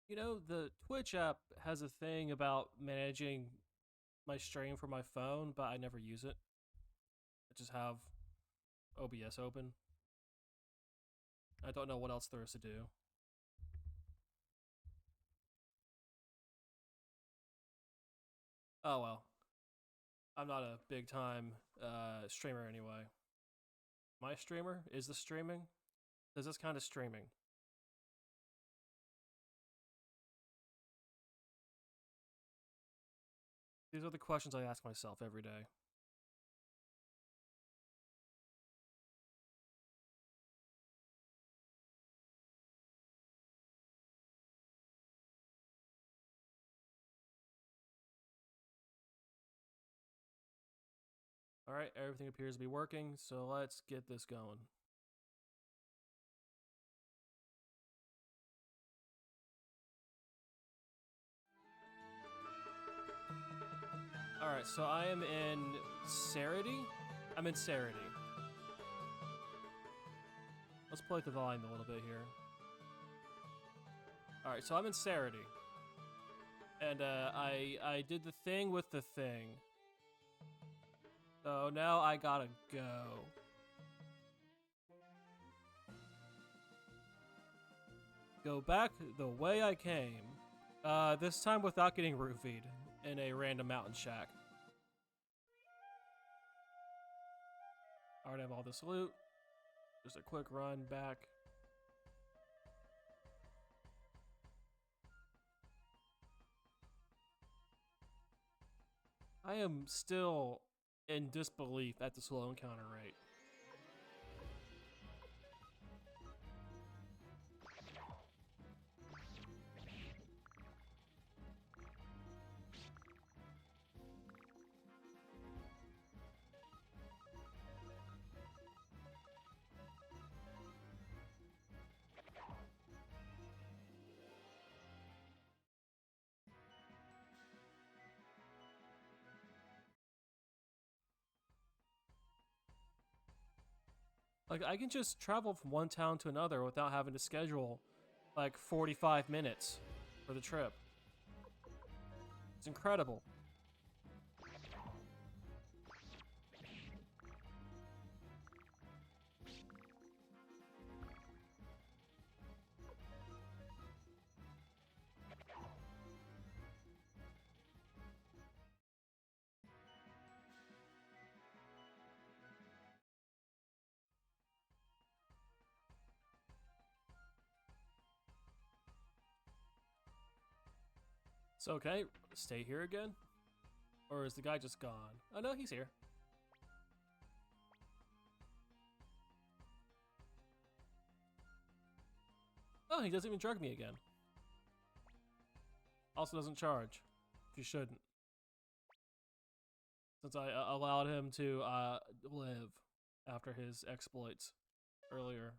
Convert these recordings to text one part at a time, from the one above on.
You know, the Twitch app has a thing about managing my stream from my phone, but I never use it. I just have OBS open. I don't know what else there is to do. Oh well. I'm not a big time streamer anyway. My streamer? Is this streaming? Is this kind of streaming? These are the questions I ask myself every day. Alright, everything appears to be working, so let's get this going. Alright, so I am in Sarity? I'm in Sarity. Let's play the volume a little bit here. Alright, so I'm in Sarity. And I did the thing with the thing. So now I gotta go. Go back the way I came. This time without getting roofied in a random mountain shack. Already have all this loot. Just a quick run back. I am still in disbelief at the slow encounter rate. Like, I can just travel from one town to another without having to schedule, like, 45 minutes for the trip. It's incredible. So, okay, stay here again? Or is the guy just gone? Oh no, he's here. Oh, he doesn't even drug me again. Also doesn't charge. If you shouldn't. Since I allowed him to live after his exploits earlier.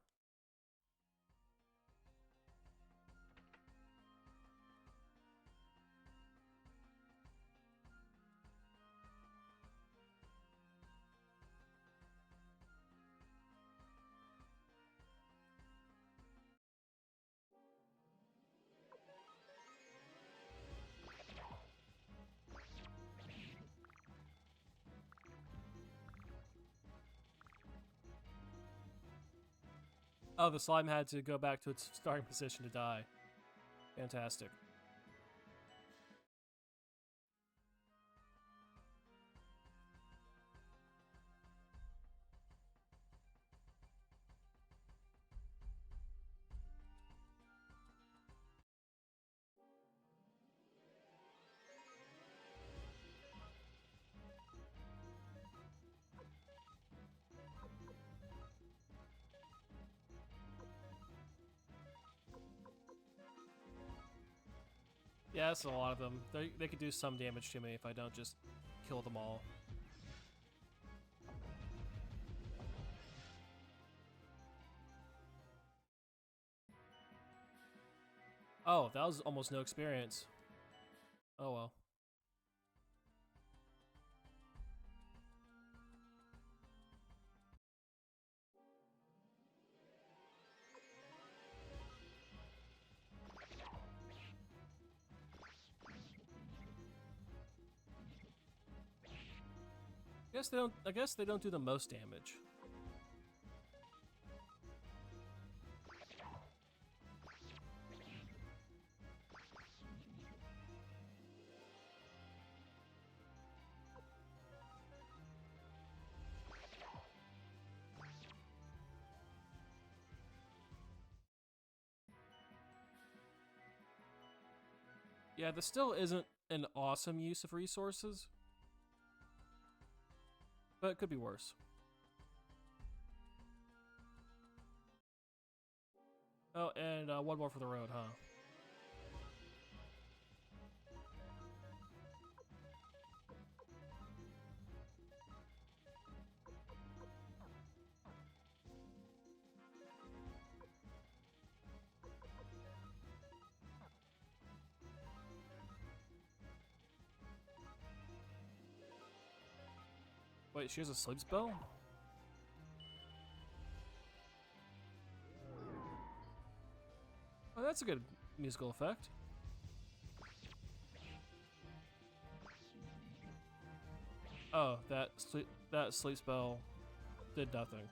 Oh, the slime had to go back to its starting position to die. Fantastic. Yeah, that's a lot of them. They could do some damage to me if I don't just kill them all. Oh, that was almost no experience. Oh well. I guess they don't do the most damage. Yeah, this still isn't an awesome use of resources, but it could be worse. Oh, and one more for the road, huh? Wait, she has a sleep spell? Oh, that's a good musical effect. Oh, that sleep spell did nothing.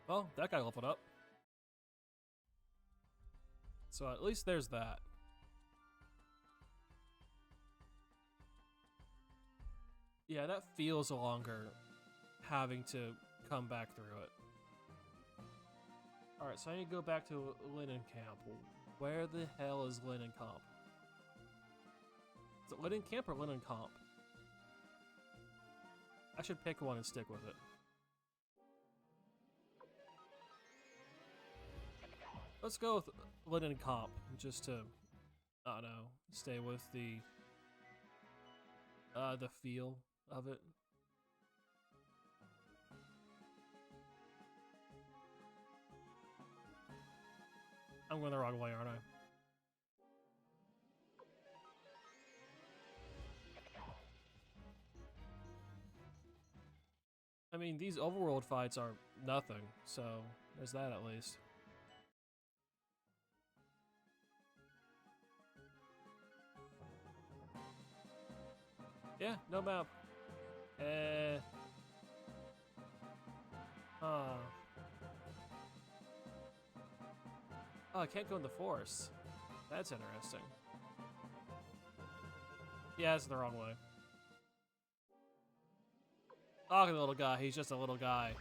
Well, that guy leveled up. So at least there's that. Yeah, that feels longer having to come back through it. Alright, so I need to go back to Linen Camp. Where the hell is Linen Camp? Is it Linen Camp or Linen Camp? I should pick one and stick with it. Let's go with Linen Camp, just to, I don't know, stay with the feel of it. I'm going the wrong way, aren't I? I mean, these overworld fights are nothing, so there's that at least. Yeah, no map. Oh, I can't go in the forest. That's interesting. Yeah, it's the wrong way. Oh, the little guy. He's just a little guy.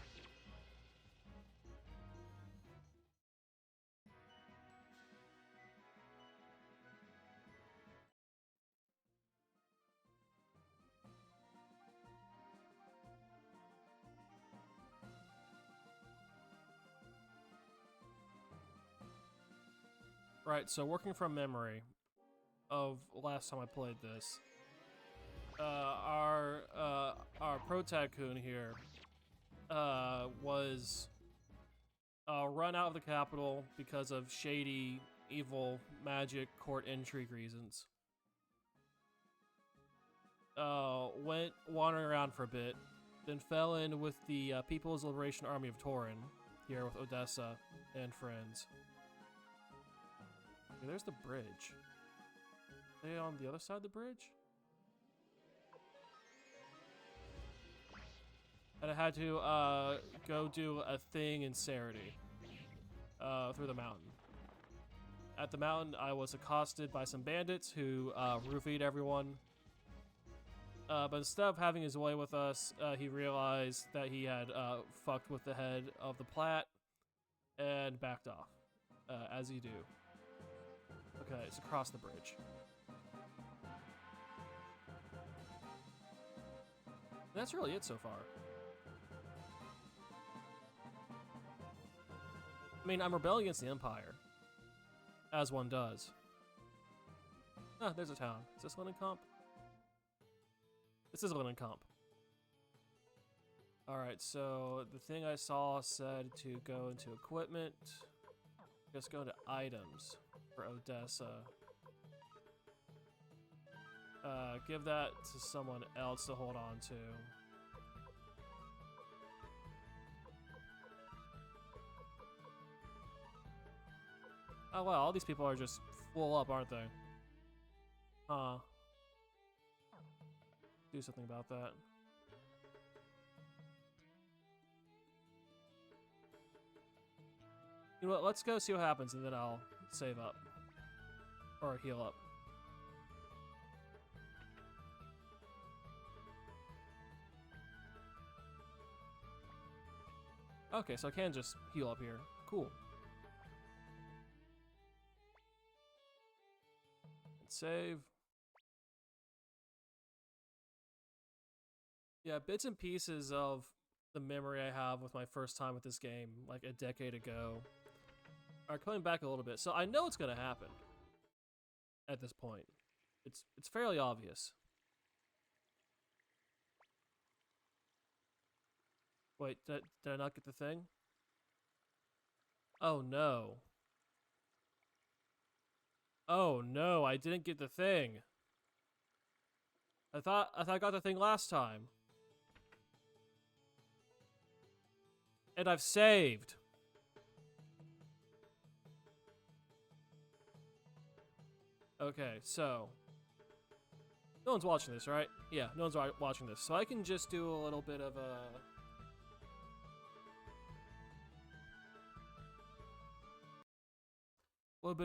Right, so working from memory of last time I played this, our pro tycoon here was run out of the capital because of shady, evil, magic, court intrigue reasons. Went wandering around for a bit, then fell in with the People's Liberation Army of Torin, here with Odessa and friends. Okay, there's the bridge. Are they on the other side of the bridge? And I had to go do a thing in Sarity through the mountain. At the mountain, I was accosted by some bandits who roofied everyone. But instead of having his way with us, he realized that he had fucked with the head of the Plat and backed off, as you do. Okay, it's across the bridge. And that's really it so far. I mean, I'm rebelling against the Empire, as one does. Ah, there's a town. Is this Linen Camp? This is Linen Camp. Alright, so the thing I saw said to go into equipment. Just go to items for Odessa. Give that to someone else to hold on to. Oh wow, all these people are just full up, aren't they? Huh. Do something about that. You know what, let's go see what happens and then I'll save up. Or heal up. Okay, so I can just heal up here. Cool. And save. Yeah, bits and pieces of the memory I have with my first time with this game, like a decade ago, are coming back a little bit. So I know it's gonna happen at this point. It's fairly obvious. Wait, did I not get the thing? Oh no. Oh no, I didn't get the thing. I thought I got the thing last time. And I've saved. Okay, so no one's watching this, right? Yeah, no one's watching this. So I can just do a little bit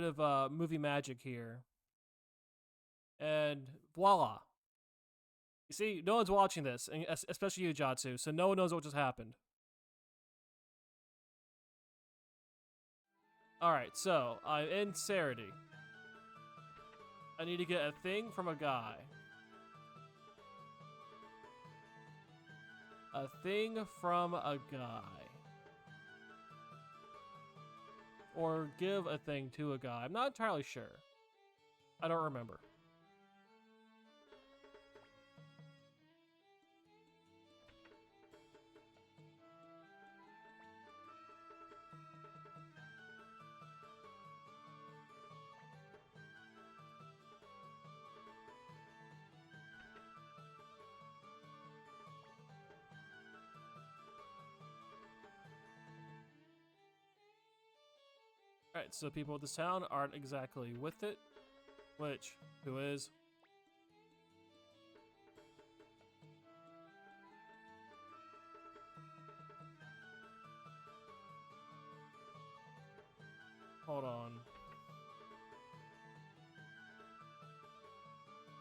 of movie magic here. And voila. You see, no one's watching this, and especially you, Jatsu, so no one knows what just happened. Alright, so I'm in Sarity. I need to get a thing from a guy. A thing from a guy. Or give a thing to a guy. I'm not entirely sure. I don't remember. Alright, so people of this town aren't exactly with it. Which, who is? Hold on.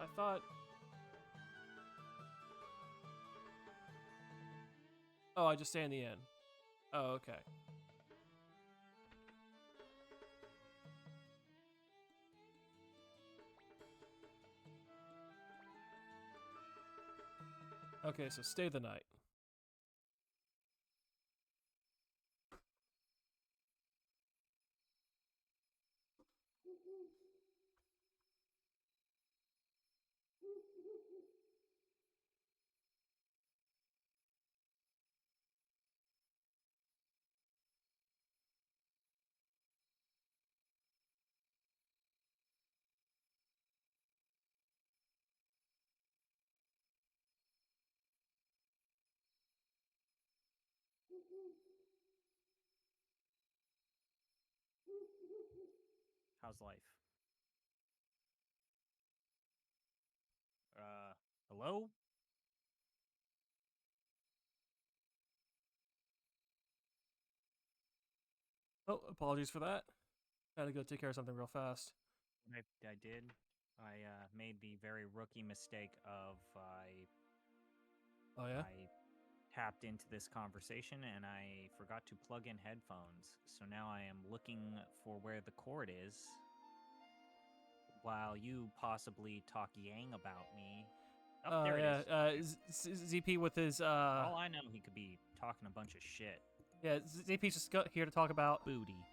I thought... Oh, I just stay in the inn. Oh, okay. Okay, so stay the night. How's life? Hello? Oh, apologies for that. Gotta go take care of something real fast. I did. I made the very rookie mistake of Oh yeah? I tapped into this conversation and I forgot to plug in headphones. So now I am looking for where the cord is while you possibly talk yang about me. Oh, there it is. ZP with his For all I know, he could be talking a bunch of shit. yeah, ZP's just here to talk about Booty.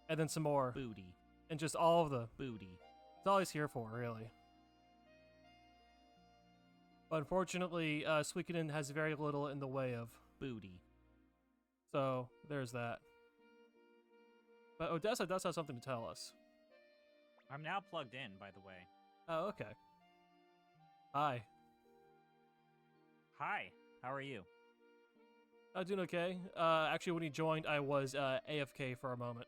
and then some more. Booty. And just all of the Booty. That's all he's here for, really. But unfortunately, Suikoden has very little in the way of Booty. So there's that. But Odessa does have something to tell us. I'm now plugged in, by the way. Oh, okay. Hi. Hi, how are you? Doing okay. Actually, when you joined, I was AFK for a moment.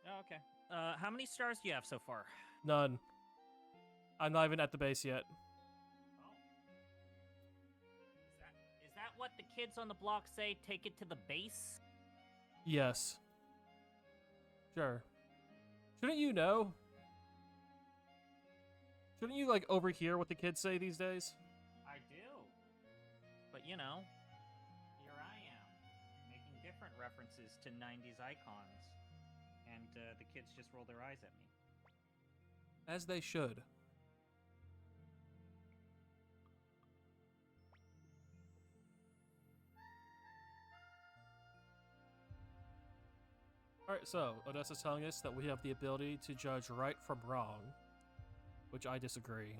Oh, okay. How many stars do you have so far? None. I'm not even at the base yet. Oh, is that what the kids on the block say? Take it to the base? Yes. Sure. Shouldn't you know? Shouldn't you, like, overhear what the kids say these days? I do. But you know, here I am, making different references to 90s icons, and the kids just roll their eyes at me. As they should. Alright, so, Odessa's telling us that we have the ability to judge right from wrong, which I disagree.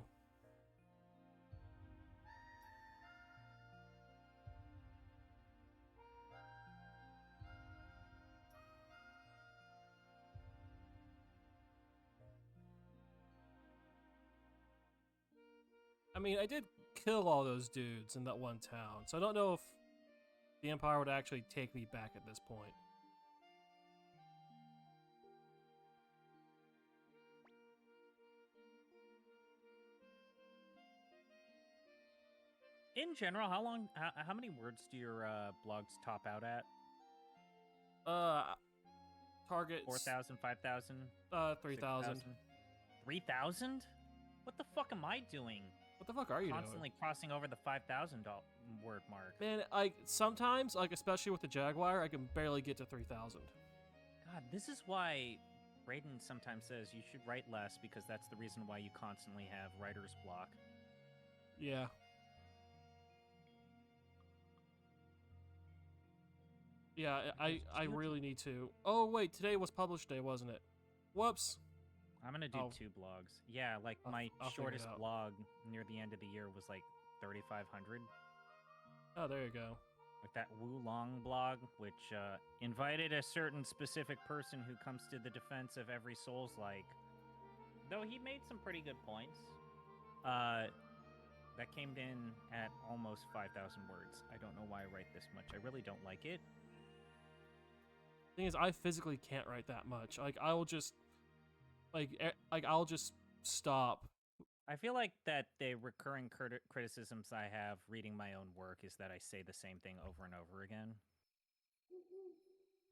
I mean, I did kill all those dudes in that one town, so I don't know if the Empire would actually take me back at this point. In general, how many words do your blogs top out at? Uh, targets 4,000, 5,000, 3,000. 3,000? What the fuck am I doing? What the fuck are you Constantly crossing over the 5,000 word mark. doing? Man, sometimes, especially with the Jaguar, I can barely get to 3,000. God, this is why Raiden sometimes says you should write less because that's the reason why you constantly have writer's block. Yeah. Yeah, I really need to. Oh, wait, today was published day, wasn't it? Whoops. I'm gonna do 2 blogs. Yeah, like my I'll figure it shortest out. blog near the end of the year was like 3,500. Oh, there you go. Like that Wulong blog, which invited a certain specific person who comes to the defense of every Souls-like. Though he made some pretty good points. That came in at almost 5,000 words. I don't know why I write this much. I really don't like it. Thing is, I physically can't write that much. I will just, I'll just stop. I feel like that the recurring criticisms I have reading my own work is that I say the same thing over and over again.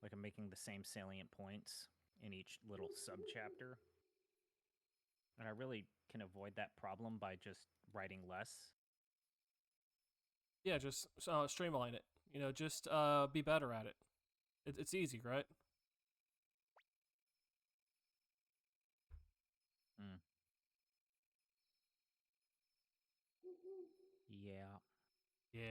Like I'm making the same salient points in each little subchapter. And I really can avoid that problem by just writing less. Yeah, just streamline it. You know, just be better at it. It's easy, right? Mm. Yeah. Yeah.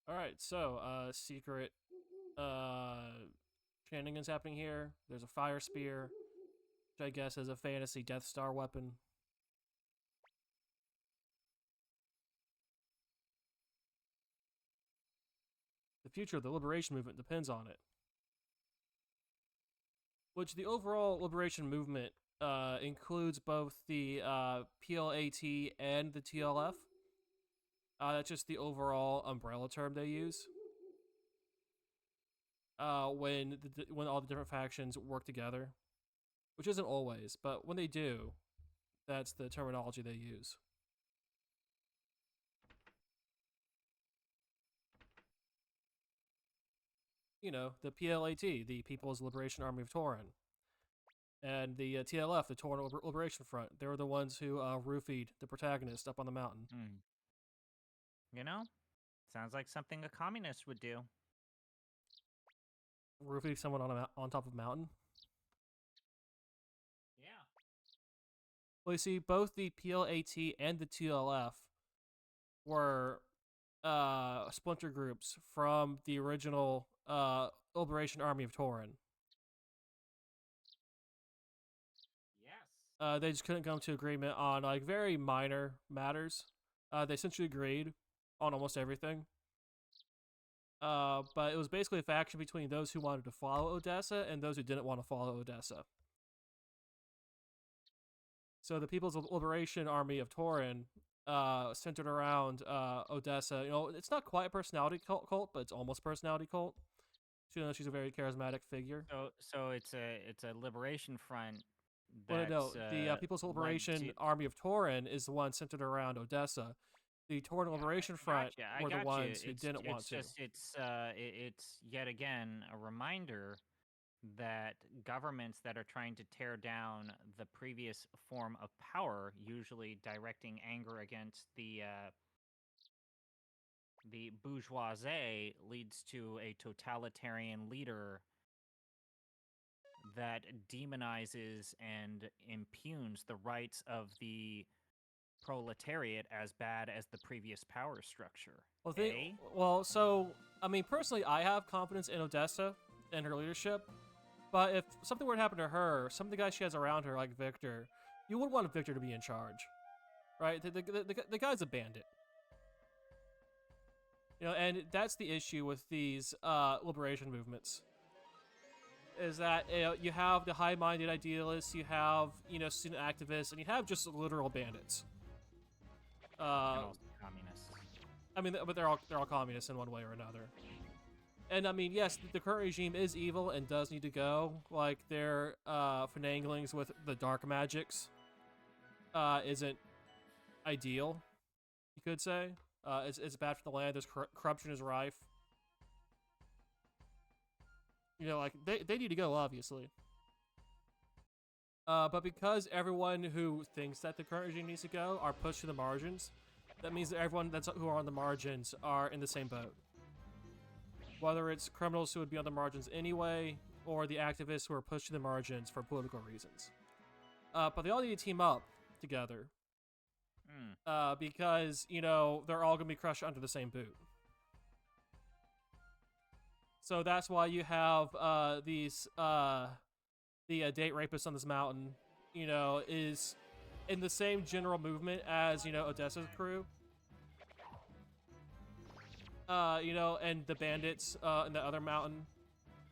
All right, so secret shenanigans happening here. There's a fire spear, which I guess is a fantasy Death Star weapon. The future of the liberation movement depends on it. Which the overall liberation movement includes both the PLAT and the TLF. That's just the overall umbrella term they use. When all the different factions work together, which isn't always, but when they do, that's the terminology they use. You know, the PLAT, the People's Liberation Army of Torin, and the TLF, the Torin Liberation Front. They were the ones who roofied the protagonist up on the mountain. Mm. You know, sounds like something a communist would do. Roofing someone on top of a mountain. Yeah. Well, you see, both the PLAT and the TLF were splinter groups from the original Liberation Army of Torin. They just couldn't come to agreement on like very minor matters. They essentially agreed on almost everything. But it was basically a faction between those who wanted to follow Odessa and those who didn't want to follow Odessa. So the People's Liberation Army of Torin, centered around Odessa. You know, it's not quite a personality cult, but it's almost personality cult. So, you know, she's a very charismatic figure. So it's a liberation front Well, no, that's the People's led Liberation to. Army of Torin is the one centered around Odessa. The Torin Liberation Front I were the got you. ones who didn't want to. It's yet again a reminder that governments that are trying to tear down the previous form of power, usually directing anger against the bourgeoisie, leads to a totalitarian leader that demonizes and impugns the rights of the proletariat as bad as the previous power structure. So I mean, personally, I have confidence in Odessa and her leadership. But if something were to happen to her, some of the guys she has around her, like Victor, you would want Victor to be in charge, right? The guy's a bandit. You know, and that's the issue with these liberation movements. Is that you have the high-minded idealists, you have student activists, and you have just literal bandits. And also communists. I mean, but they're all communists in one way or another. And I mean, yes, the current regime is evil and does need to go. Like their finanglings with the dark magics isn't ideal, you could say. It's bad for the land. There's corruption is rife. You know, like they need to go, obviously. But because everyone who thinks that the current regime needs to go are pushed to the margins, that means that everyone who are on the margins are in the same boat. Whether it's criminals who would be on the margins anyway, or the activists who are pushed to the margins for political reasons. But they all need to team up together. Because, they're all going to be crushed under the same boot. So that's why you have the date rapist on this mountain, is in the same general movement as, Odessa's crew. And the bandits in the other mountain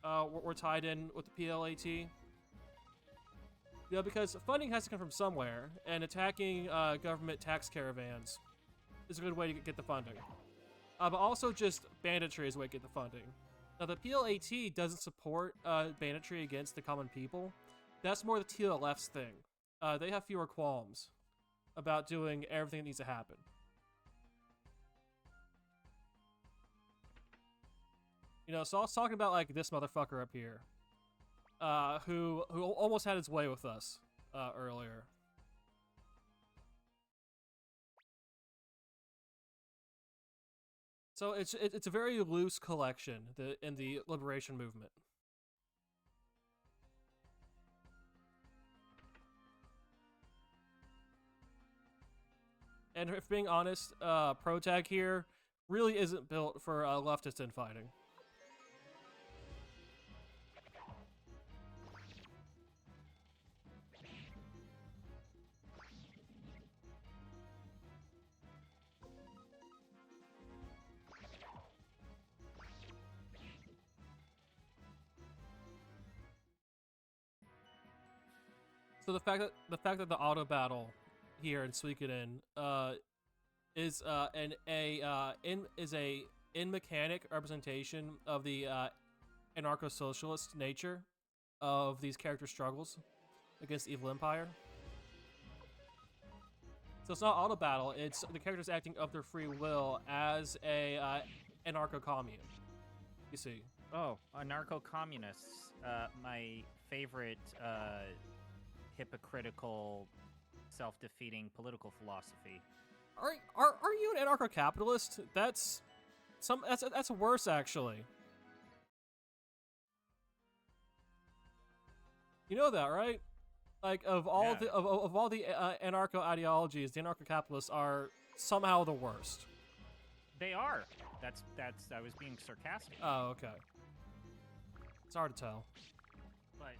were tied in with the PLAT. Because funding has to come from somewhere, and attacking government tax caravans is a good way to get the funding. But also just banditry is a way to get the funding. Now, the PLAT doesn't support banditry against the common people. That's more the TLF's thing. They have fewer qualms about doing everything that needs to happen. So I was talking about, like, this motherfucker up here, who almost had his way with us earlier. So it's a very loose collection in the liberation movement. And if being honest, Protag here really isn't built for leftist infighting. So the fact that the auto battle here in Suikoden is a in mechanic representation of the anarcho-socialist nature of these character struggles against the evil empire. So it's not auto battle; it's the characters acting of their free will as a anarcho-commune. You see. Oh, anarcho-communists. My favorite hypocritical, self-defeating political philosophy. Are you an anarcho-capitalist? That's worse, actually. You know that, right? Like of all the anarcho ideologies, the anarcho-capitalists are somehow the worst. They are. That's. I was being sarcastic. Oh, okay. It's hard to tell. But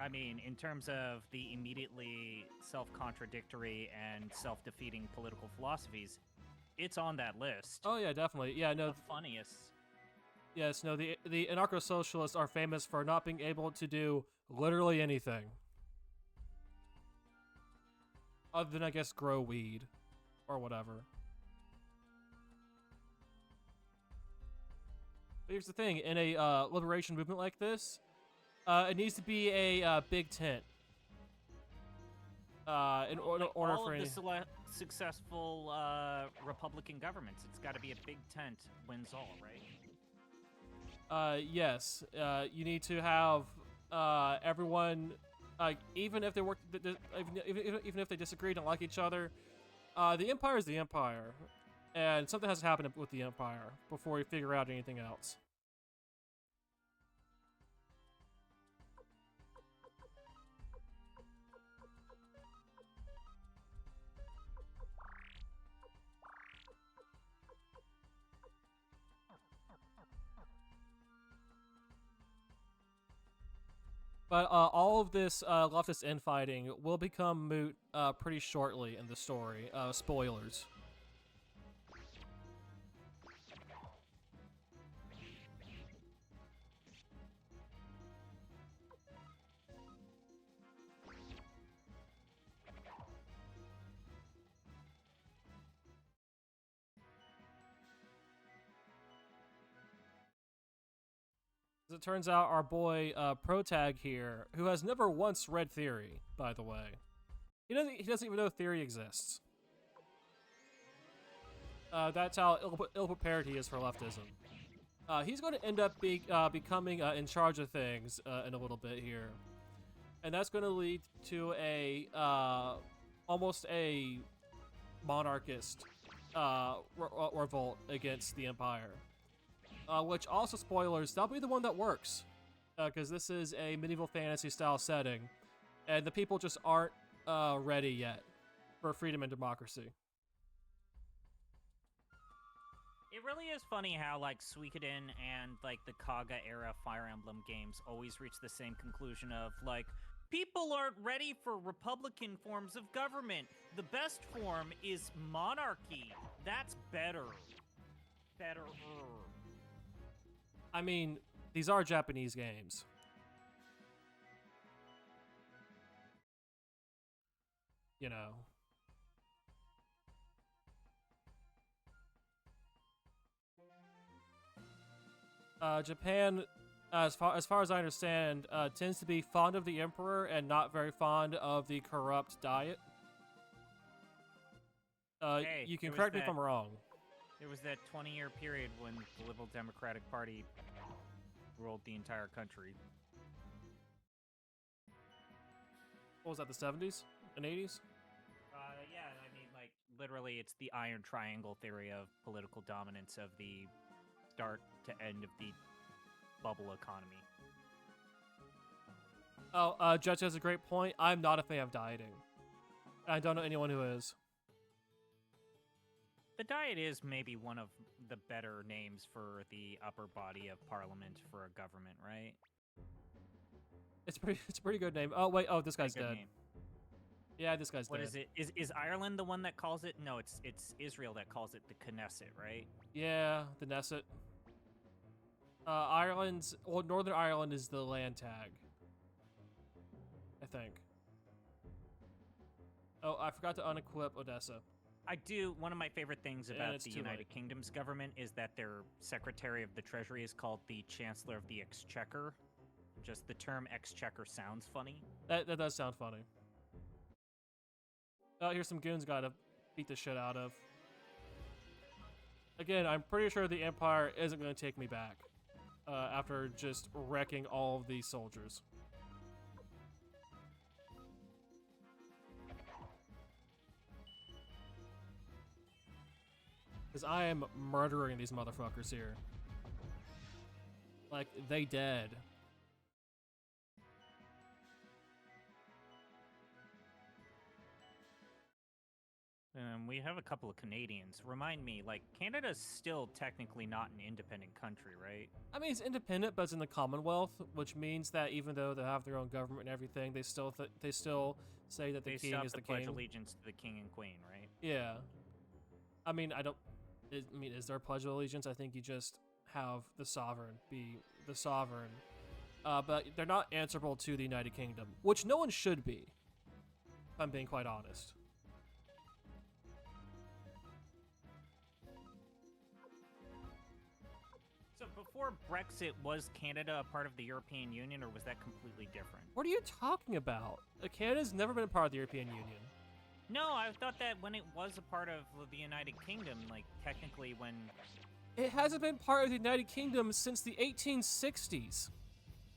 I mean, in terms of the immediately self-contradictory and self-defeating political philosophies, it's on that list. Oh yeah, definitely. Yeah, no. The funniest. Yes, no. The anarcho-socialists are famous for not being able to do literally anything, other than I guess grow weed, or whatever. But here's the thing: in a liberation movement like this, it needs to be a big tent. In order all for of any. the successful Republican governments, it's got to be a big tent wins all, right? Yes. You need to have everyone, even if they work, even if they disagree, don't like each other. The Empire is the Empire, and something has to happen with the Empire before we figure out anything else. But all of this leftist infighting will become moot pretty shortly in the story. Spoilers. As it turns out, our boy Protag here, who has never once read Theory, by the way, he doesn't even know Theory exists. That's how ill-prepared he is for leftism. He's going to end up becoming in charge of things in a little bit here, and that's going to lead to a almost a monarchist revolt against the Empire. Which also, spoilers, that'll be the one that works, because this is a medieval fantasy style setting, and the people just aren't ready yet for freedom and democracy. It really is funny how, like, Suikoden and, like, the Kaga era Fire Emblem games always reach the same conclusion of, like, people aren't ready for Republican forms of government. The best form is monarchy. That's better. Better. I mean, these are Japanese games. You know. Japan, as far as I understand, tends to be fond of the emperor and not very fond of the corrupt diet. Hey, you can correct me if I'm wrong. There was that 20-year period when the Liberal Democratic Party ruled the entire country. What was that, the 70s and 80s? Yeah, I mean, like, literally, it's the Iron Triangle theory of political dominance of the start to end of the bubble economy. Oh, Judge has a great point. I'm not a fan of dieting. I don't know anyone who is. The Diet is maybe one of the better names for the upper body of parliament for a government, right? It's a pretty good name. Oh wait, oh this guy's dead. Name. Yeah, this guy's dead. What is it? Is Ireland the one that calls it? No, it's Israel that calls it the Knesset, right? Yeah, the Knesset. Northern Ireland is the land tag, I think. Oh, I forgot to unequip Odessa. I do. One of my favorite things about the United Kingdom's government is that their Secretary of the Treasury is called the Chancellor of the Exchequer. Just the term Exchequer sounds funny. That does sound funny. Oh, here's some goons gotta beat the shit out of. Again, I'm pretty sure the Empire isn't going to take me back after just wrecking all of these soldiers. Because I am murdering these motherfuckers here. Like, they dead. we have a couple of Canadians. Remind me, like, Canada's still technically not an independent country, right? I mean, it's independent, but it's in the Commonwealth, which means that even though they have their own government and everything, they still say that the They king still have is to the pledge king. allegiance to the king and queen, right? Yeah. I mean, is there a pledge of allegiance? I think you just have the sovereign be the sovereign. But they're not answerable to the United Kingdom, which no one should be, if I'm being quite honest. So before Brexit, was Canada a part of the European Union, or was that completely different? What are you talking about? Canada's never been a part of the European Union. No, I thought that when it was a part of the United Kingdom, like, technically when... It hasn't been part of the United Kingdom since the 1860s.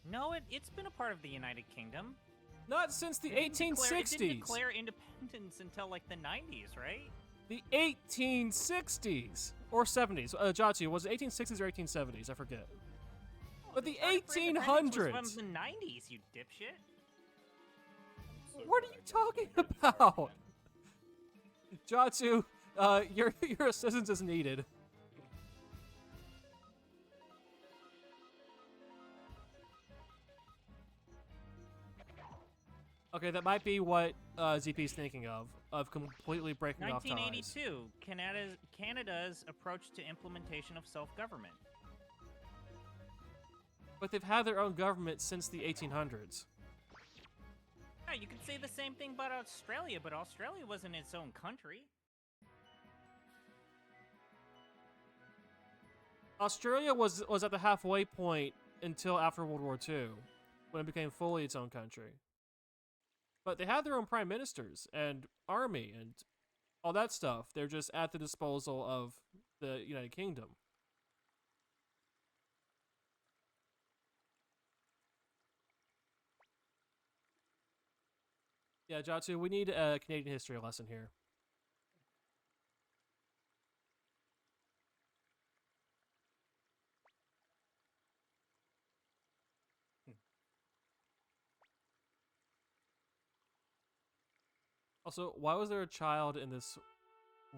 No, it's been a part of the United Kingdom. Not since the It 1860s. didn't declare independence until, like, the 90s, right? The 1860s. Or 70s. Jatsu, was it 1860s or 1870s? I forget. But the Fighting for independence was 1800s. from the 90s, you dipshit. What are you talking about? Jatsu, your assistance is needed. Okay, that might be what ZP's thinking of completely breaking off ties. 1982, Canada's approach to implementation of self-government. But they've had their own government since the 1800s. Yeah, you could say the same thing about Australia, but Australia wasn't its own country. Australia was at the halfway point until after World War II, when it became fully its own country. But they had their own prime ministers and army and all that stuff. They're just at the disposal of the United Kingdom. Yeah, Jatsu, we need a Canadian history lesson here. Also, why was there a child in this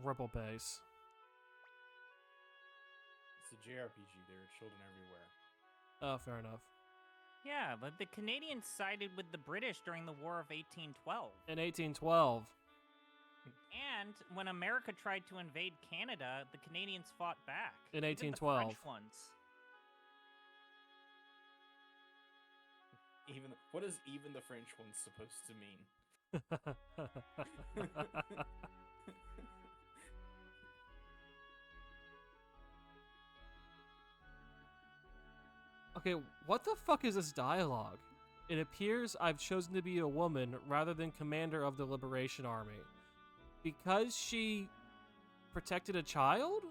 rebel base? It's a JRPG. There are children everywhere. Oh, fair enough. Yeah, but the Canadians sided with the British during the War of 1812. In 1812. And when America tried to invade Canada, the Canadians fought back. In Even 1812. The French ones. What is even the French ones supposed to mean? Okay, what the fuck is this dialogue? It appears I've chosen to be a woman rather than commander of the Liberation Army. Because she protected a child?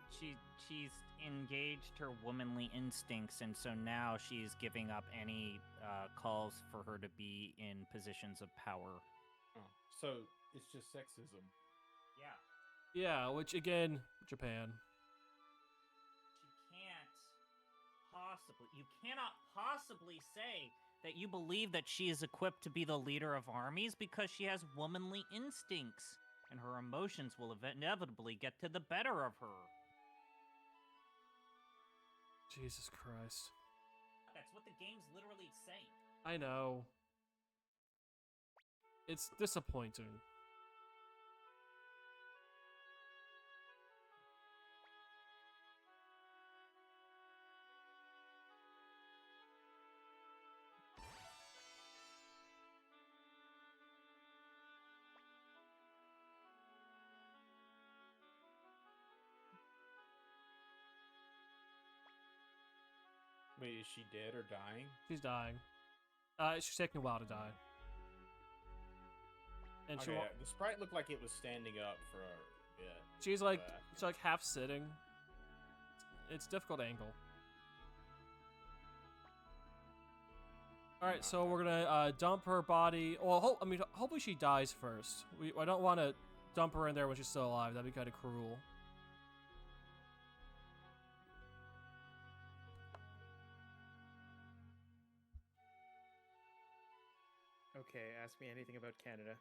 She's engaged her womanly instincts, and so now she's giving up any calls for her to be in positions of power. Oh, so it's just sexism. Yeah. Yeah, which again, Japan. You cannot possibly say that you believe that she is equipped to be the leader of armies because she has womanly instincts, and her emotions will inevitably get to the better of her. Jesus Christ. That's what the game's literally saying. I know. It's disappointing. Wait, is she dead or dying? She's dying. She's taking a while to die. And Okay, the sprite looked like it was standing up for a bit. she's like half sitting. It's difficult angle. All right, so we're gonna dump her body. Well, hopefully she dies first. I don't want to dump her in there when she's still alive. That'd be kind of cruel. Okay, ask me anything about Canada.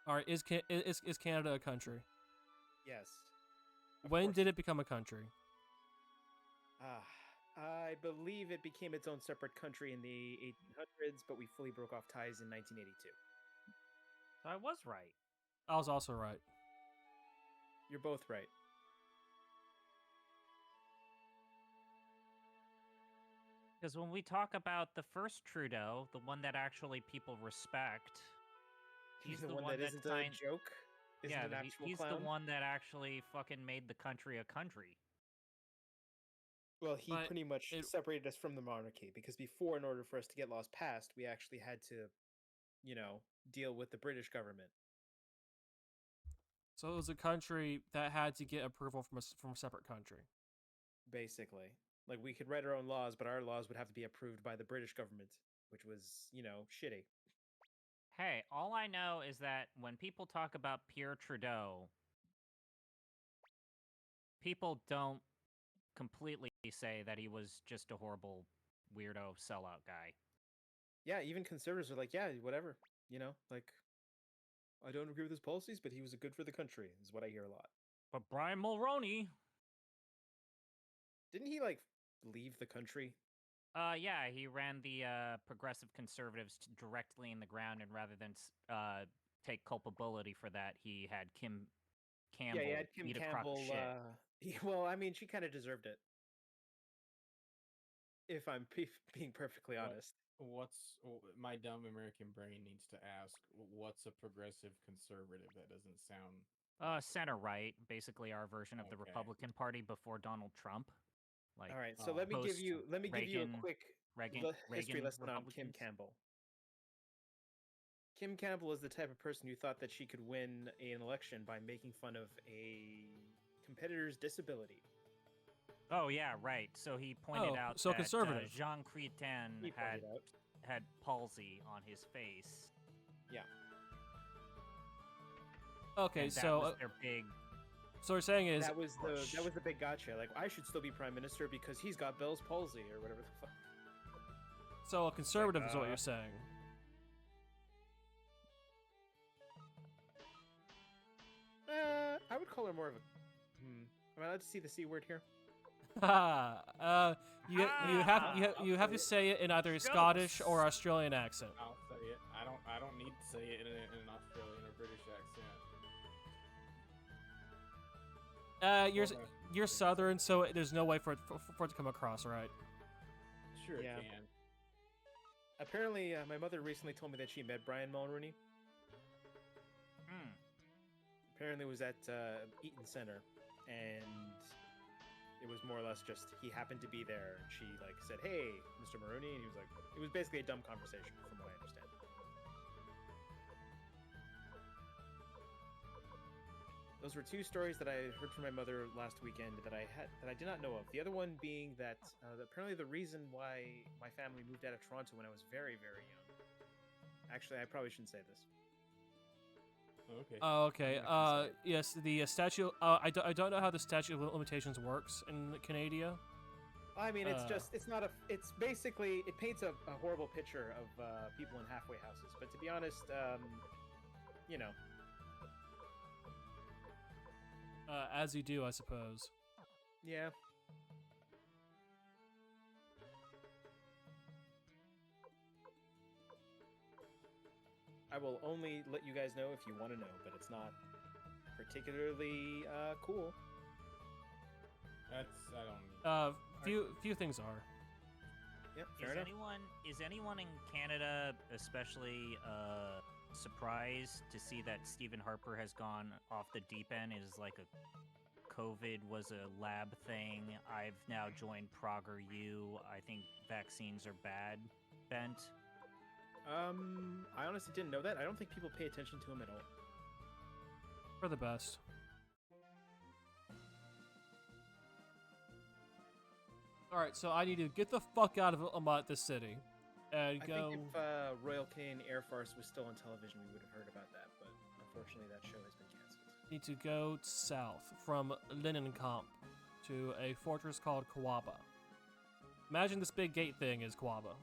All right, is Canada a country? Yes. Of When course. did it become a country? I believe it became its own separate country in the 1800s, but we fully broke off ties in 1982. So I was right. I was also right. You're both right. Because when we talk about the first Trudeau, the one that actually people respect, he's the the one one that that isn't signed. a joke. Isn't Yeah, an actual he's clown. the one that actually fucking made the country a country. Well, he But pretty much it- separated us from the monarchy because before, in order for us to get laws passed, we actually had to, deal with the British government. So it was a country that had to get approval from a separate country. Basically, like we could write our own laws, but our laws would have to be approved by the British government, which was, shitty. Hey, all I know is that when people talk about Pierre Trudeau, people don't completely say that he was just a horrible weirdo sellout guy. Yeah, even conservatives are like, yeah, whatever. Like I don't agree with his policies, but he was good for the country. Is what I hear a lot. But Brian Mulroney, Didn't he like leave the country? yeah, he ran the progressive conservatives directly in the ground, and rather than take culpability for that, he had Kim Campbell Yeah, he had Kim eat a crock of Campbell. shit. Well, I mean, she kind of deserved it. If I'm being perfectly honest. My dumb American brain needs to ask? What's a progressive conservative? That doesn't sound. Center right, basically our version of the Okay. Republican Party before Donald Trump. Like, All right, so let me give you a Reagan- quick history Reagan lesson on Kim Republicans. Campbell. Kim Campbell is the type of person who thought that she could win an election by making fun of a competitor's disability. Oh yeah, right. So he pointed out so that conservative. Jean Crétin He pointed out. had palsy on his face. Yeah. Okay, and that so was their big. so what you're saying is That was the big gotcha. Like I should still be prime minister because he's got Bell's palsy or whatever the fuck. so a conservative is what you're saying. I would call her more of a. Am I allowed to see the C word here? You have to say it in either a Scottish or Australian accent. I'll say it. I don't need to say it in an Australian or British accent. You're Southern, so there's no way for it to come across, right? Sure Yeah. it can. Apparently, my mother recently told me that she met Brian Mulroney. Apparently, it was at Eaton Center, and it was more or less just he happened to be there. And she like said, "Hey, Mr. Mulroney," and he was like, it was basically a dumb conversation, from what I understand. Those were two stories that I heard from my mother last weekend that I did not know of. The other one being that apparently the reason why my family moved out of Toronto when I was very, very young. Actually, I probably shouldn't say this. Okay. Oh, okay. I'm not gonna say it. Yes, the statute. I don't know how the statute of limitations works in Canada. I mean, it's basically, it paints a horrible picture of people in halfway houses. But to be honest, you know, As you do, I suppose. yeah. I will only let you guys know if you want to know, but it's not particularly cool. I don't need. Few things are. Yep, fair enough. Is anyone in Canada especially surprised to see that Stephen Harper has gone off the deep end? Is like a COVID was a lab thing. I've now joined Prager U. I think vaccines are bad. Bent. I honestly didn't know that. I don't think people pay attention to him at all. For the best. Alright, so I need to get the fuck out of this city. And I go... think if Royal Canadian Air Force was still on television, we would have heard about that, but unfortunately that show has been canceled. Need to go south from Linenkamp to a fortress called Kawaba. Imagine this big gate thing is Kawaba.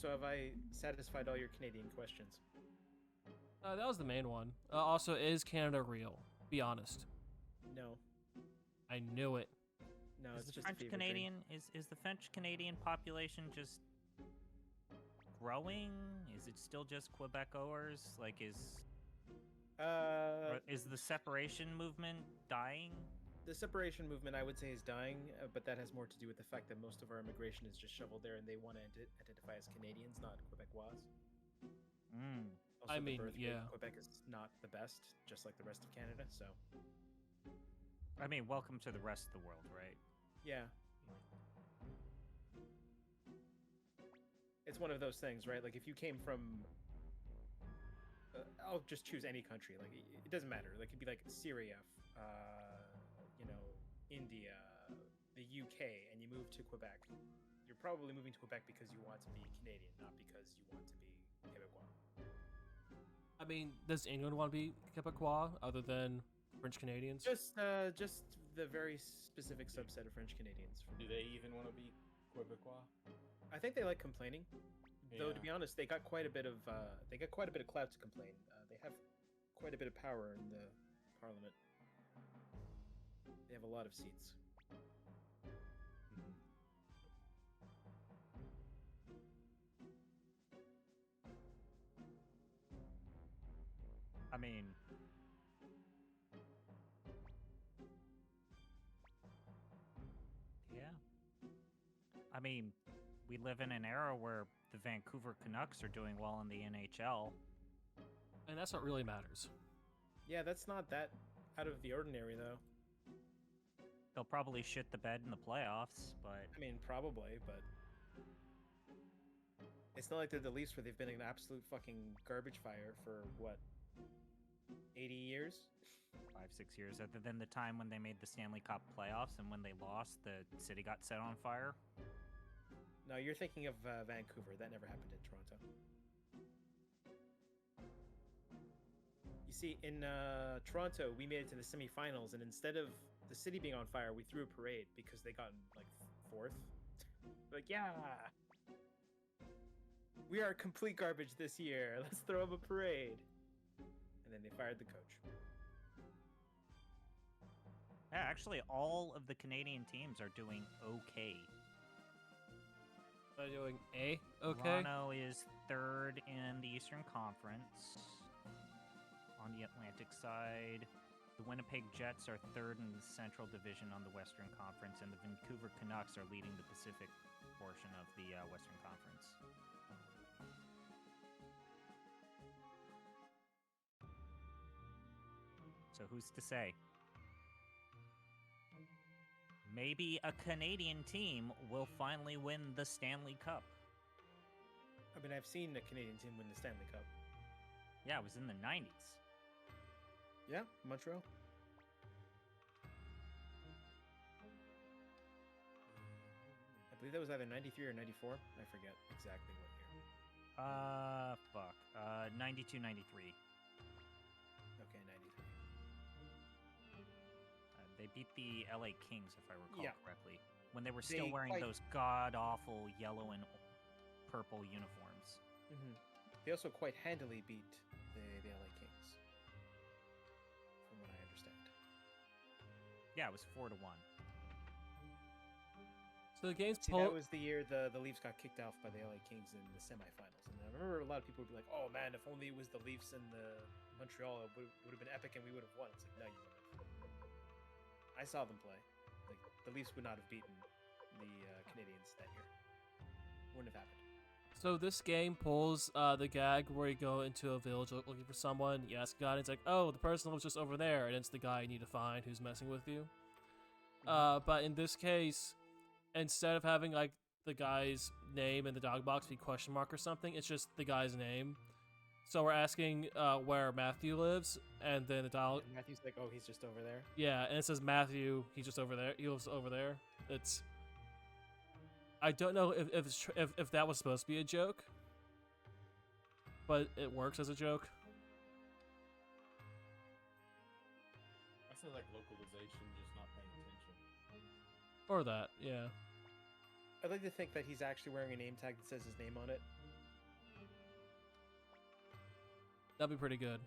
So have I satisfied all your Canadian questions? That was the main one. Also, is Canada real? Be honest. No. I knew it. No, Is it's the just French a fever dream. Canadian is the French Canadian population just growing? Is it still just Quebecers? Like is the separation movement dying? The separation movement, I would say, is dying, but that has more to do with the fact that most of our immigration is just shoveled there, and they want to identify as Canadians, not Quebecois. Mm. Also, I the mean, birth rate yeah. in Quebec is not the best, just like the rest of Canada. So, I mean, welcome to the rest of the world, right? yeah, it's one of those things, right? Like if you came from, I'll just choose any country. Like it doesn't matter. Like it'd be like Syria, India, the UK, and you move to Quebec. You're probably moving to Quebec because you want to be Canadian, not because you want to be Quebecois. I mean, does England want to be Quebecois other than French Canadians? Just the very specific subset of French Canadians. Do they even want to be Quebecois? I think they like complaining. Though to Yeah. be honest, they got quite a bit of clout to complain. They have quite a bit of power in the parliament. They have a lot of seats. I mean, yeah. I mean, we live in an era where the Vancouver Canucks are doing well in the NHL. And that's what really matters. Yeah, that's not that out of the ordinary, though. They'll probably shit the bed in the playoffs, but I mean, probably, but it's not like they're the Leafs where they've been an absolute fucking garbage fire for what, 80 years? 5-6 years, other than the time when they made the Stanley Cup playoffs and when they lost, the city got set on fire. No, you're thinking of Vancouver. That never happened in Toronto. You see, in Toronto, we made it to the semifinals, and instead of the city being on fire, we threw a parade because they got like fourth. Like, yeah, we are complete garbage this year. Let's throw up a parade. And then they fired the coach. Yeah, actually, all of the Canadian teams are doing okay. They're doing A, okay? Toronto is third in the Eastern Conference. On the Atlantic side, the Winnipeg Jets are third in the Central Division on the Western Conference, and the Vancouver Canucks are leading the Pacific portion of the Western Conference. So who's to say? Maybe a Canadian team will finally win the Stanley Cup. I mean, I've seen a Canadian team win the Stanley Cup. Yeah, it was in the 90s. Yeah, Montreal. I believe that was either 93 or 94. I forget exactly what year. 92, 93. Okay, 93. They beat the LA Kings, if I recall Yeah. correctly, when they were still They wearing quite- those god-awful yellow and purple uniforms. Mm-hmm. They also quite handily beat the LA Kings, from what I understand. Yeah, it was 4-1. So the game's See, that was the year the Leafs got kicked off by the LA Kings in the semifinals. And I remember a lot of people would be like, oh man, if only it was the Leafs and the Montreal, it would have been epic and we would have won. It's like, no, you wouldn't have. I saw them play. Like, the Leafs would not have beaten the Canadians that year. Wouldn't have happened. So this game pulls the gag where you go into a village looking for someone, you ask a guy, and it's like, oh, the person was just over there, and it's the guy you need to find who's messing with you. But in this case, instead of having like the guy's name in the dog box be question mark or something, it's just the guy's name. So we're asking where Matthew lives, and then the dial. And Matthew's like, oh, he's just over there. Yeah, and it says Matthew. He's just over there. He lives over there. It's. I don't know if that was supposed to be a joke, but it works as a joke. That sounds like localization, just not paying attention. Or that, yeah. I'd like to think that he's actually wearing a name tag that says his name on it, That'd be pretty good.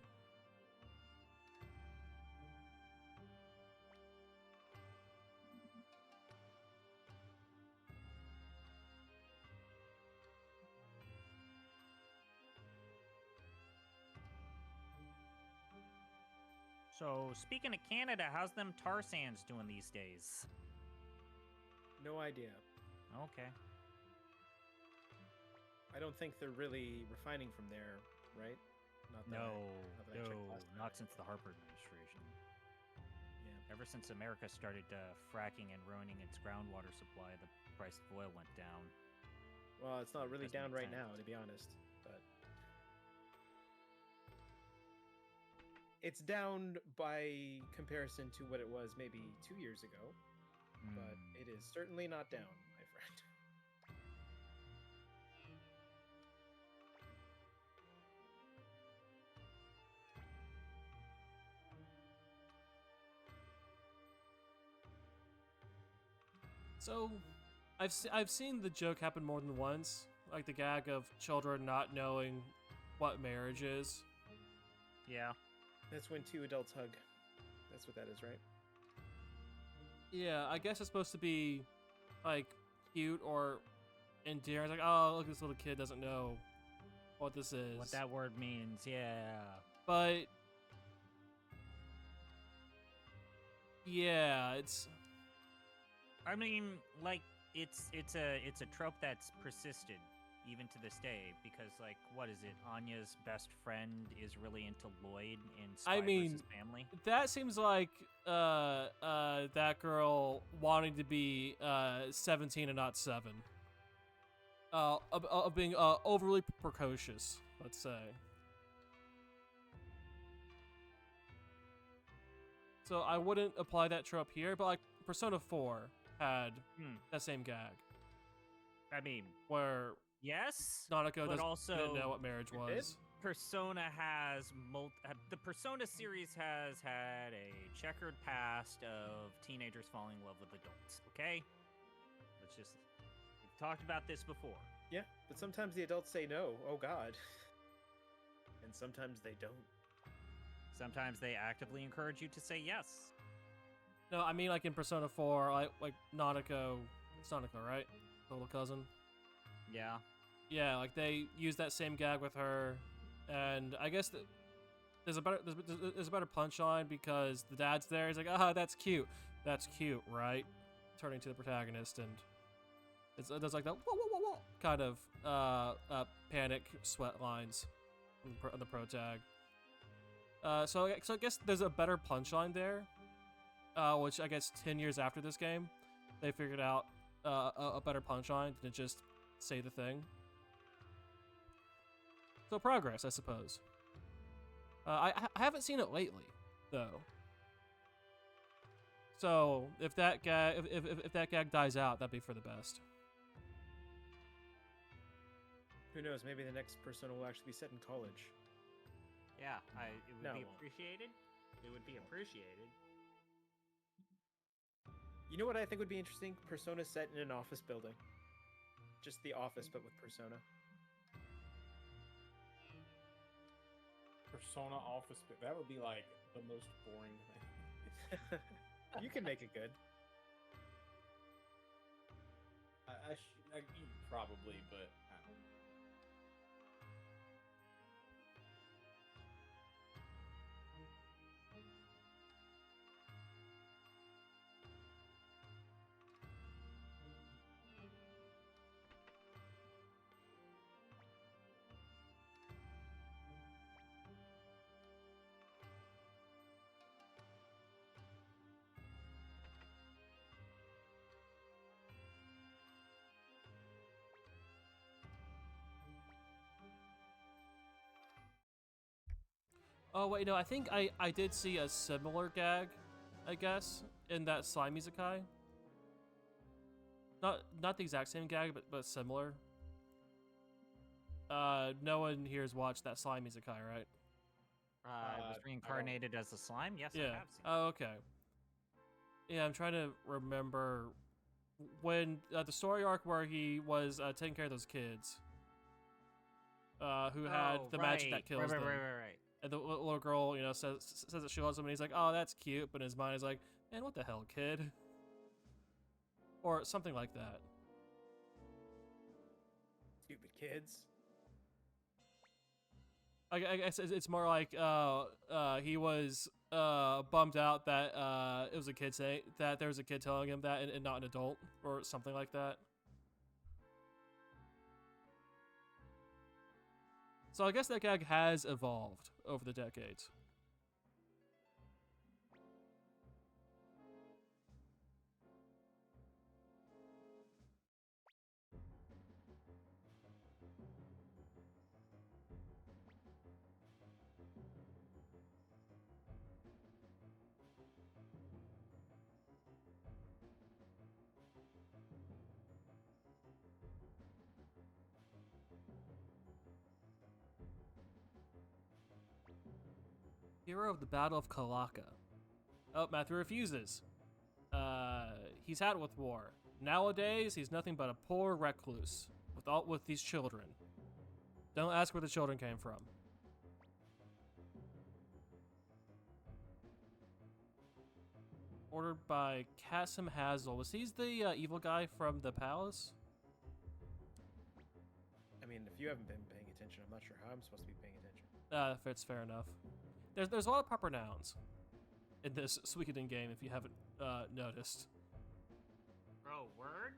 So, speaking of Canada, how's them tar sands doing these days? No idea. Okay. I don't think they're really refining from there, right? Not that No, not that I checked last time. not since the Harper administration. Yeah. Ever since America started fracking and ruining its groundwater supply, the price of oil went down. Well, it's not really Doesn't down make right now, sense. to be honest. But it's down by comparison to what it was maybe 2 years ago. But Hmm. it is certainly not down, my friend. So, I've seen the joke happen more than once, like the gag of children not knowing what marriage is. Yeah. That's when two adults hug. That's what that is, right? Yeah, I guess it's supposed to be like cute or endearing. It's like, oh, look, this little kid doesn't know what this is. What that word means, yeah. But yeah, it's I mean, like it's a trope that's persisted even to this day because like what is it? Anya's best friend is really into Lloyd in Spy mean, vs. Family. that seems like that girl wanting to be 17 and not 7. Of being overly precocious, let's say. So I wouldn't apply that trope here, but like Persona 4 had that same gag I mean, where yes, Nanako but didn't also know what marriage It did? was. Persona has the Persona series has had a checkered past of teenagers falling in love with adults. Okay, let's just we've talked about this before. Yeah, but sometimes the adults say no. Oh God. And sometimes they don't. Sometimes they actively encourage you to say yes. No, I mean like in Persona 4, like Nanako, it's Nanako, right? The little cousin. Yeah. Yeah, like they use that same gag with her, and I guess there's a better punchline because the dad's there. He's like, "Ah, that's cute, right?" Turning to the protagonist, and there's like that whoa, whoa, whoa, whoa, kind of panic sweat lines on the pro tag. So I guess there's a better punchline there, which I guess 10 years after this game, they figured out a better punchline than just say the thing. So progress, I suppose. I haven't seen it lately, though. So if that gag if that gag dies out, that'd be for the best. Who knows? Maybe the next Persona will actually be set in college. Yeah, it would No, be it won't. appreciated. It would be appreciated. You know what I think would be interesting? Persona set in an office building. Just the office, but with Persona. Persona Office. That would be like the most boring thing. You can make it good. Probably, but I don't know. Oh wait, no, I think I did see a similar gag, I guess, in that Slime Isekai. Not the exact same gag, but similar. No one here has watched that Slime Isekai, right? It I was don't- reincarnated as a slime. Yes, I Yeah. have seen. Oh, okay. Yeah, I'm trying to remember when the story arc where he was taking care of those kids, who had the magic that kills them. Right. And the little girl, says that she loves him, and he's like, "Oh, that's cute," but in his mind, he's like, "Man, what the hell, kid?" Or something like that. Stupid kids. I guess it's more like he was bummed out that it was a kid saying that there was a kid telling him that and not an adult or something like that. So I guess that gag has evolved over the decades. Hero of the Battle of Kalaka. Oh, Matthew refuses. He's had with war. Nowadays, he's nothing but a poor recluse with these children. Don't ask where the children came from. Ordered by Kasim Hazel. Was he the evil guy from the palace? I mean, if you haven't been paying attention, I'm not sure how I'm supposed to be paying attention. It's fair enough. There's a lot of proper nouns in this Suikoden game, if you haven't noticed. Bro, word?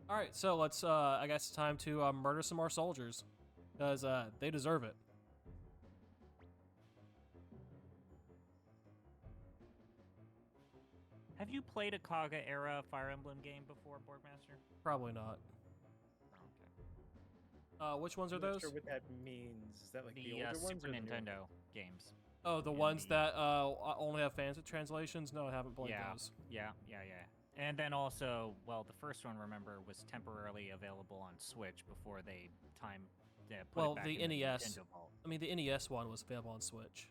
All right, so let's. I guess it's time to murder some more soldiers, because they deserve it. Have you played a Kaga era Fire Emblem game before, Boardmaster? Probably not. Oh, okay. Which ones are I'm not those? sure what that means. Is that like the The older ones Super or the new ones? Nintendo games. Oh, the in ones the- that only have fan translations? No, I haven't played those. Yeah. And then also, well, the first one, remember, was temporarily available on Switch before they put Well, it back the in NES. the Nintendo Vault I mean, the NES one was available on Switch.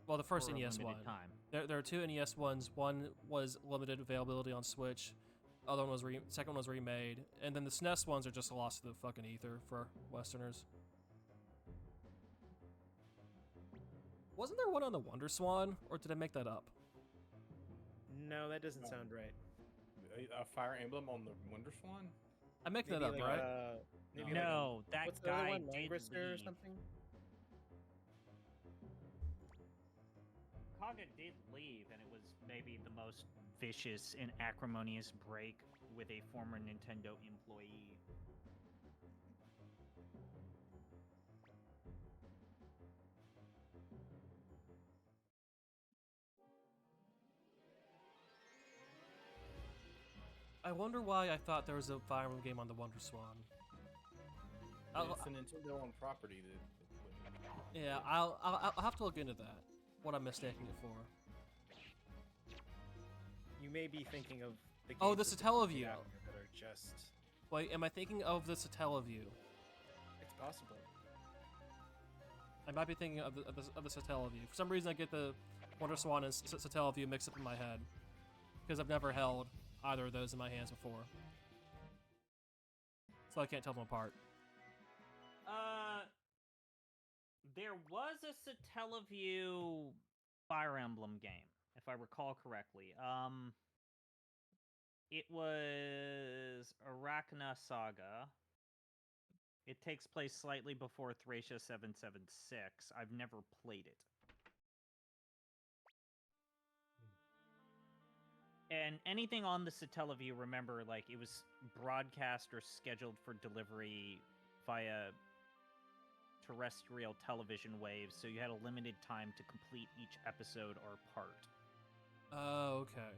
Well, the first for a NES one. limited time. There are two NES ones. One was limited availability on Switch. Other one was second one was remade, and then the SNES ones are just lost to the fucking ether for Westerners. Wasn't there one on the Wonder Swan, or did I make that up? No, that doesn't No. sound right. A Fire Emblem on the Wonder Swan? I make that Maybe up, like, right? maybe No. like, No, that what's the other guy one? did Langrister or leave. something? Kaga did leave, and it was maybe the most vicious and acrimonious break with a former Nintendo employee. I wonder why I thought there was a Fire Emblem game on the Wonder Swan. It's a Nintendo-owned property that Yeah, I'll have to look into that. What I'm mistaking it for. You may be thinking of the Oh, games the that Satellaview. came after that are just. Wait, am I thinking of the Satellaview? It's possible. I might be thinking of the Satellaview. For some reason, I get the Wonder Swan and Satellaview mixed up in my head because I've never held either of those in my hands before, so I can't tell them apart. There was a Satellaview Fire Emblem game, if I recall correctly. It was Arachna Saga. It takes place slightly before Thracia 776. I've never played it. And anything on the Satellaview, remember, like, it was broadcast or scheduled for delivery via terrestrial television waves, so you had a limited time to complete each episode or part. Oh, okay.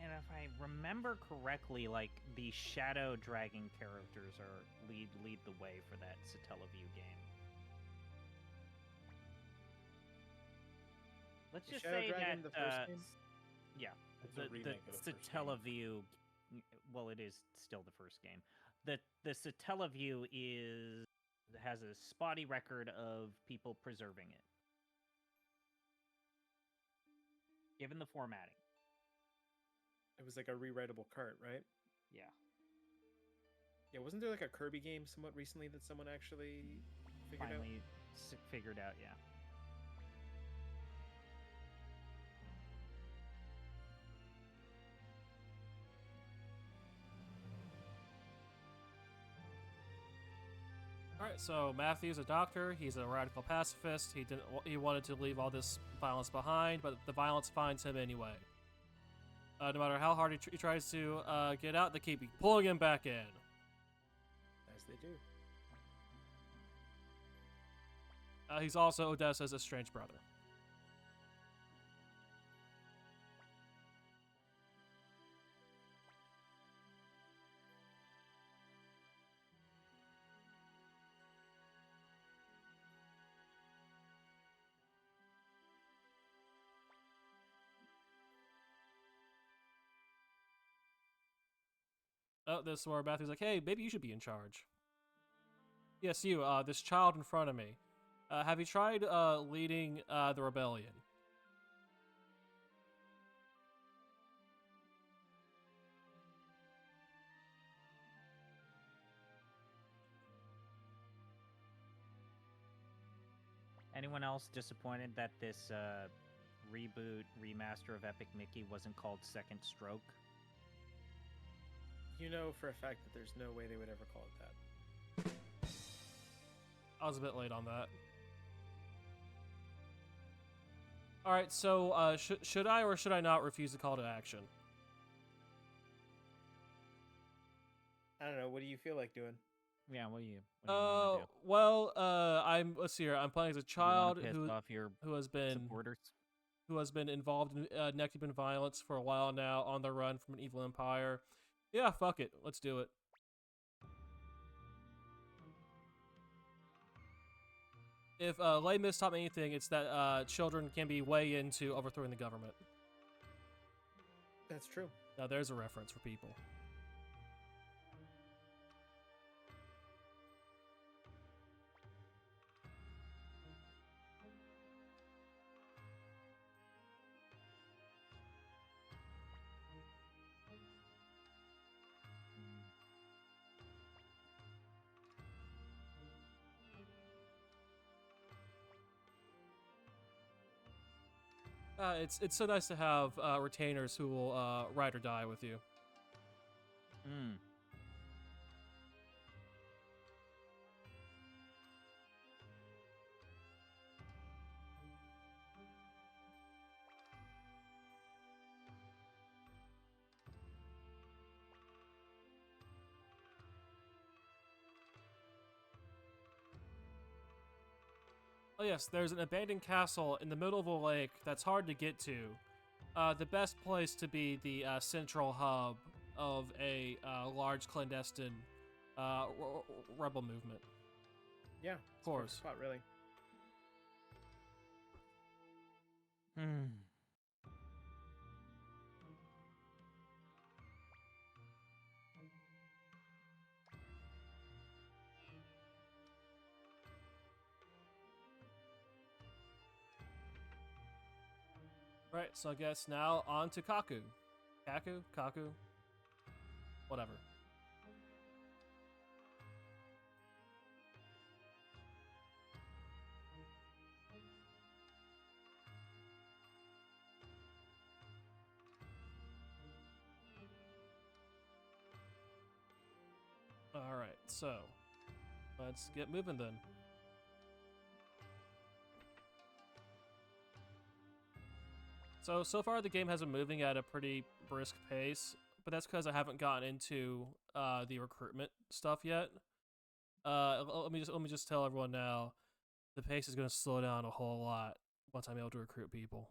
And if I remember correctly, like, the Shadow Dragon characters are lead the way for that Satellaview game. Let's The just Shadow say Dragon, that the first game? yeah, It's a remake of the first game. Satellaview. Well, it is still the first game. The Satellaview has a spotty record of people preserving it, given the formatting. It was like a rewritable cart, right? Yeah. Yeah, wasn't there like a Kirby game somewhat recently that someone actually figured out? Finally figured out, yeah. All right, so Matthew's a doctor. He's a radical pacifist. He wanted to leave all this violence behind, but the violence finds him anyway. No matter how hard he tries to get out, they keep pulling him back in. As they do. He's also Odessa's estranged brother. Oh, this is where Matthew's like, hey, maybe you should be in charge. Yes, you, this child in front of me. Have you tried leading the rebellion? Anyone else disappointed that this remaster of Epic Mickey wasn't called Second Stroke? You know for a fact that there's no way they would ever call it that. I was a bit late on that. All right, so should I or should I not refuse the call to action? I don't know. What do you feel like doing? Yeah, what do you want to do? Well, let's see here. I'm playing as a child who has been supporters? Who has been involved in neck-deep violence for a while now, on the run from an evil empire. Yeah, fuck it. Let's do it. If Les Mis taught me anything, it's that children can be way into overthrowing the government. That's true. Now there's a reference for people. It's so nice to have retainers who will ride or die with you. Hmm. Oh yes, there's an abandoned castle in the middle of a lake that's hard to get to. The best place to be the central hub of a large clandestine rebel movement. Yeah, Of course. Spot, really. Hmm. Right, so I guess now on to Kaku. Kaku? Whatever. Alright, so let's get moving then. So far the game has been moving at a pretty brisk pace, but that's because I haven't gotten into the recruitment stuff yet. Let me just tell everyone now, the pace is going to slow down a whole lot once I'm able to recruit people.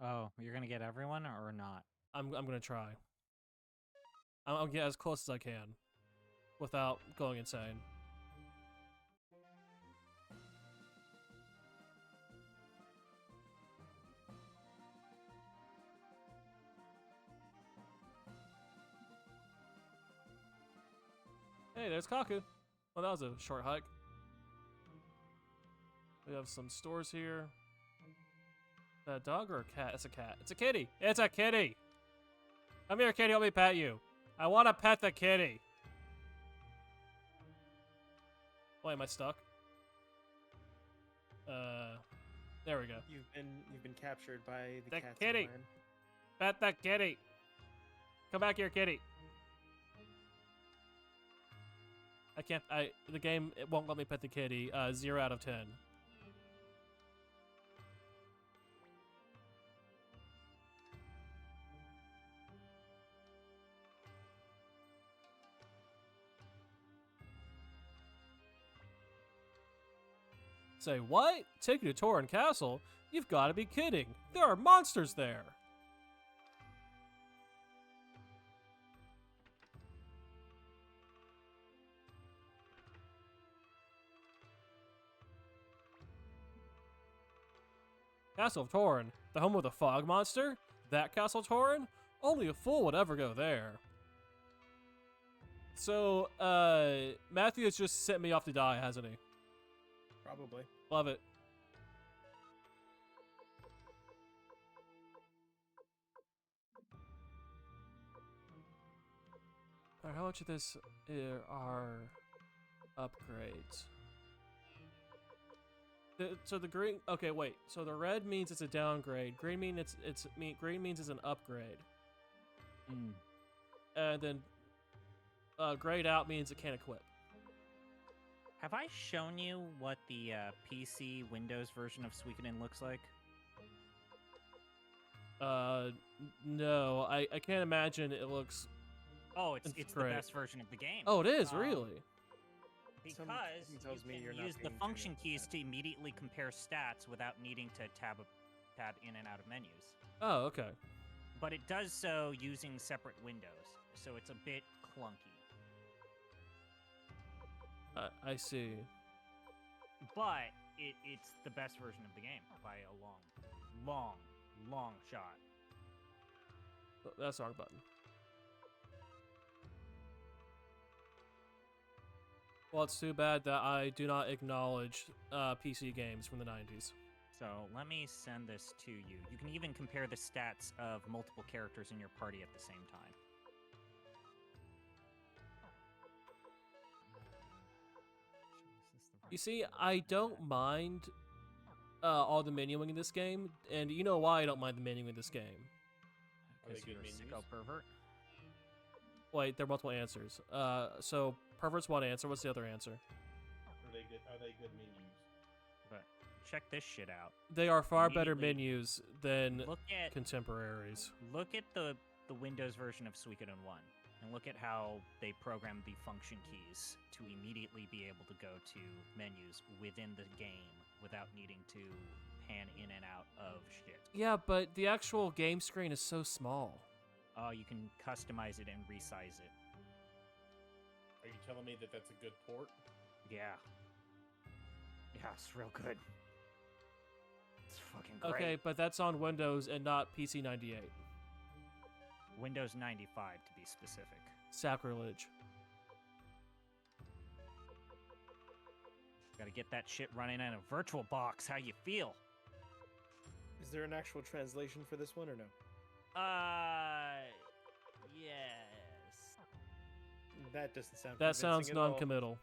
Oh, you're gonna get everyone or not? I'm going to try. I'll get as close as I can without going insane. Hey, there's Kaku. Well, that was a short hike. We have some stores here. Is that a dog or a cat? It's a cat. It's a kitty. It's a kitty. Come here, kitty. Help me pet you. I want to pet the kitty. Wait, am I stuck? There we go. You've been captured by the The cat's kitty. clan. Pet the kitty. Come back here, kitty. I can't. The game it won't let me pet the kitty. 0 out of 10. Say what? Take you to Torin Castle? You've got to be kidding! There are monsters there. Castle of Torin, the home of the fog monster? That Castle Torin? Only a fool would ever go there. So, Matthew has just sent me off to die, hasn't he? Probably. Love it. Alright, how much of this are upgrades? So the green. Okay, wait. So the red means it's a downgrade. Green means green means it's an upgrade. And then grayed out means it can't equip. Have I shown you what the PC Windows version of Suikoden looks like? No, I can't imagine it looks. Oh, it's the great. best version of the game. Oh, it is really. Because Something tells me you you're can not use the being function genuine keys with to immediately compare stats without needing to tab in and out of menus. Oh, okay. But it does so using separate windows, so it's a bit clunky. I see. But it's the best version of the game by a long shot. That's the wrong button. Well, it's too bad that I do not acknowledge PC games from the 90s. So let me send this to you. You can even compare the stats of multiple characters in your party at the same time. You see, I don't mind all the menuing in this game, and you know why I don't mind the menuing in this game. Are they Because good you're a menus? sicko pervert. Wait, there are multiple answers. So pervert's one answer. What's the other answer? Are they good menus? But check this shit out. They are far better Immediately menus than Look at contemporaries. the Windows version of Suikoden 1, and look at how they program the function keys to immediately be able to go to menus within the game without needing to pan in and out of shit. Yeah, but the actual game screen is so small. You can customize it and resize it. Are you telling me that that's a good port? Yeah. Yeah, it's real good. It's fucking great. Okay, but that's on Windows and not PC 98. Windows 95 to be specific. Sacrilege. Gotta get that shit running in a virtual box. How you feel? Is there an actual translation for this one or no? Yes. That doesn't sound. That sounds convincing at all. non-committal.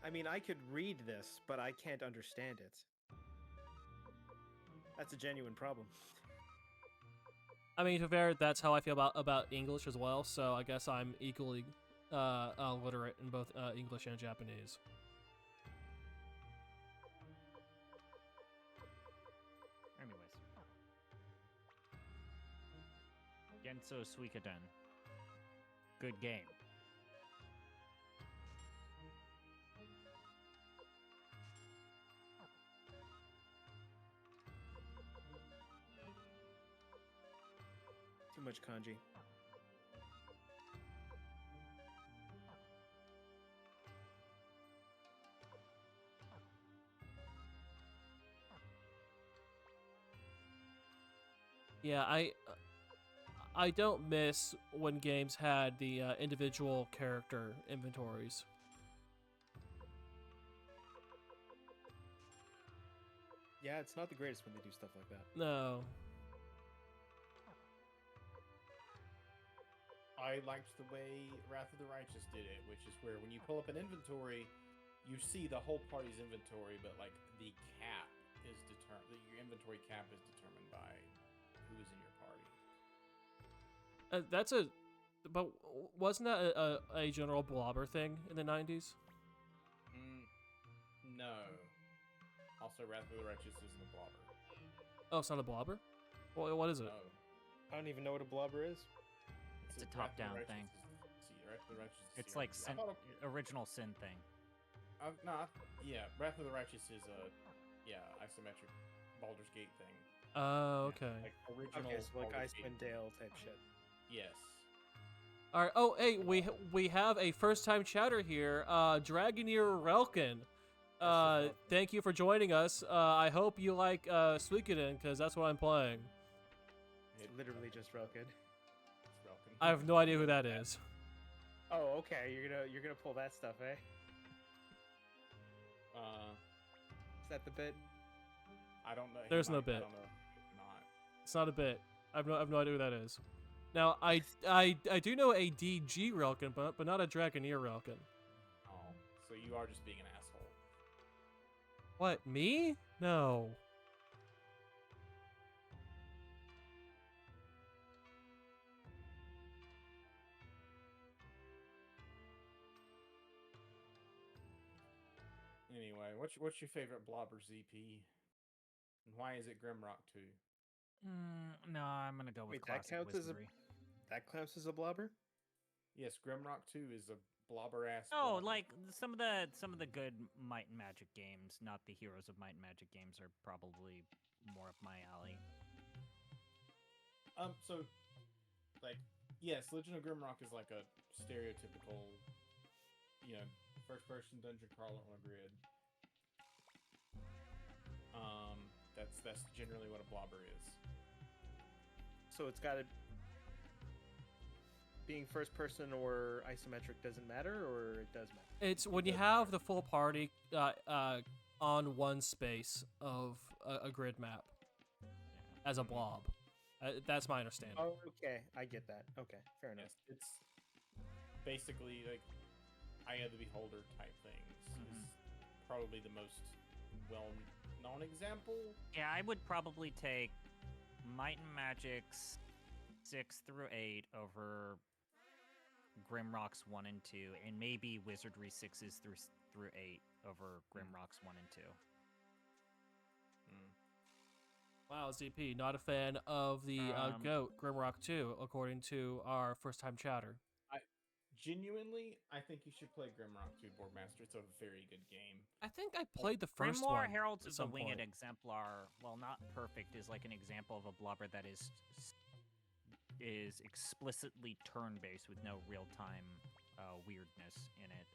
I mean, I could read this, but I can't understand it. That's a genuine problem. I mean, to be fair, that's how I feel about English as well. So I guess I'm equally literate in both English and Japanese. Anyways. Genso Suikoden. Good game. Too much kanji. Yeah, I don't miss when games had the individual character inventories. Yeah, it's not the greatest when they do stuff like that. No. I liked the way Wrath of the Righteous did it, which is where when you pull up an inventory, you see the whole party's inventory, but like the cap is determined. Your inventory cap is determined by who is in your party. But wasn't that a general blobber thing in the 90s? No. Also, Wrath of the Righteous isn't a blobber. Oh, it's not a blobber? Well, what is it? No. I don't even know what a blobber is. It's a Wrath of the top-down Righteous thing. Wrath of the Righteous is It's like CRPG. I thought original sin thing. yeah, Wrath of the Righteous is a isometric Baldur's Gate thing. Oh, Yeah, okay. like original. Okay, so like Baldur's Gate. Icewind Dale type shit. Yes. All right. Oh, hey, we have a first-time chatter here, Dragoneer Relkin. Thank you for joining us. I hope you like Suikoden, because that's what I'm playing. It's literally just real good. It's Relkin. I have no idea who that is. Oh, okay. You're gonna pull that stuff, eh? Is that the bit? I don't know. He There's no might- I bit. don't know. Not. It's not a bit. I have no idea who that is. Now, I do know a DG Relkin, but not a Dragoneer Relkin. Oh, so you are just being an asshole. What, me? No. Anyway, what's your favorite blobber ZP? And why is it Grimrock 2? No, I'm gonna go with Wait, that classic counts as a- wizardry. That counts as a blobber? Yes, Grimrock 2 is a blobber ass. Oh, like some of the good Might and Magic games, not the Heroes of Might and Magic games, are probably more up my alley. So, like, yes, Legend of Grimrock is like a stereotypical, first-person dungeon crawler on a grid. That's generally what a blobber is. So it's got to being first person or isometric doesn't matter, or it does matter. It's when you does have the full party on one space of a grid map as a blob. That's my understanding. Oh, okay, I get that. Okay, fair enough. Yes, it's basically like Eye of the Beholder type things. Is probably the most well-known example. Yeah, I would probably take Might and Magic 6 through 8 over Grimrocks 1 and 2, and maybe Wizardry 6s through 8 over Grimrocks 1 and 2. Wow, ZP, not a fan of the GOAT Grimrock 2, according to our first-time chatter. Genuinely, I think you should play Grimrock 2 Boardmaster. It's a very good game. I think I played the first Grimoire one. Heralds at of the some Winged point. Exemplar, while not perfect, is like an example of a blobber that is explicitly turn-based with no real-time weirdness in it.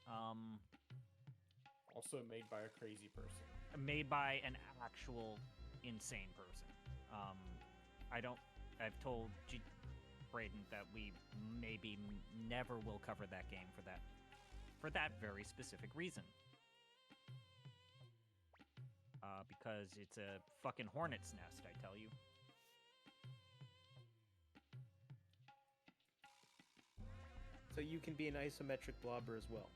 Also made by a crazy person. Made by an actual insane person. I've told Braden that we maybe never will cover that game for that very specific reason. Because it's a fucking hornet's nest, I tell you. So you can be an isometric blobber as well.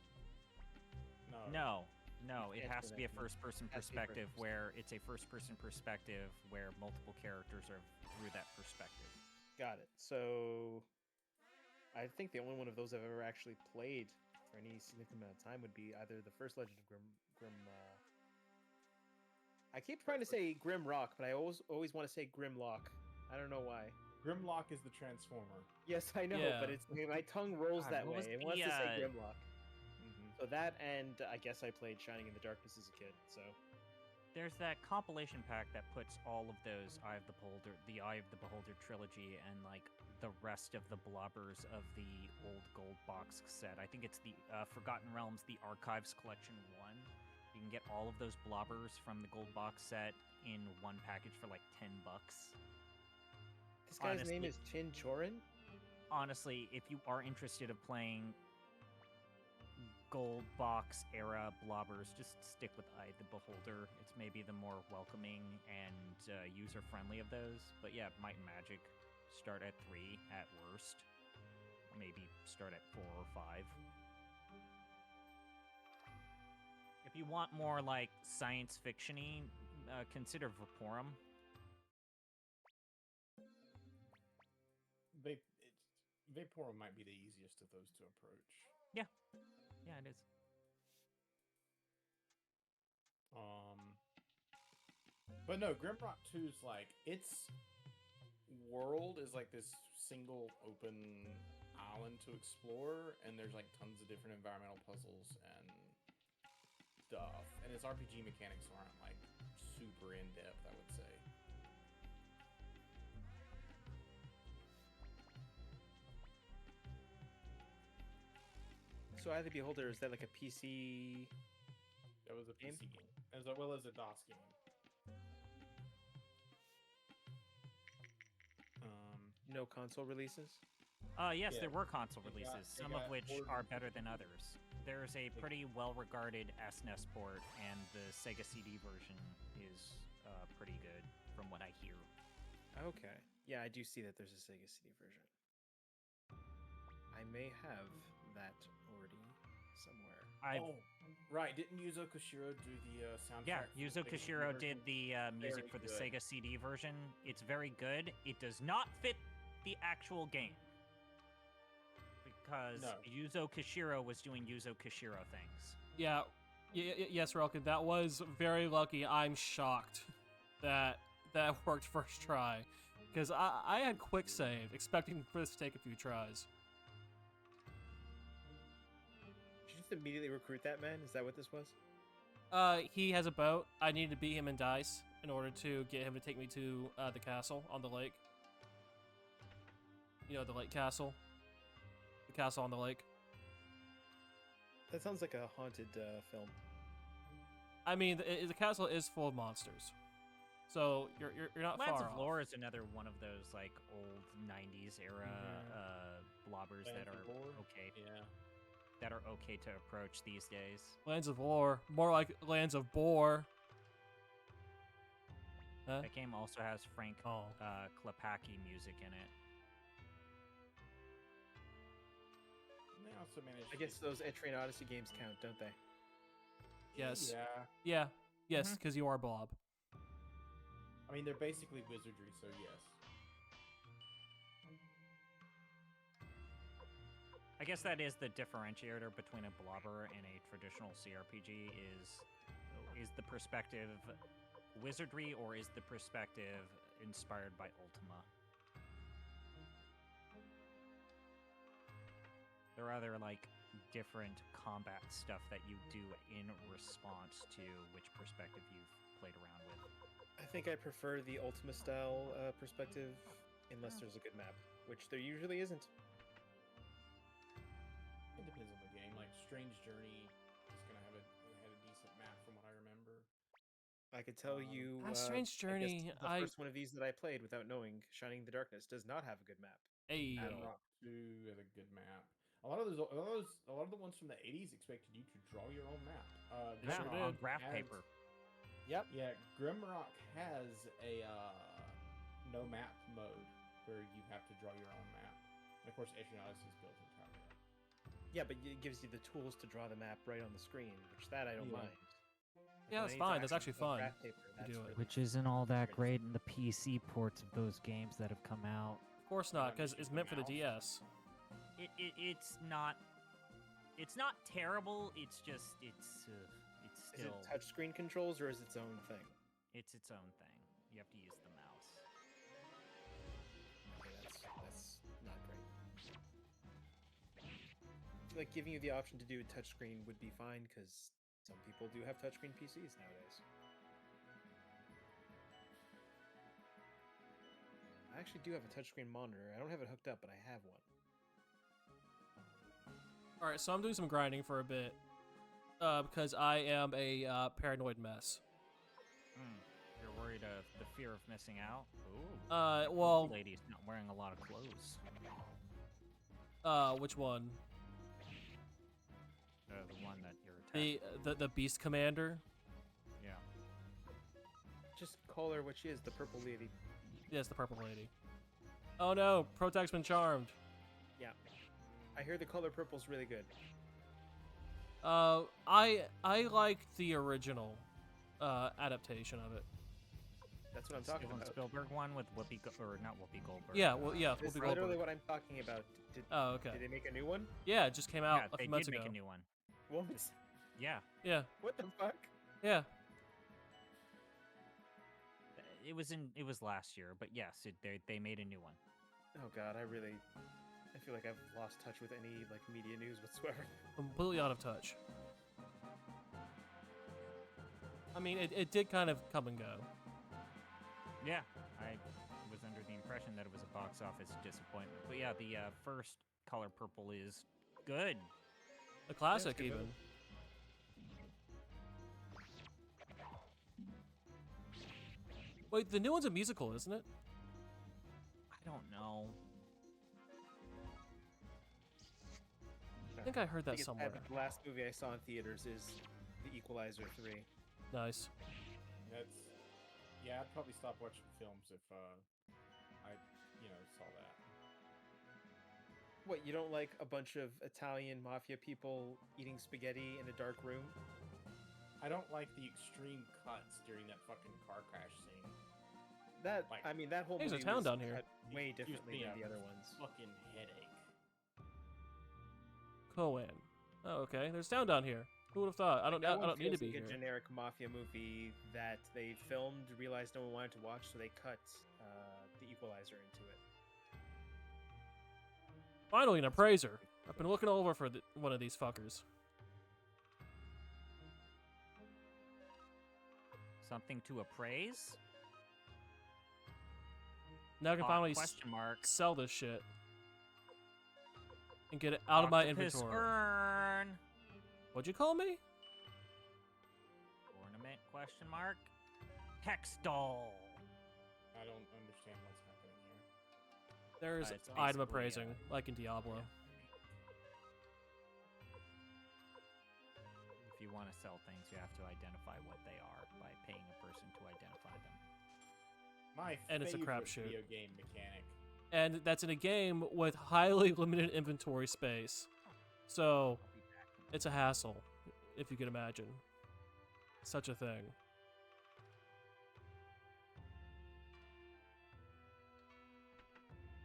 No, it Can't has do to be a that, no. first-person Has to be perspective first-person. where it's a first-person perspective where multiple characters are through that perspective. Got it. So I think the only one of those I've ever actually played for any significant amount of time would be either the first Legend of Grim. I keep trying to say Grimrock, but I always want to say Grimlock. I don't know why. Grimlock is the Transformer. Yes, I know, Yeah. but it's my tongue rolls God, that what was way. It the, wants to say Grimlock. Mm-hmm. So that, and I guess I played Shining in the Darkness as a kid. So There's that compilation pack that puts all of those the Eye of the Beholder trilogy, and like the rest of the blobbers of the old gold box set. I think it's the Forgotten Realms, the Archives Collection 1. You can get all of those blobbers from the gold box set in one package for like $10. This guy's name Honestly- is Chin Chorin? Honestly, if you are interested in playing gold box era blobbers, just stick with Eye the Beholder. It's maybe the more welcoming and user friendly of those. But yeah, Might and Magic start at 3 at worst. Maybe start at 4 or 5. If you want more like science fiction-y, consider Vaporum. Vaporum might be the easiest of those to approach. Yeah, it is. But no, Grimrock 2 is like, its world is like this single open island to explore, and there's like tons of different environmental puzzles and stuff. And its RPG mechanics aren't like super in depth, I would say. So Eye of the Beholder, is that like a PC? That was a Game? PC game, as well as a DOS game. No console releases? Yes, Yeah. there were console They releases, they some of got which ported are to- better than others. There's a pretty well-regarded SNES port, and the Sega CD version is pretty good, from what I hear. Okay. Yeah, I do see that there's a Sega CD version. I may have that already somewhere. Oh, right. Didn't Yuzo Koshiro do the soundtrack? Yeah, for the Yuzo Sega CD Koshiro version? did the music Very for the good. Sega CD version. It's very good. It does not fit the actual game. Because No. Yuzo Koshiro was doing Yuzo Koshiro things. Yeah, yes, Relkin, that was very lucky. I'm shocked that that worked first try, because I had quick save, expecting for this to take a few tries. Did you just immediately recruit that man? Is that what this was? He has a boat. I needed to beat him in dice in order to get him to take me to the castle on the lake. You know, the lake castle. The castle on the lake. That sounds like a haunted film. I mean, the castle is full of monsters, so you're not Lands far of off. Lore is another one of those like old '90s era blobbers Lands that of are Lore? okay. Yeah. That are okay to approach these days. Lands of Lore, more like Lands of Bore. Huh? That game also has Frank Oh. Klepacki music in it. And they also managed. I guess those Etrian Odyssey games count, don't they? Yes. Yeah. Yeah. Yes, Mhm. because you are Blob. I mean, they're basically wizardry, so yes. I guess that is the differentiator between a blobber and a traditional CRPG is the perspective wizardry or is the perspective inspired by Ultima? There are other like different combat stuff that you do in response to which perspective you've played around with. I think I prefer the Ultima style perspective, unless there's a good map, which there usually isn't. It depends on the game. Like Strange Journey is gonna have had a decent map from what I remember. I could tell you. Strange I guess Journey, the first one of these that I played without knowing, Shining in the Darkness, does not have a good map. Hey. At all. Rock 2 has a good map. A lot of the ones from the 80s expected you to draw your own map. They sure on did. graph has- paper. Yep. Yeah, Grimrock has a no map mode where you have to draw your own map. And of course, Etrian Odyssey is built entirely on. Yeah, but it gives you the tools to draw the map right on the screen, which that I don't Yeah. mind. Yeah, that's fine. That's actually fun do it. Which isn't all that great in the PC ports of those games that have come out. Of course not, because it's meant for the DS. It's not terrible. It's just it's Is still it touchscreen controls or is it its own thing? it's its own thing. You have to use the mouse. Okay, that's not great. Like giving you the option to do a touchscreen would be fine because some people do have touchscreen PCs nowadays. I actually do have a touchscreen monitor. I don't have it hooked up, but I have one. Alright, so I'm doing some grinding for a bit. Because I am a paranoid mess. You're worried worried of the fear of missing out. Ooh. The Well, lady's not wearing a lot of clothes. which one? The one that you're attacking. The Beast Commander. Yeah. Just call her what she is, the purple lady. Yes, the purple lady. Oh no, Protect's been charmed. Yeah. I hear the color purple's really good. I like the original adaptation of it. That's what I'm talking Steven about. Spielberg one with or not Whoopi Goldberg. Yeah, well, yeah, It's Whoopi literally Goldberg. what I'm talking about. Oh, okay. Did they make a new one? Yeah, it just came out Yeah, a they few months did ago. make a new one. What? Yeah. Yeah, What the fuck? yeah. It was last year, but yes, they made a new one. Oh god, I feel like I've lost touch with any like media news whatsoever. Completely out of touch. I mean, it did kind of come and go. Yeah, I was under the impression that it was a box office disappointment. But yeah, the first Color Purple is good. A classic, good even. movie. Wait, the new one's a musical, isn't it? I don't know. I think I heard that it's somewhere. bad, but the last movie I saw in theaters is The Equalizer 3. Nice. Yeah, I'd probably stop watching films if I saw that. What, you don't like a bunch of Italian mafia people eating spaghetti in a dark room? I don't like the extreme cuts during that fucking car crash scene. That Like- I mean, that whole There's a movie town was down here. cut way Gives differently me than a the other ones. Fucking headache. Cohen. Oh, okay. There's town down here. Who would have thought? I don't That one need to feels be like here. a generic mafia movie that they filmed, realized no one wanted to watch, so they cut The Equalizer into it. Finally, an appraiser. I've been looking over for one of these fuckers. Something to appraise? Now I can finally Question mark. sell this shit and get it out of my Octopus inventory. Urn. What'd you call me? Ornament? Question mark. Hex doll. I don't understand what's happening here. There's It's item basically, appraising, like in Diablo. If you want to sell things, you have to identify what they are by paying a person to identify them. My And it's a favorite crapshoot. video game mechanic. And that's in a game with highly limited inventory space. So, it's a hassle, if you can imagine. Such a thing.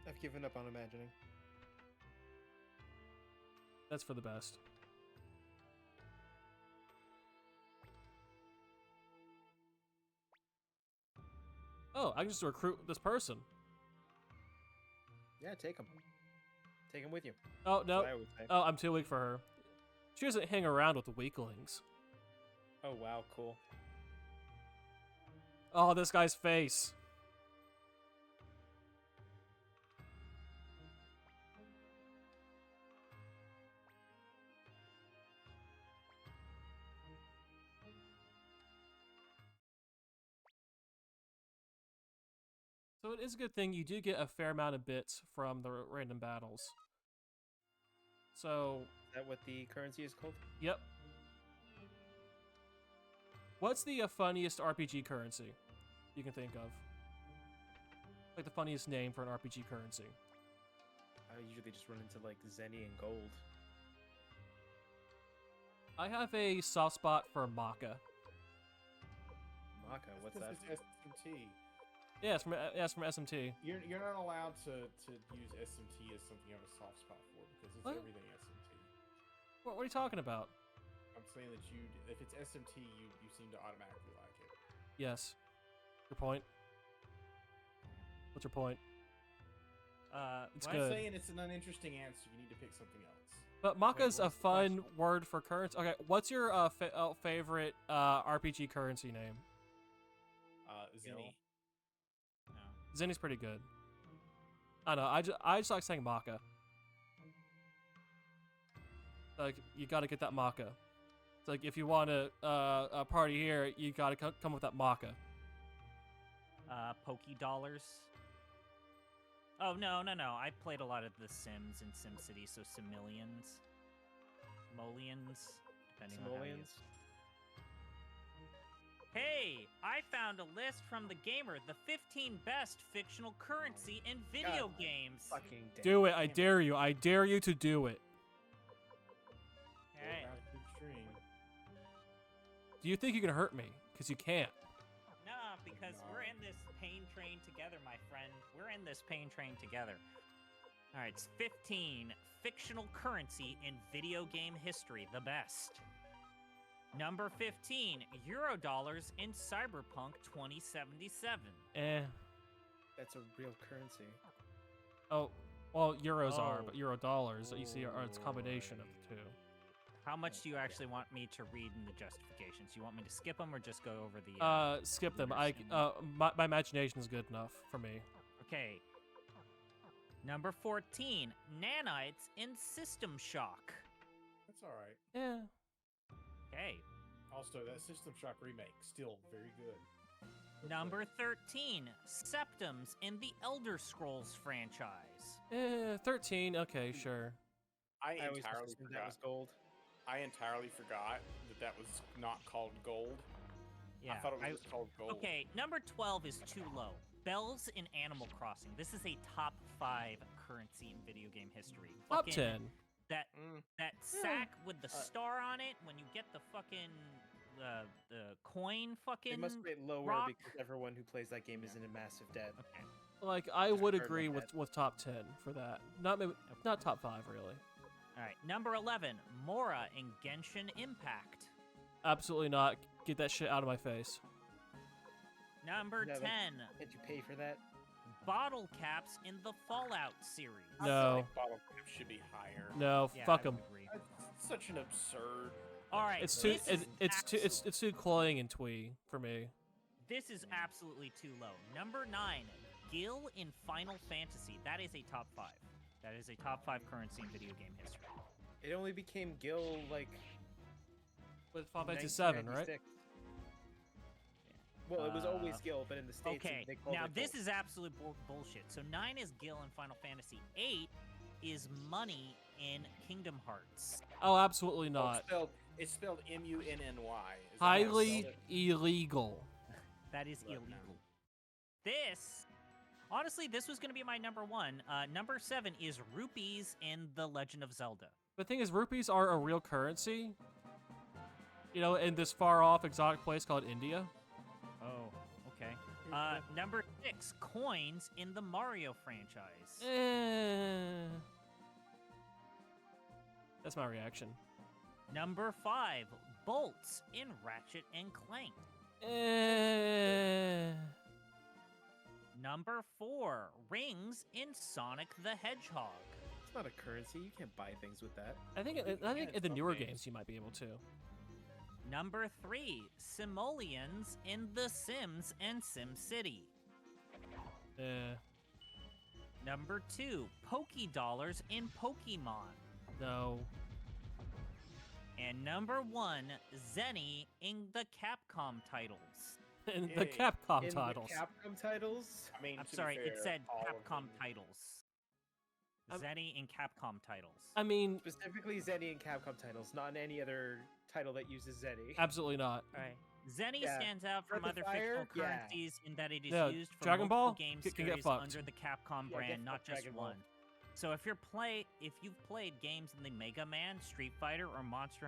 I've given up on imagining. That's for the best. Oh, I can just recruit this person. Yeah, take them. Take them with you. Oh, That's no. what I would say. Oh, I'm too weak for her. She doesn't hang around with the weaklings. Oh wow, cool. Oh, this guy's face. So it is a good thing you do get a fair amount of bits from the random battles. So, Is that what the currency is called? yep. What's the funniest RPG currency you can think of? Like the funniest name for an RPG currency. I usually just run into like Zenny and gold. I have a soft spot for Maka. Maka, what's This that? is SMT. Yeah, it's from SMT. You're not allowed to use SMT as something you have a soft spot for because it's What? everything SMT. What are you talking about? I'm saying that if it's SMT, you seem to automatically like it. Yes. Your point? What's your point? It's what? good. I'm saying it's an uninteresting answer. You need to pick something else. But Maka's a what's the fun question? word for currency. Okay, what's your favorite RPG currency name? Zenny. No. Zenny's pretty good. I don't know. I just like saying Maka. Like you got to get that Maka. It's like if you want to party here, you got to come with that Maka. Poké Dollars. Oh, no. I played a lot of The Sims and SimCity, so Simillions. Molians, depending on how you... Simoleons. Hey, I found a list from The Gamer, the 15 best fictional currency in video games. Fucking damn. Do it. I dare you. I dare you to do it. Alright. Extreme. Do you think you can hurt me? Because you can't. Nah, because we're in this pain train together, my friend. We're in this pain train together. Alright, it's 15 fictional currency in video game history, the best. Number 15, Eurodollars in Cyberpunk 2077. That's a real currency. Oh, well, euros are, Oh. but euro dollars, you see, are it's a combination of the two. How much do you actually want me to read in the justifications? Do you want me to skip them or just go over the... Skip them. understanding? My imagination is good enough for me. Okay. Number 14, Nanites in System Shock. That's all right. Yeah. Okay. Also, that System Shock remake still very good. Number 13, Septums in the Elder Scrolls franchise. 13. Okay, sure. I I always entirely assumed forgot. that was gold. I entirely forgot that was not called gold. Yeah. I thought it was just called gold. Okay, number 12 is too low. Bells in Animal Crossing. This is a top 5 currency in video game history. Top Fucking 10. That Mm. that sack with the star on it when you get the fucking the coin fucking It must be lower rock. because everyone who plays that game is in a massive debt. Okay. Like, I Just would heard agree about with top 10 for that. Not top 5, really. All right. Number 11, Mora in Genshin Impact. Absolutely not. Get that shit out of my face. Number No, 10, Can't you pay for that? bottle caps in the Fallout series. I feel No. like bottle caps should be higher. No, Yeah, fuck I them. would agree. That's such an absurd. All right. It's too this is it's too cloying and twee for me. This is absolutely too low. Number 9, Gil in Final Fantasy. That is a top 5. That is a top 5 currency in video game history. It only became Gil like With Final Fantasy 7, right? 1996. Well, it was always Uh, Gil, but in the States, Okay, they called now it this Gold. is absolute bullshit. So 9 is Gil in Final Fantasy. 8 is money in Kingdom Hearts. Oh, absolutely Oh, not. it's spelled MUNNY. Is that how Highly it's spelled? illegal. That is Right, illegal. This, honestly, this was going to be my number 1. Number 7 is rupees in The Legend of Zelda. The thing is, rupees are a real currency. You know, in this far-off exotic place called India. Oh, okay. Number 6, coins in the Mario franchise. That's my reaction. Number 5, bolts in Ratchet and Clank. Number 4, rings in Sonic the Hedgehog. It's not a currency. You can't buy things with that. I think it's in the some newer games. games you might be able to. Number 3, simoleons in The Sims and SimCity. Number 2, Poké Dollars in Pokemon. No. And number 1, Zenny in the Capcom titles. In the Yay. Capcom In titles. the Capcom titles, I mean, I'm to be sorry, it fair, said all of Capcom them- titles. I'm- Zenny in Capcom titles. I mean, specifically Zenny and Capcom titles, not in any other title that uses Zenny. absolutely not. Alright. Zenny Yeah. stands out from Breath of other Fire? fictional Yeah. currencies in that it is Yeah, used for Dragon multiple Ball game can get series fucked. under the Capcom Yeah, brand, get not fucked, just Dragon Ball. one. So if you've played games in the Mega Man, Street Fighter, or Monster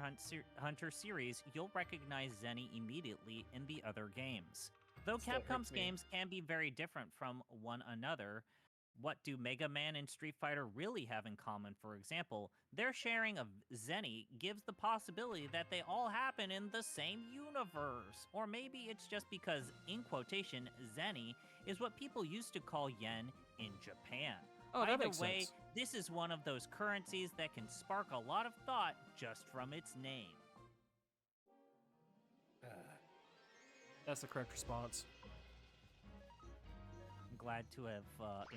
Hunter series, you'll recognize Zenny immediately in the other games. Though Still hurts Capcom's me. games can be very different from one another, what do Mega Man and Street Fighter really have in common? For example, their sharing of Zenny gives the possibility that they all happen in the same universe. Or maybe it's just because, in quotation, Zenny is what people used to call yen in Japan. Oh, that Either makes way, sense. this is one of those currencies that can spark a lot of thought just from its name. That's the correct response. I'm glad to have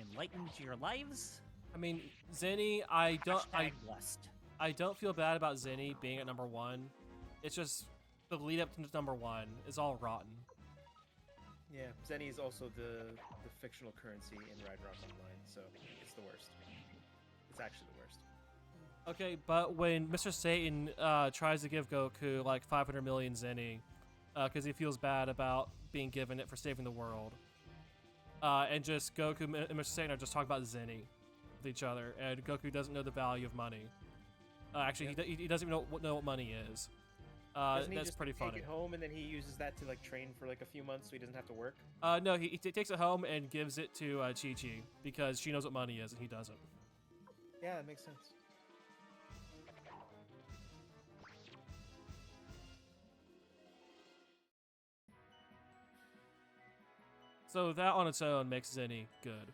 enlightened your lives. I mean, Zenny, I Blessed. don't feel bad about Zenny being at number 1. It's just the lead up to number 1 is all rotten. Yeah, Zenny is also the fictional currency in Ride Rock Online, so it's the worst. It's actually the worst. Okay, but when Mr. Satan tries to give Goku like 500 million zenny, because he feels bad about being given it for saving the world, and just Goku and Mr. Satan are just talking about zenny with each other, and Goku doesn't know the value of money. Actually, he doesn't even know what money is. Doesn't he That's just pretty take funny. it home and then he uses that to like train for like a few months so he doesn't have to work? No, he takes it home and gives it to Chi-Chi because she knows what money is and he doesn't. Yeah, that makes sense. So that on its own makes Zenny good.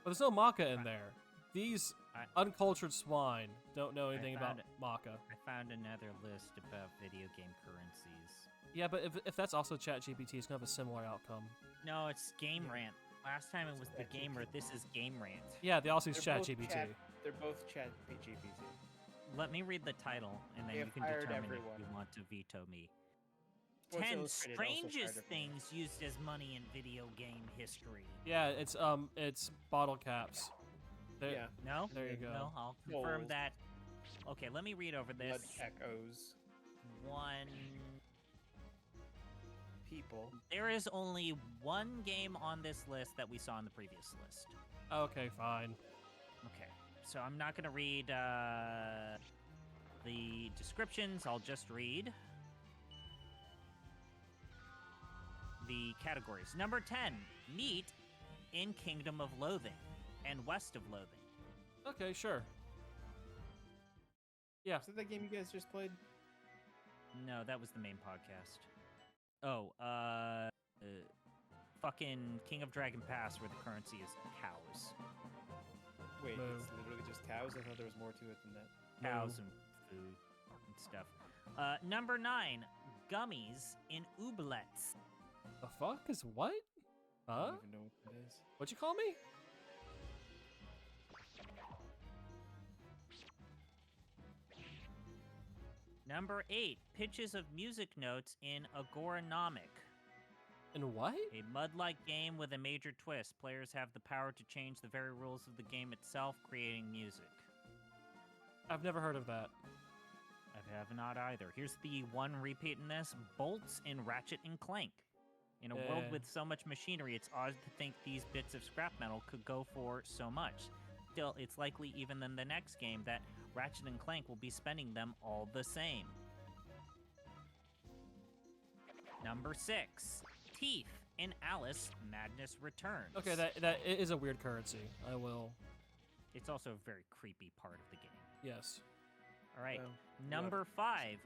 But there's no Maka in there. These uncultured swine don't know anything about Maka. I found another list about video game currencies. Yeah, but if that's also ChatGPT, it's gonna have a similar outcome. No, it's Game Yeah. Rant. Last time it was the Gamer. This is Game Rant. Yeah, they also use They're both ChatGPT. They're both ChatGPT. Let me read the title, and then They you have can hired determine everyone. if you want to veto me. Sports 10 Illustrated also strangest hired everyone. things used as money in video game history. Yeah, it's bottle caps. There, Yeah. No? There you go. No, I'll confirm Gold. that. Okay, let me read over Blood this. echoes. One. People. There is only one game on this list that we saw in the previous list. Okay, fine. Okay, so I'm not going to read the descriptions. I'll just read the categories. Number 10, meat in Kingdom of Loathing and West of Loathing. Okay, sure. Yeah. Is that the game you guys just played? No, that was the main podcast. Oh, fucking King of Dragon Pass, where the currency is cows. Wait, No. it's literally just cows? I thought there was more to it than that. Cows and food and stuff. Number 9, gummies in oubliettes. The fuck is what? I Huh? don't even know what that is. What'd you call me? Number 8, pitches of music notes in Agoranomic. And what? A mud-like game with a major twist. Players have the power to change the very rules of the game itself, creating music. I've never heard of that. I have not either. Here's the one repeat in this. Bolts in Ratchet and Clank. In a world with so much machinery, it's odd to think these bits of scrap metal could go for so much. Still, it's likely even in the next game that Ratchet and Clank will be spending them all the same. Number 6, teeth in Alice Madness Returns. Okay, that is a weird currency. I will. It's also a very creepy part of the game. Yes. All right. Well, Number 5,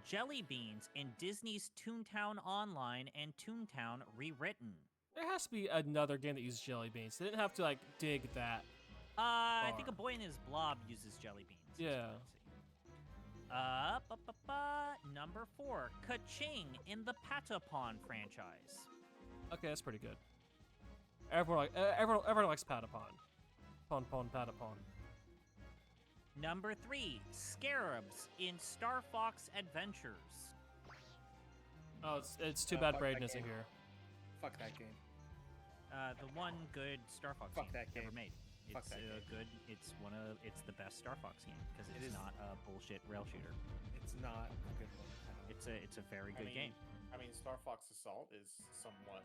Jelly Beans in Disney's Toontown Online and Toontown Rewritten. There has to be another game that uses jelly beans. They didn't have to like dig that. I think A Bar. Boy and His Blob uses jelly beans. as Yeah. currency. Number 4, Ka-Ching in the Patapon franchise. Okay, that's pretty good. Everyone likes Patapon. Pon Patapon. Number 3, Scarabs in Star Fox Adventures. Oh, it's too bad fuck Braden that isn't game. here. Fuck that game. The one good Star Fox Fuck game that ever game. made. Fuck It's that game. good. It's the best Star Fox game because It it's is. not a bullshit rail shooter. It's not a good one at all. It's a very good game. I mean, Star Fox Assault is somewhat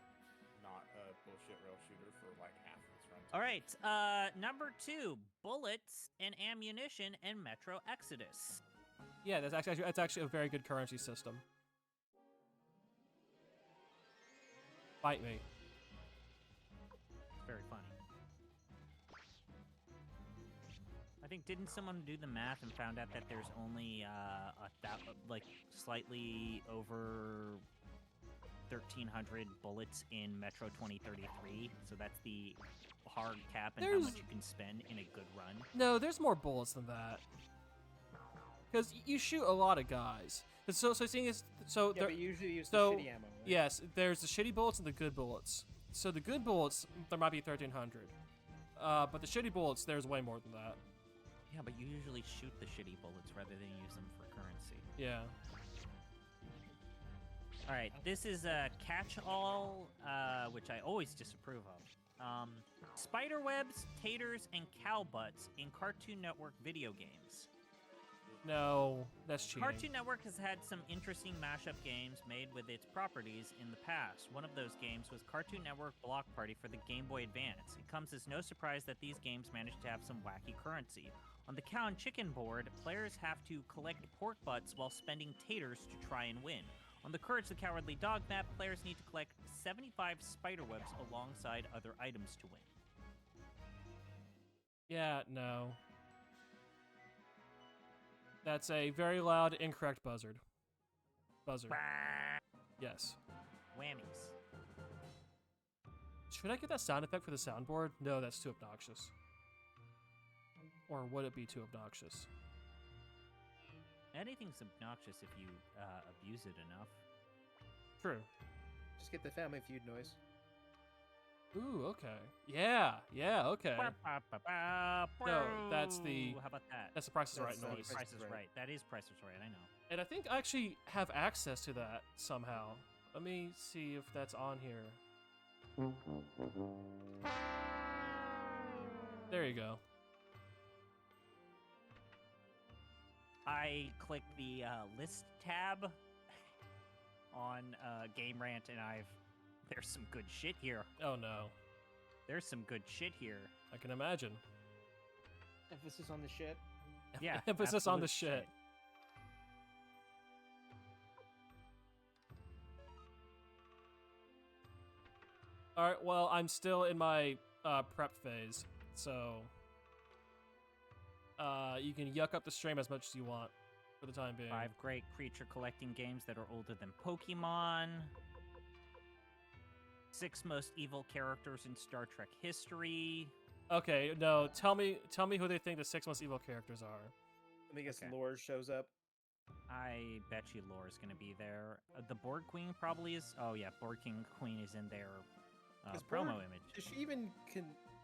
not a bullshit rail shooter for like half of its runtime. All right. Number 2, bullets and ammunition in Metro Exodus. Yeah, that's actually a very good currency system. Fight me. It's very funny. I think didn't someone do the math and found out that there's only slightly over 1,300 bullets in Metro 2033. So that's the hard cap and how There's- much you can spend in a good run. No, there's more bullets than that. Because you shoot a lot of guys. So seeing is Yeah, there- but usually use so, the shitty ammo. Right? yes, there's the shitty bullets and the good bullets. So the good bullets there might be 1,300, but the shitty bullets there's way more than that. Yeah, but you usually shoot the shitty bullets rather than use them for currency. Yeah. All right, this is a catch-all, which I always disapprove of. Spider webs, taters, and cow butts in Cartoon Network video games. No, that's cheating. Cartoon Network has had some interesting mashup games made with its properties in the past. One of those games was Cartoon Network Block Party for the Game Boy Advance. It comes as no surprise that these games managed to have some wacky currency. On the cow and chicken board, players have to collect pork butts while spending taters to try and win. On the Courage the Cowardly Dog map, players need to collect 75 spiderwebs alongside other items to win. Yeah, no. That's a very loud, incorrect buzzard. Buzzer. Bah! Yes. Whammies. Should I get that sound effect for the soundboard? No, that's too obnoxious. Or would it be too obnoxious? Anything's obnoxious if you abuse it enough. True. Just get the Family Feud noise. Ooh, okay. Yeah, okay. No, that's the- How about that? That's the Price is Right That's the noise. Price is Right. That is Price is Right. I know. And I think I actually have access to that somehow. Let me see if that's on here. There you go. I clicked the list tab on Game Rant, and there's some good shit here. Oh no. There's some good shit here. I can imagine. Emphasis on the shit. Yeah. Emphasis on the absolute shit. Alright, well, I'm still in my prep phase, so you can yuck up the stream as much as you want for the time being. 5 great creature collecting games that are older than Pokemon. 6 most evil characters in Star Trek history. Okay, no, tell me who they think the 6 most evil characters are. Let me guess. Okay. Lore shows up. I bet you Lore's gonna be there. The Borg Queen probably is. Oh yeah, Borg King Queen is in their Is promo Borg- image. Does she even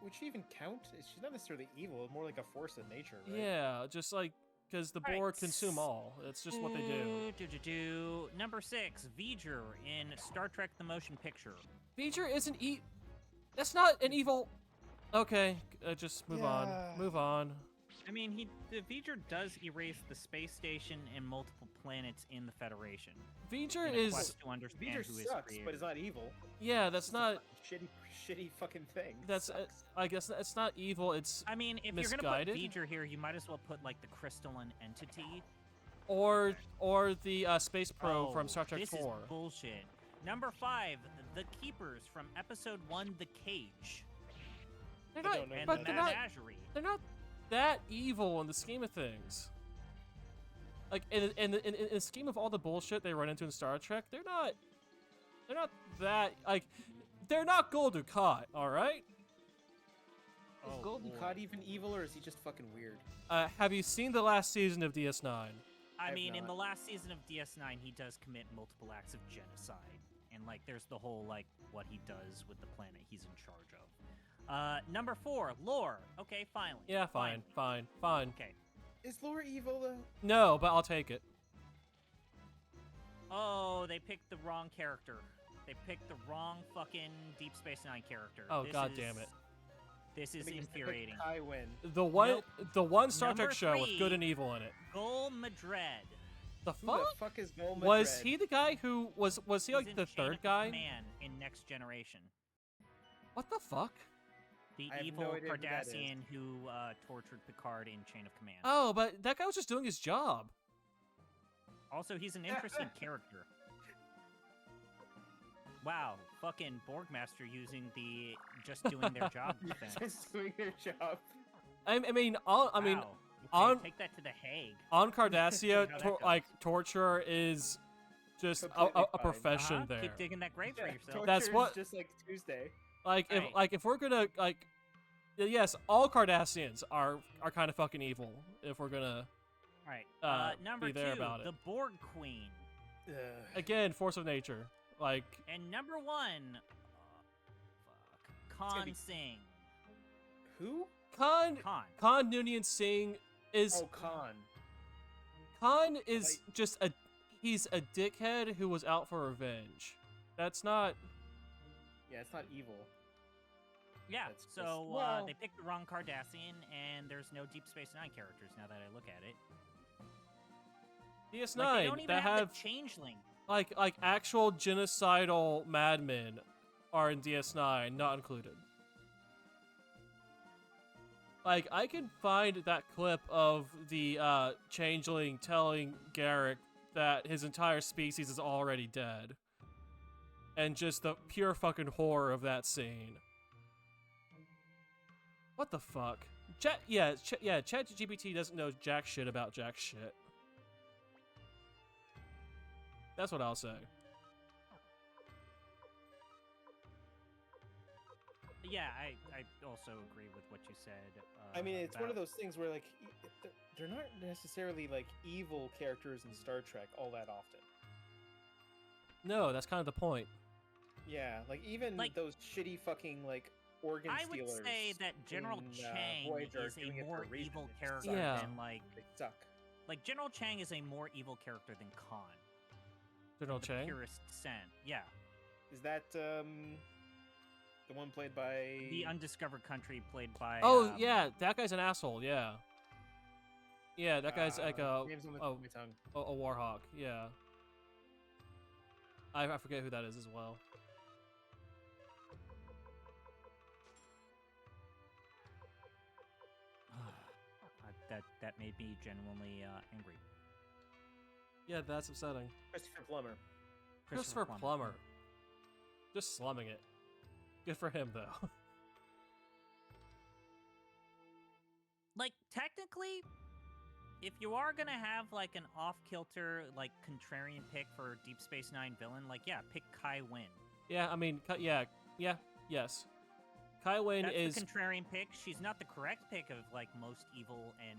would she even count? She's not necessarily evil. More like a force of nature, right? Yeah, just like, because the Alright, Borg consume all. It's just what they do. Number 6, V'ger in Star Trek: The Motion Picture. V'ger isn't That's not an evil. Okay, just move on. Yeah. Move on. I mean, the V'ger does erase the space station and multiple planets in the Federation. V'ger in a is. quest to understand V'ger who is sucks, creator. but it's not evil. Yeah, that's It's a not. fucking shitty fucking thing. That's. Sucks. I guess it's not evil. It's I mean, if misguided? you're gonna put V'ger here, you might as well put like the crystalline entity. or the space probe from Star Trek this 4. is bullshit. Number 5, the Keepers from Episode 1, The Cage, They're I not. don't know and But the they're not. Menagerie. They're not that evil in the scheme of things. Like in the scheme of all the bullshit they run into in Star Trek, they're not. They're not that like. They're not Gul Dukat, all right. Is Oh, Golden Lord. Cod even evil, or is he just fucking weird? Have you seen the last season of DS9? I I've mean, in not. the last season of DS9, he does commit multiple acts of genocide, and like, there's the whole like what he does with the planet he's in charge of. Number 4, Lore. Okay, finally. Yeah, fine. Okay. Is Lore evil though? No, but I'll take it. Oh, they picked the wrong character. They picked the wrong fucking Deep Space Nine character. Oh, This God is- damn it. This is Because they picked infuriating. Kai Wynn. The one Star Number Trek show with 3. good and evil in it. Gul Madred. The Who fuck? the fuck is Gul Was Madred? he the guy who was he He's like in the Chain third of guy? Command in Next Generation. What the fuck? The I have evil no idea who that is. Cardassian who tortured Picard in Chain of Command. Oh, but that guy was just doing his job. Also, he's an interesting character. Wow, fucking Borgmaster using the just doing their job defense. Just doing their job. I mean, Wow. Okay, on- take that to the Hague. on Cardassia, How that goes. like torture is just Completely a fine. profession Uh-huh, there. Keep digging that grave for Yeah, yourself. That's torture is what- just like Tuesday. Like if we're gonna like, yes, all Cardassians are kind of fucking evil. If we're gonna All right. be Number there 2, about it. the Borg Queen. Ugh. again, force of nature. Like And number 1, gonna Khan be- Singh. Who? Khan Khan. Khan Noonien Singh is Oh, Khan. Khan is just he's a dickhead who was out for revenge. That's not. Yeah, it's not evil. Yeah, That's just- so well- they picked the wrong Cardassian, and there's no Deep Space Nine characters now that I look at it. DS9 Like, they don't even that have have the changeling. like actual genocidal madmen are in DS9, not included. Like, I can find that clip of the changeling telling Garrick that his entire species is already dead. And just the pure fucking horror of that scene. What the fuck? ChatGPT doesn't know jack shit about jack shit. That's what I'll say. Yeah, I also agree with what you said. I mean, it's one of about- those things where like they're not necessarily like evil characters in Star Trek all that often. No, that's kind of the point. Yeah, like even Like- those shitty fucking like organ I would stealers. say that General in, Chang Voyager is doing a it for more reason. evil It character sucks. Yeah. than like They suck. General Chang is a more evil character than Khan. General The Chang? purest sense. Yeah. Is that the one played by The Undiscovered Country played by Oh, yeah, that guy's an asshole, yeah. Yeah, that guy's like name's on the tip oh. of my tongue. a Warhawk, yeah. I forget who that is as well. that made me genuinely angry. Yeah, that's upsetting. Christopher Plummer. Christopher Plummer. Just slumming it. Good for him, though. Like, technically, if you are gonna have like an off-kilter, like contrarian pick for Deep Space Nine villain, like pick Kai Wynn. Yeah, I mean, yes. Kai Wynn That's is... the contrarian pick. She's not the correct pick of like most evil, and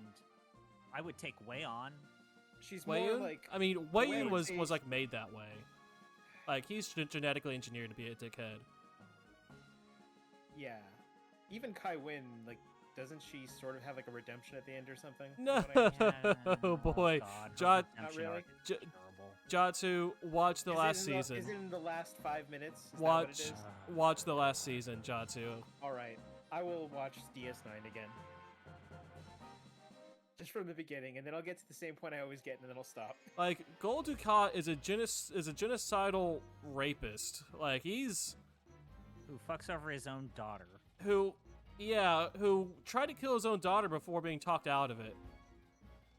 I would take Wei-On. She's more Wei-Yun? like I mean, the way I Wei-Yun would was say- like made that way. Like, he's genetically engineered to be a dickhead. yeah. Even Kai Wynn, like, doesn't she sort of have like a redemption at the end or something? No, Is what I- oh boy. God, her Jot- redemption Not really? arc is J- terrible. Jatsu, watch the Is it last in season. Is it in the last 5 minutes? Is that what Watch, it is? watch the last season, Jatsu. All right, I will watch DS9 again, just from the beginning, and then I'll get to the same point I always get, and then I'll stop. Like, Gul Dukat is a genocidal rapist. Like, he's Who fucks over his own daughter? who tried to kill his own daughter before being talked out of it.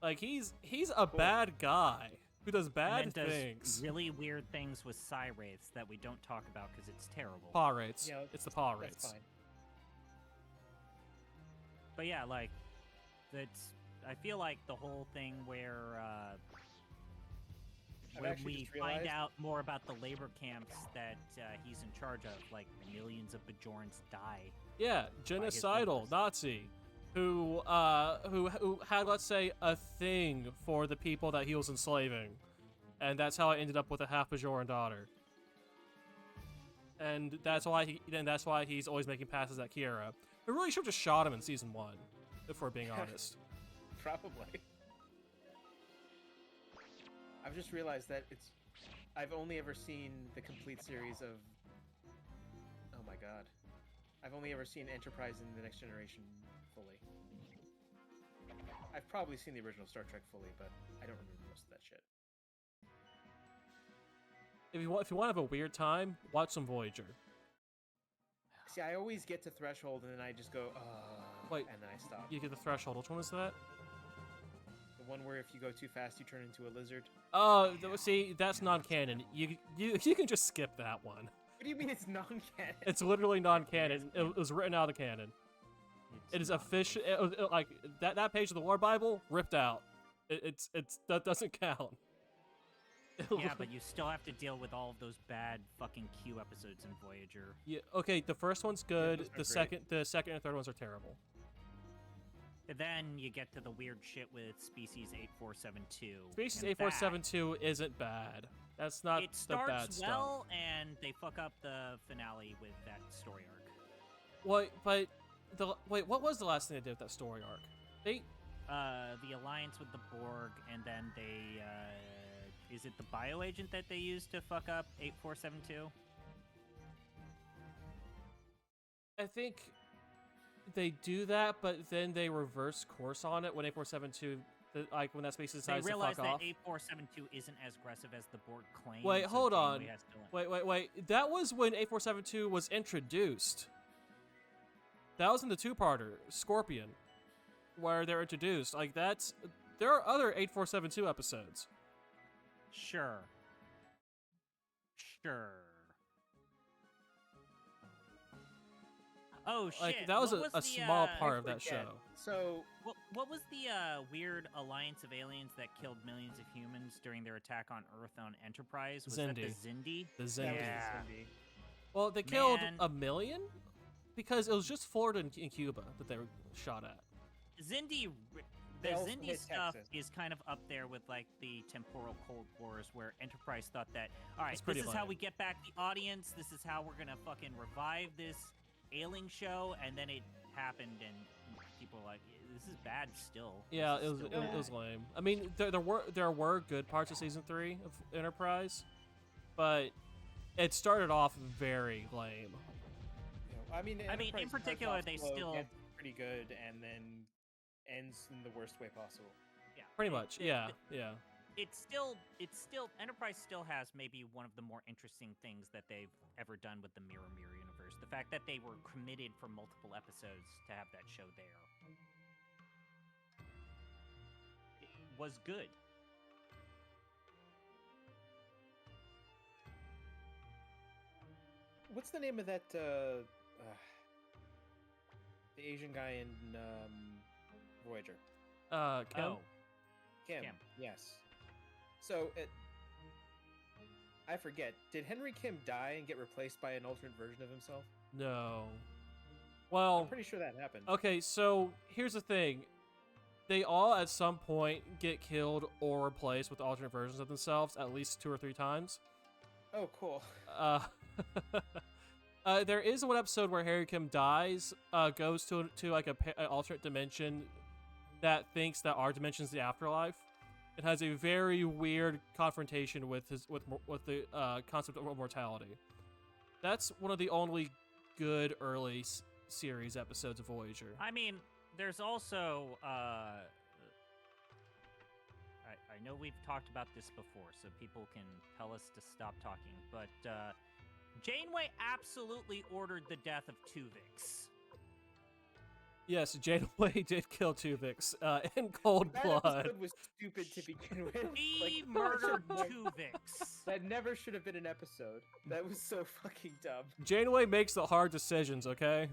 Like, he's a bad guy who does bad and then does things. really weird things with psi wraiths that we don't talk about because it's terrible. Paw rates. Yeah, It's the paw That's rates. fine. But yeah, like that's. I feel like the whole thing where I've when actually we just find realized- out more about the labor camps that he's in charge of, like millions of Bajorans die. Yeah, genocidal orders. Nazi, who had, let's say, a thing for the people that he was enslaving, and that's how I ended up with a half Bajoran daughter. And that's why he's always making passes at Kira. We really should have just shot him in season 1, if we're being honest. Probably. I've just realized that I've only ever seen the complete series of. Oh my god. I've only ever seen Enterprise in the Next Generation fully. I've probably seen the original Star Trek fully, but I don't remember most of that shit. If you want to have a weird time, watch some Voyager. See, I always get to Threshold and then I just go, Wait, and then I stop. You get the threshold. Which one is that? The one where if you go too fast, you turn into a lizard. Oh, see, that's non-canon. You can just skip that one. What do you mean it's non-canon? It's literally non-canon. It was written out of the canon. It is not- official. Like that page of the War Bible ripped out. It's that doesn't count. Yeah, but you still have to deal with all of those bad fucking Q episodes in Voyager. Yeah, okay, the first one's good. those are The second and third ones are terrible. And then you get to the weird shit with Species 8472. Species and 8472 isn't bad. That's not It the bad starts stuff. well, and they fuck up the finale with that story arc. Wait, what was the last thing they did with that story arc? the alliance with the Borg, and then they is it the bioagent that they used to fuck up 8472? I think they do that, but then they reverse course on it when 8472, like when that species They decides to realize fuck that off. 8472 isn't as aggressive as the Borg claims. Wait, so hold on. Janeway has to- Wait. That was when 8472 was introduced. That was in the two-parter, Scorpion, where they're introduced. Like, there are other 8472 episodes. Sure. Oh shit! Like, that was What a the, small part of I that forget. show. So What was the weird alliance of aliens that killed millions of humans during their attack on Earth on Enterprise? Was that the Zindi? The that Zindi. was Yeah. Cindy. Well, they killed Man. 1 million? Because it was just Florida and Cuba that they were shot at. Zindi, They the also Zindi hit stuff Texas. is kind of up there with like the temporal Cold Wars, where Enterprise thought that, all right, It's this pretty is how lame. we get back the audience. This is how we're gonna fucking revive this ailing show, and then it happened, and people were like, this is bad still. This Yeah, is it still was bad." lame. I mean, there were good parts of season 3 of Enterprise, but it started off very lame. You know, I mean, in Enterprise starts particular, off they slow, still- gets pretty good, and then ends in the worst way possible. Yeah, Pretty it- much, it- yeah, it- yeah. It's still Enterprise still has maybe one of the more interesting things that they've ever done with the Mirror universe. The fact that they were committed for multiple episodes to have that show there. It was good. What's the name of that? The Asian guy in Voyager. Kim? Oh, Kim. Kim. Yes. So I forget. Did Henry Kim die and get replaced by an alternate version of himself? No. I'm Well, pretty sure that happened. okay, so here's the thing. They all at some point get killed or replaced with alternate versions of themselves at least 2 or 3 times. Oh, cool. Uh, there is one episode where Harry Kim dies, goes to like an alternate dimension that thinks that our dimension's the afterlife. It has a very weird confrontation with the concept of mortality. That's one of the only good early series episodes of Voyager. I mean, there's also I know we've talked about this before, so people can tell us to stop talking, but Janeway absolutely ordered the death of Tuvix. Yes, Janeway did kill Tuvix in cold That blood. episode was stupid to begin with. He Like, murdered that Tuvix. never should have been an episode. That was so fucking dumb. Janeway makes the hard decisions, okay?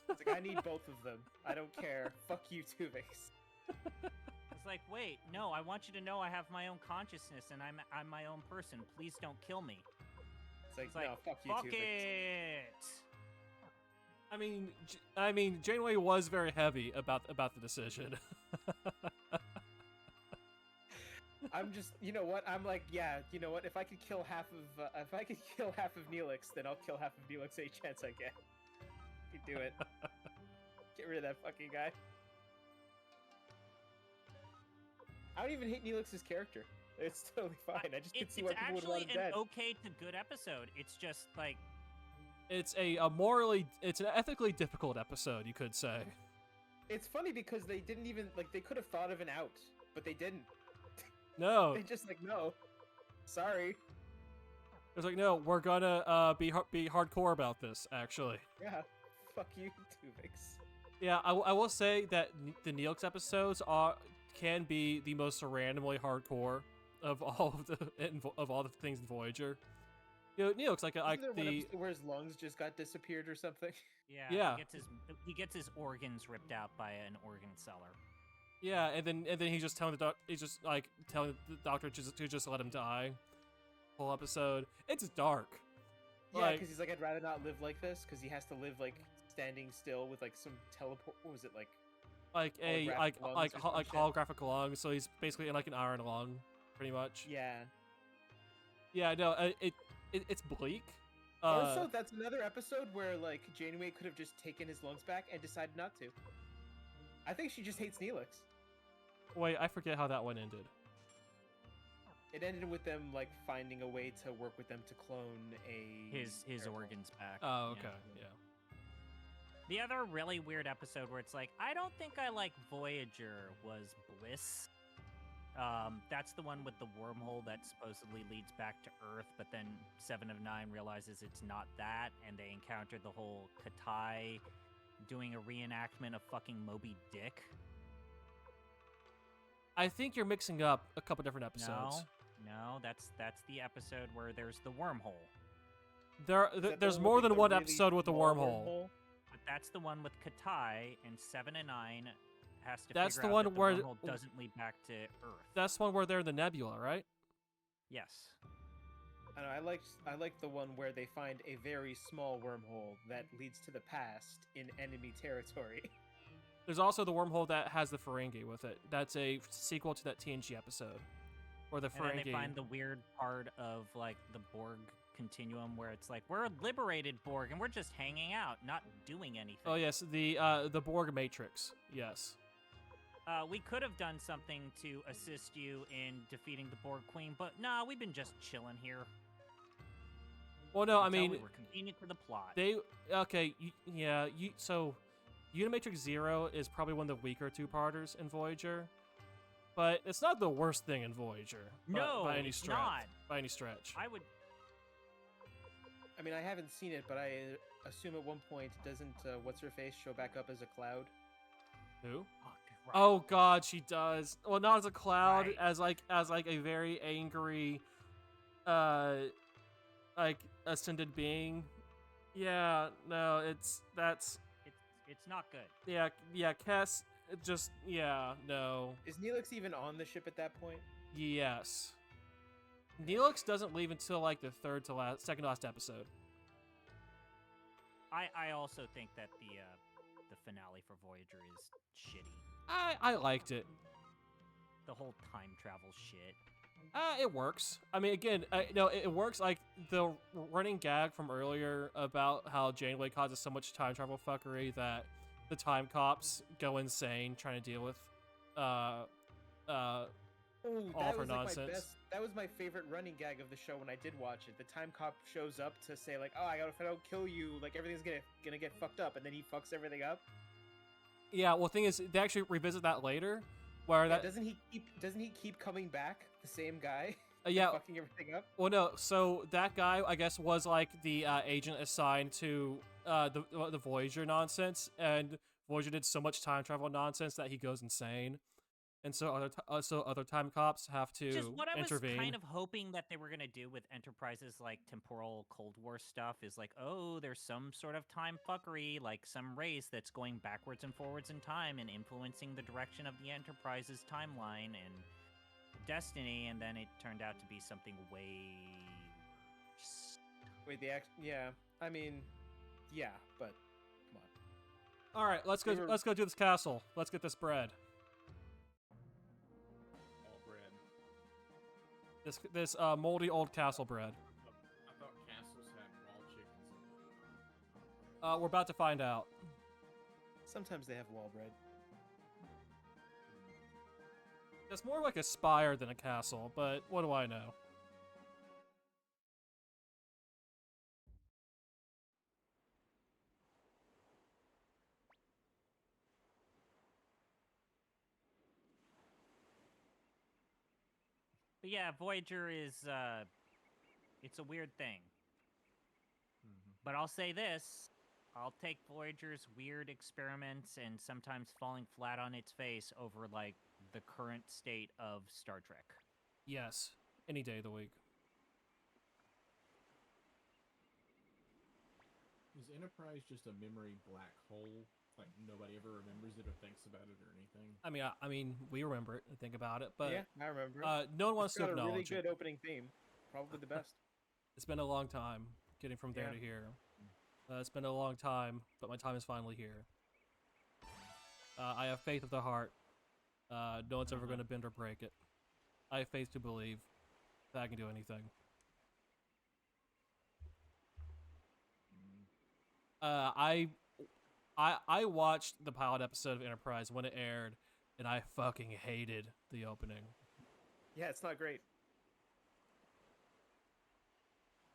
It's like, I need both of them. I don't care. Fuck you, Tuvix. It's like, wait, no, I want you to know I have my own consciousness and I'm my own person. Please don't kill me. It's like, It's like, no, fuck you, fuck Tuvix. it. I mean, Janeway was very heavy about the decision. I'm just, you know what? I'm like, yeah, you know what? If I could kill half of Neelix, then I'll kill half of Neelix any chance I get. You do it. Get rid of that fucking guy. I don't even hate Neelix's character. It's totally fine. I just can see why people would want him It's dead. actually an okay to good episode. It's just like, It's an ethically difficult episode, you could say. It's funny because they didn't even they could have thought of an out, but they didn't. No, They just no. Sorry. it's like, no, we're gonna be hardcore about this. Actually, Yeah. Fuck you, Tuvix. yeah, I will say that the Neelix episodes can be the most randomly hardcore of all the things in Voyager. You know, Neelix like Isn't there one the episode where his lungs just got disappeared or something? Yeah. He gets his organs ripped out by an organ seller. yeah, and then he's just telling telling the doctor to just let him die. Whole episode, it's dark. Yeah, Like- because he's like, I'd rather not live like this, because he has to live standing still with some teleport. What was it like? Like Holographic lungs or some shit. holographic lung, so he's basically in like an iron lung, pretty much. Yeah. Yeah, no, it's bleak. Also, that's another episode where Janeway could have just taken his lungs back and decided not to. I think she just hates Neelix. Wait, I forget how that one ended. It ended with them like finding a way to work with them to clone His Terrible. organs back. Oh, yeah. okay, yeah. The other really weird episode where it's like, I don't think I like Voyager was Bliss. That's the one with the wormhole that supposedly leads back to Earth, but then Seven of Nine realizes it's not that, and they encounter the whole Katai doing a reenactment of fucking Moby Dick. I think you're mixing up a couple different episodes. No, that's the episode where there's the wormhole. Is that the There's one more with than the one really episode with a small wormhole. But that's the one with Katai, and 7 and 9 has to That's figure the out one that the where- wormhole doesn't lead back to Earth. That's the one where they're in the nebula, right? Yes. I know, I like the one where they find a very small wormhole that leads to the past in enemy territory. There's also the wormhole that has the Ferengi with it. That's a sequel to that TNG episode. Or the And then Ferengi. they find the weird part of like the Borg continuum where it's like we're a liberated Borg and we're just hanging out, not doing anything. Oh yes, the Borg Matrix. Yes. We could have done something to assist you in defeating the Borg Queen, but nah, we've been just chilling here. Well, no, I Until mean we were convenient to the plot. So Unimatrix Zero is probably one of the weaker two-parters in Voyager, but it's not the worst thing in Voyager. No, by any it's stretch. not. By any stretch. I would. I mean, I haven't seen it, but I assume at one point doesn't what's her face show back up as a cloud? Who? Right. Oh God, she does. Well, not as a cloud, Right. as like a very angry, like ascended being. Yeah, no, it's not good. yeah, Cass. Just no, Is Neelix even on the ship at that point? yes. Neelix doesn't leave until like the second to last episode. I also think that the finale for Voyager is shitty. I liked it. The whole time travel shit. It works. I mean, again, no, it works. Like the running gag from earlier about how Janeway causes so much time travel fuckery that the time cops go insane trying to deal with, Oh, all that of her was like nonsense. my best. That was my favorite running gag of the show when I did watch it. The time cop shows up to say like, "Oh, if I don't kill you, like everything's gonna get fucked up," and then he fucks everything up. Yeah, well, the thing is, they actually revisit that later, where Yeah, that doesn't he keep coming back? The same guy. yeah. Fucking everything up. Well, no. So that guy, I guess, was like the agent assigned to the Voyager nonsense, and Voyager did so much time travel nonsense that he goes insane, and so other time cops have to Which is what I was intervene. kind of hoping that they were gonna do with Enterprise's like temporal Cold War stuff. Is like, oh, there's some sort of time fuckery, like some race that's going backwards and forwards in time and influencing the direction of the Enterprise's timeline and destiny, and then it turned out to be something way worse. Wait, yeah. I mean, yeah, but come on. All right, let's go. They were- Let's go do this castle. Let's get this bread. All bread. This moldy old castle bread. I thought castles had wall chickens. We're about to find out. Sometimes they have wall bread. It's more like a spire than a castle, but what do I know? But yeah, Voyager is it's a weird thing. But I'll say this, I'll take Voyager's weird experiments and sometimes falling flat on its face over like the current state of Star Trek. Yes, any day of the week. Is Enterprise just a memory black hole? Like nobody ever remembers it or thinks about it or anything? I mean, we remember it and think about it, but yeah, I remember. no one wants It's to got a really acknowledge good it. opening theme. Probably the best. It's been a long time getting from there Yeah. to here. It's been a long time, but my time is finally here. I have faith of the heart. No one's ever going to bend or break it. I have faith to believe that I can do anything. I watched the pilot episode of Enterprise when it aired, and I fucking hated the opening. Yeah, it's not great.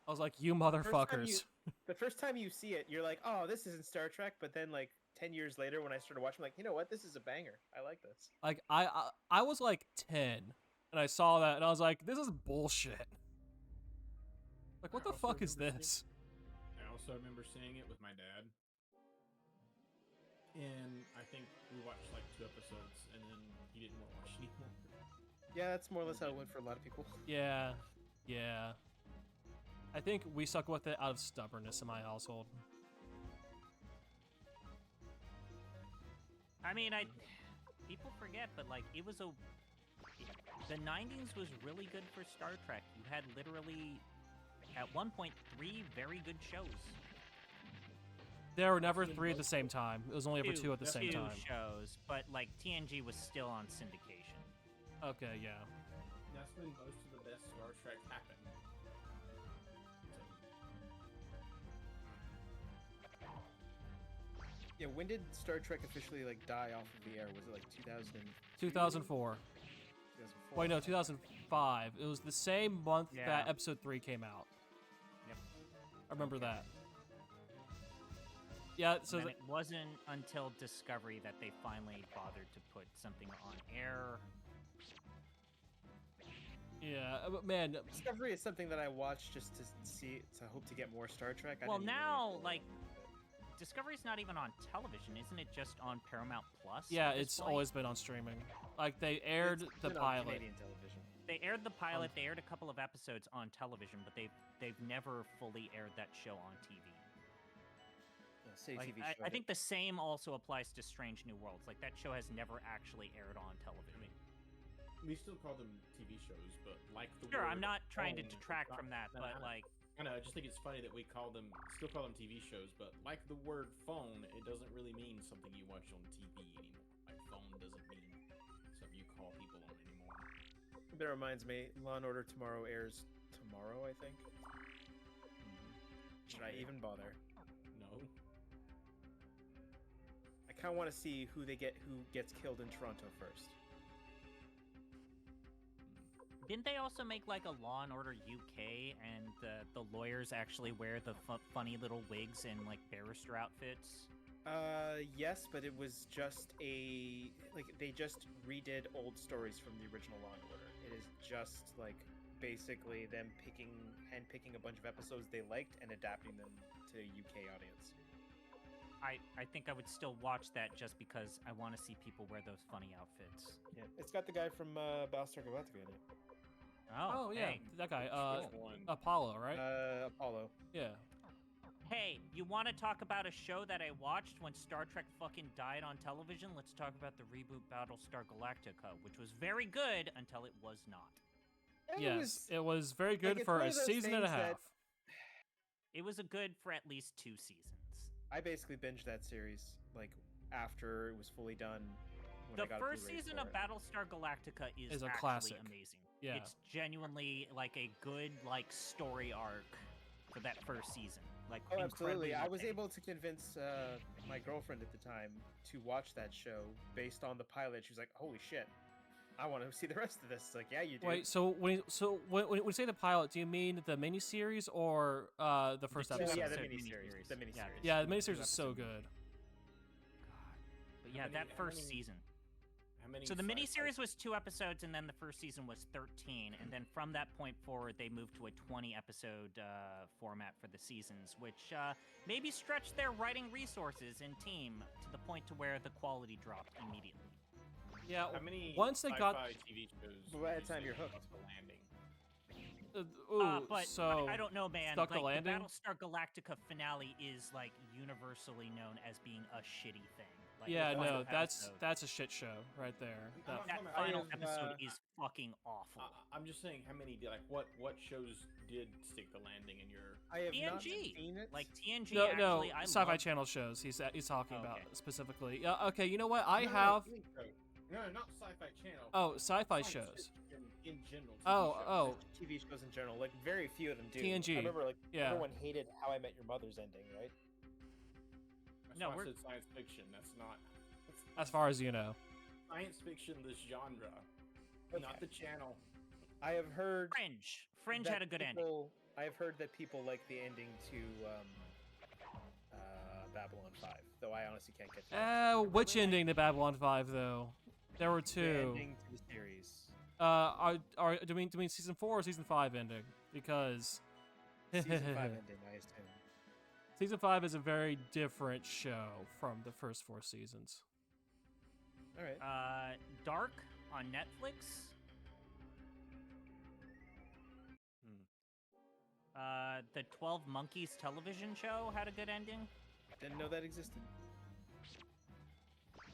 I was like, you First time motherfuckers. The first time you see it, you're like, oh, this isn't Star Trek. But then, like 10 years later, when I started watching, I'm like, you know what? This is a banger. I like this. Like, I was like 10, and I saw that, and I was like, this is bullshit. Like, what I the also fuck is remember this? I also remember seeing it with my dad. And I think we watched like 2 episodes, and then he didn't want to watch anymore. Yeah, that's more or less how it went for a lot of people. Yeah. I think we stuck with it out of stubbornness in my household. I mean, people forget, but like it was the 90s was really good for Star Trek. You had literally at one point 3 very good shows. There were never 3 at the same time. It was only ever 2 at the same time. Shows, but like TNG was still on syndication. Okay, yeah. That's when most of the best Star Trek happened. Yeah, when did Star Trek officially like die off of the air? Was it like 2000? 2004. 2004. Wait, no, 2005. It was the same month Yeah. that episode 3 came out. Yep. I remember that. Yeah, so And it wasn't until Discovery that they finally bothered to put something on air. yeah, but man, Discovery is something that I watch just to see, to hope to get more Star Trek. I Well, didn't even now really- like Discovery's not even on television, isn't it? Just on Paramount Plus. yeah, at this it's point? always been on streaming. Like they aired It's the been on pilot. Canadian television. They aired the pilot. They aired a couple of episodes on television, but they've never fully aired that show on TV. City Like, TV I showed think the same also applies to Strange New Worlds. Like that show has never actually aired on television. We still call them TV shows, but like the Sure, word I'm not trying to phone, it's detract not- from that, no, but I know. like, I know. I just think it's funny that we still call them TV shows, but like the word phone, it doesn't really mean something you watch on TV anymore. Like phone doesn't mean something you call people on anymore. That reminds me, Law and Order Tomorrow airs tomorrow, I think. Should I Okay. even bother? No. I kind of want to see who gets killed in Toronto first. didn't they also make like a Law and Order UK, and the lawyers actually wear the funny little wigs and like barrister outfits? Yes, but it was just they just redid old stories from the original Law and Order. It is just like basically them handpicking a bunch of episodes they liked and adapting them to UK audience. I think I would still watch that just because I want to see people wear those funny outfits. Yeah, it's got the guy from Battlestar Galactica in it. Oh yeah, hey. that guy. Which one? Apollo, right? Apollo. Yeah. Hey, you want to talk about a show that I watched when Star Trek fucking died on television? Let's talk about the reboot Battlestar Galactica, which was very good until it was not. Yes, it was very good it's for one a of those season and a things that- half. It was a good for at least 2 seasons. I basically binged that series like after it was fully done. When The I got a first Blu-ray season for of it. Battlestar Galactica is a actually classic. amazing. Yeah. It's genuinely like a good like story arc for that first season. Like Oh, incredibly absolutely! I was well able to convince my girlfriend at the time to watch that show based on the pilot. She was like, "Holy shit, I want to see the rest of this." It's like, yeah, you do. Wait, so when you say the pilot, do you mean the miniseries or the first two episode? yeah, the episode miniseries. miniseries. The Yeah, miniseries. Yeah, the two miniseries is so episode good. But yeah, How many- that how first many- season. How many? So the sci-fi- miniseries was 2 episodes, and then the first season was 13, and then from that point forward, they moved to a 20-episode format for the seasons, which maybe stretched their writing resources and team to the point to where the quality dropped immediately. Yeah, How many? once they got sci-fi TV shows. But by the would you time say you're hooked. Stuck the landing. But so I don't know, man. Stuck the Like Landing? Battlestar Galactica finale is like universally known as being a shitty thing. Like, yeah, the no, final that's episode- a shit show right there. That- that I final have, episode is fucking awful. I'm just saying, how many? Like, what shows did stick the landing in your? I have not TNG, seen it. like TNG. no, actually, no, I Sci-Fi love- Channel shows. He's talking about Okay. specifically. Yeah, okay. You know what? I No, have. No, not Sci-Fi Channel. Oh, sci-fi Science shows. fiction in general. Oh, TV shows. oh. TV shows in general, like very few of them do. TNG. I remember like Yeah. everyone hated How I Met Your Mother's ending, right? That's No, why I we're- said science fiction. That's not. As far as you know. science fiction, this genre, not the channel. I have heard Fringe. Fringe that had a good ending. I have heard that people like the ending to Babylon 5, though I honestly can't get to it. Which ending to Babylon 5 though? There were The two. ending to the series. Do you mean season 4 or season 5 ending? Because Season 5 ending, I assume. season 5 is a very different show from the first 4 seasons. All right. Dark on Netflix. The 12 Monkeys television show had a good ending. Didn't know that existed.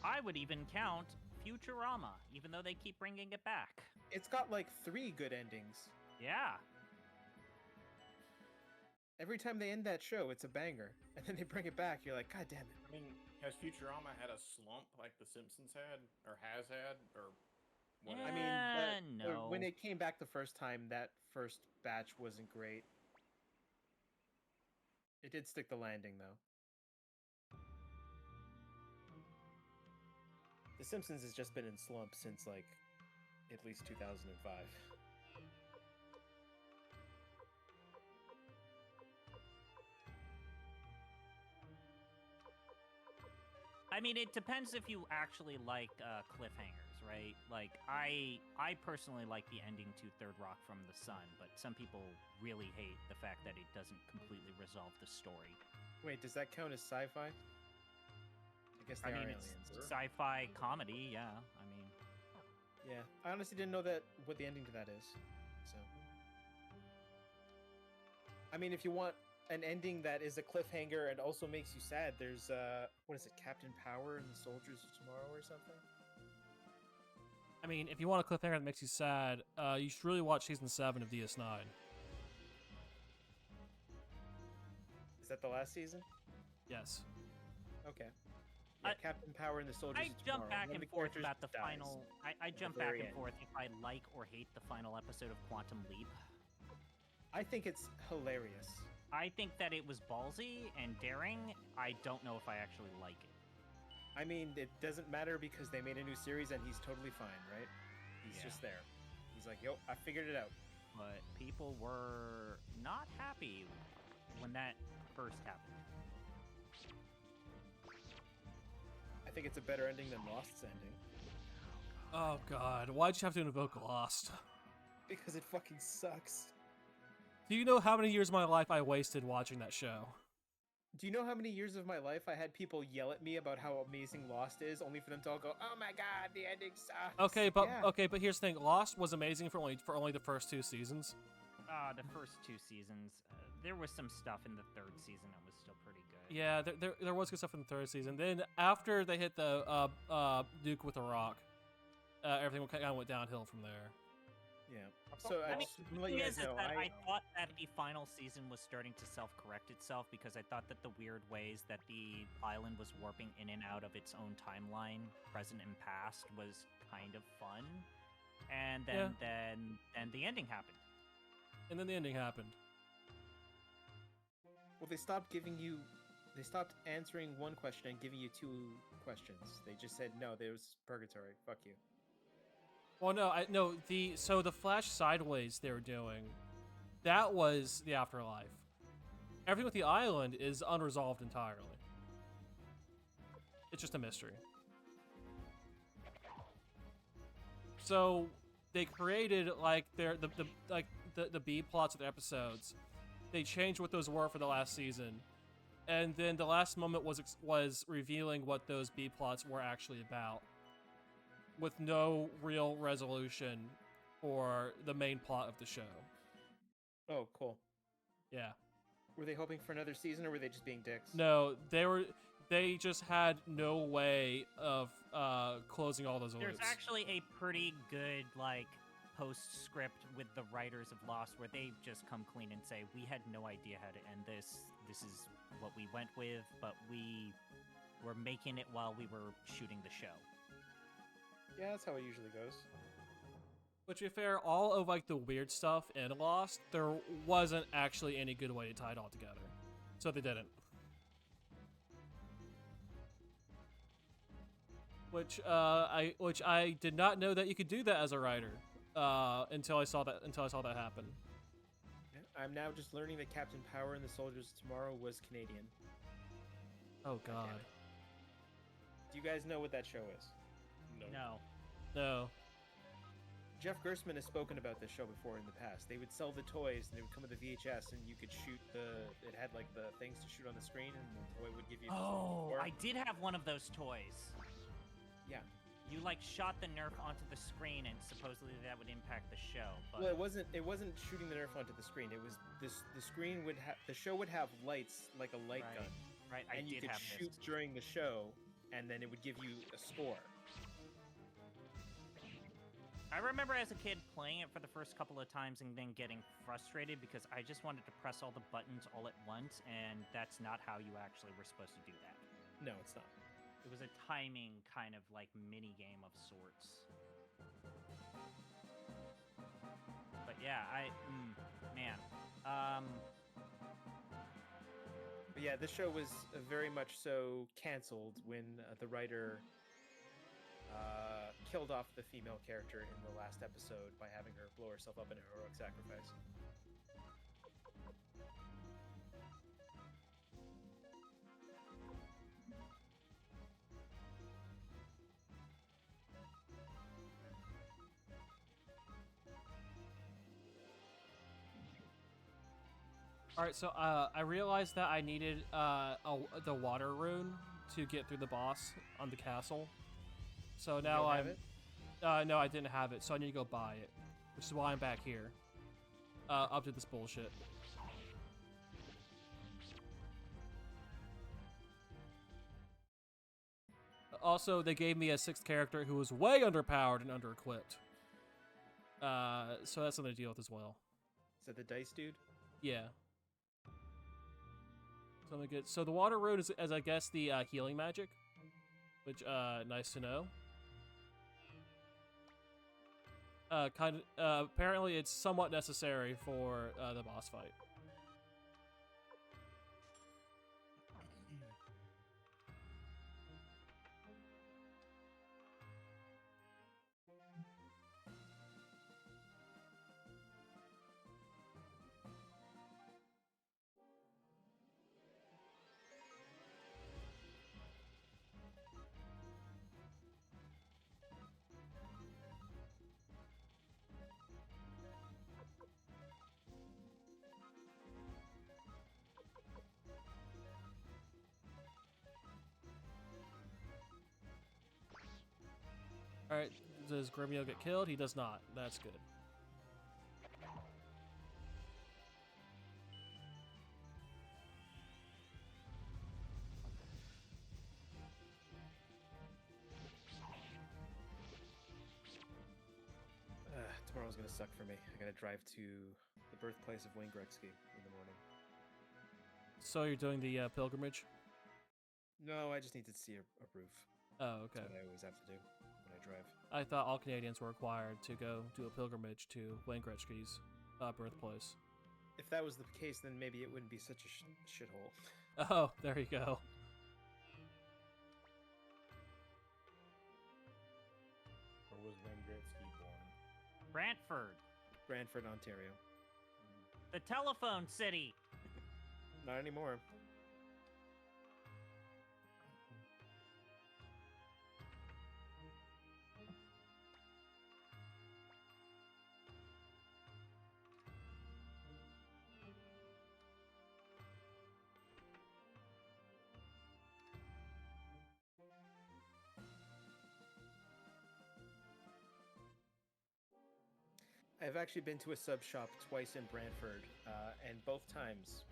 I would even count Futurama, even though they keep bringing it back. It's got like 3 good endings. Yeah. Every time they end that show, it's a banger, and then they bring it back. You're like, God damn it! I mean, has Futurama had a slump like The Simpsons had, or has had, or what? Yeah. I mean, no. when it came back the first time, that first batch wasn't great. It did stick the landing, though. The Simpsons has just been in slump since like at least 2005. I mean, it depends if you actually like cliffhangers, right? Like, I personally like the ending to Third Rock from the Sun, but some people really hate the fact that it doesn't completely resolve the story. Wait, does that count as sci-fi? I guess they I mean, are it's aliens. sci-fi comedy, yeah. I mean, Yeah, I honestly didn't know that what the ending to that is. So, I mean, if you want an ending that is a cliffhanger and also makes you sad, there's what is it, Captain Power and the Soldiers of Tomorrow or something? I mean, if you want a cliffhanger that makes you sad, you should really watch season 7 of DS9. Is that the last season? Yes. Okay. Yeah, I- Captain Power and the Soldiers I of Tomorrow. jump back One of and the forth characters about the dies. final. I jump the back very and end. forth if I like or hate the final episode of Quantum Leap. I think it's hilarious. I think that it was ballsy and daring. I don't know if I actually like it. I mean, it doesn't matter because they made a new series and he's totally fine, right? He's Yeah. just there. He's like, yo, I figured it out. But people were not happy when that first happened. I think it's a better ending than Lost's ending. Oh god, why'd you have to invoke Lost? Because it fucking sucks. Do you know how many years of my life I wasted watching that show? Do you know how many years of my life I had people yell at me about how amazing Lost is, only for them to all go, "Oh my god, the ending sucks." Okay, but here's the thing: Lost was amazing for only the first 2 seasons. The first 2 seasons, there was some stuff in the third season that was still pretty good. Yeah, there was good stuff in the 3rd season. Then after they hit the Duke with a rock, everything kind of went downhill from there. Yeah. So I mean, just to the let thing you is guys know, that I thought that the final season was starting to self-correct itself because I thought that the weird ways that the island was warping in and out of its own timeline, present and past, was kind of fun. And then the ending happened. And then the ending happened. well, they stopped answering one question and giving you 2 questions. They just said, no, there was purgatory. Fuck you. Well, no, the Flash Sideways they were doing, that was the afterlife. Everything with the island is unresolved entirely. It's just a mystery. So they created like the B plots of the episodes. They changed what those were for the last season, and then the last moment was revealing what those B plots were actually about, with no real resolution for the main plot of the show. Oh, cool. Yeah. Were they hoping for another season, or were they just being dicks? No, they just had no way of closing all those There's loops. actually a pretty good postscript with the writers of Lost where they just come clean and say, we had no idea how to end this. This is what we went with, but we were making it while we were shooting the show. Yeah, that's how it usually goes. But to be fair, all of like the weird stuff in Lost, there wasn't actually any good way to tie it all together, so they didn't. which I did not know that you could do that as a writer until I saw that happen. Yeah, I'm now just learning that Captain Power in the Soldiers of Tomorrow was Canadian. Oh damn God, it. Do you guys know what that show is? No. no. Jeff Gerstmann has spoken about this show before in the past. They would sell the toys, and they would come with a VHS, and you could shoot it had like the things to shoot on the screen, and the toy would give you. Oh, I did have one of those toys. Yeah. You like shot the Nerf onto the screen, and supposedly that would impact the show. But Well, it wasn't shooting the Nerf onto the screen. It was the screen would have the show would have lights like a light gun, right, I and you did could have shoot this. during the show, and then it would give you a score. I remember as a kid playing it for the first couple of times and then getting frustrated because I just wanted to press all the buttons all at once, and that's not how you actually were supposed to do that. No, it's not. It was a timing kind of like mini game of sorts. But yeah, man. But yeah, this show was very much so canceled when the writer killed off the female character in the last episode by having her blow herself up in a heroic sacrifice. All right, so I realized that I needed the water rune to get through the boss on the castle. So now don't I'm have it? no, I didn't have it, so I need to go buy it, which is why I'm back here. Up to this bullshit. Also, they gave me a 6th character who was way underpowered and underequipped. So that's something to deal with as well. Is that the dice dude? Yeah. Something good. So the water rune is, as I guess, the healing magic, which nice to know. Apparently, it's somewhat necessary for the boss fight. Alright, does Gremio get killed? He does not. That's good. Tomorrow's gonna suck for me. I gotta drive to the birthplace of Wayne Gretzky in the morning. So you're doing the pilgrimage? No, I just need to see a roof. Oh, okay. That's what I always have to do when I drive. I thought all Canadians were required to go do a pilgrimage to Wayne Gretzky's birthplace. If that was the case, then maybe it wouldn't be such a shithole. Oh, there you go. Where was Wayne Gretzky born? Brantford, Brantford, Ontario. the telephone city. Not anymore. I've actually been to a sub shop twice in Brantford, and both times,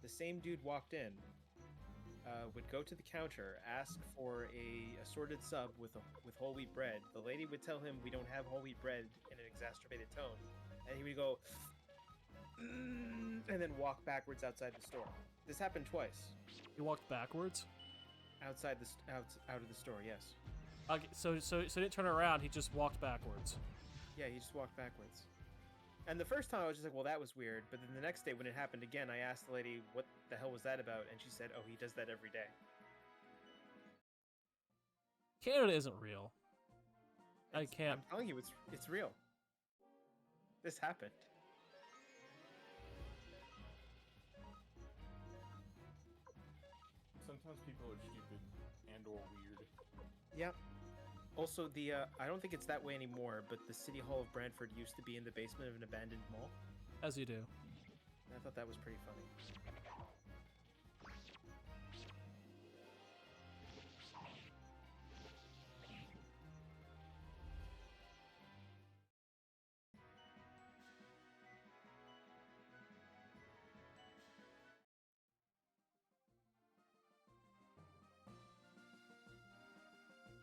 the same dude walked in, would go to the counter, ask for a assorted sub with whole wheat bread. The lady would tell him we don't have whole wheat bread in an exacerbated tone, and he would go, and then walk backwards outside the store. This happened twice. He walked backwards? Outside out of the store, yes. Okay, so he didn't turn around, he just walked backwards. Yeah, he just walked backwards. And the first time I was just like, well, that was weird. But then the next day when it happened again, I asked the lady, what the hell was that about? And she said, oh, he does that every day. Canada isn't real. I can't. I'm telling you, it's real. This happened. Sometimes people are stupid and or weird. Yep. Also, I don't think it's that way anymore, but the City Hall of Brantford used to be in the basement of an abandoned mall. As you do. And I thought that was pretty funny.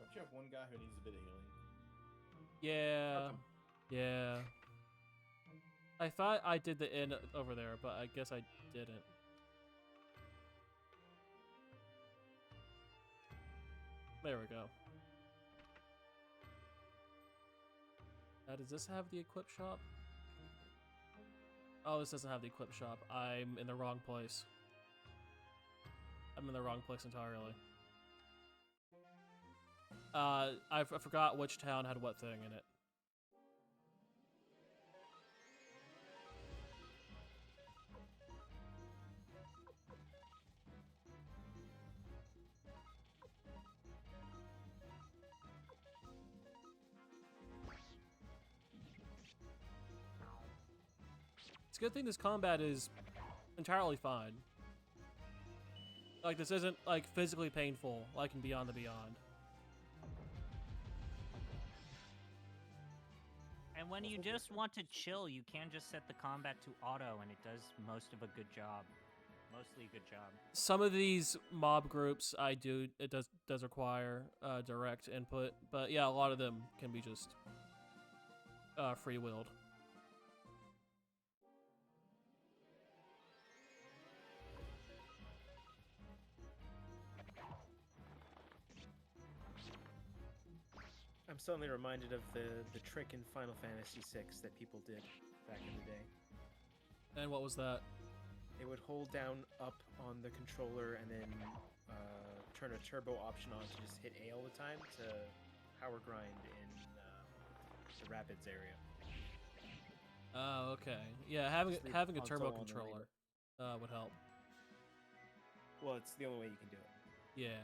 Don't you have one guy who needs a bit of healing? Yeah. Welcome. Yeah. I thought I did the inn over there, but I guess I didn't. There we go. Does this have the equip shop? Oh, this doesn't have the equip shop. I'm in the wrong place. I'm in the wrong place entirely. I forgot which town had what thing in it. It's a good thing this combat is entirely fine. Like, this isn't, like, physically painful, like in Beyond the Beyond. And when you just want to chill, you can just set the combat to auto, and it does most of a good job. Mostly a good job. Some of these mob groups, it does require direct input, but yeah, a lot of them can be just free-willed. I'm suddenly reminded of the trick in Final Fantasy VI that people did back in the day. And what was that? They would hold down up on the controller and then turn a turbo option on to just hit A all the time to power grind in the Rapids area. Oh, okay. Yeah, having Just leave having a the turbo console on and leave controller would help. Well, it's the only way you can do it. Yeah.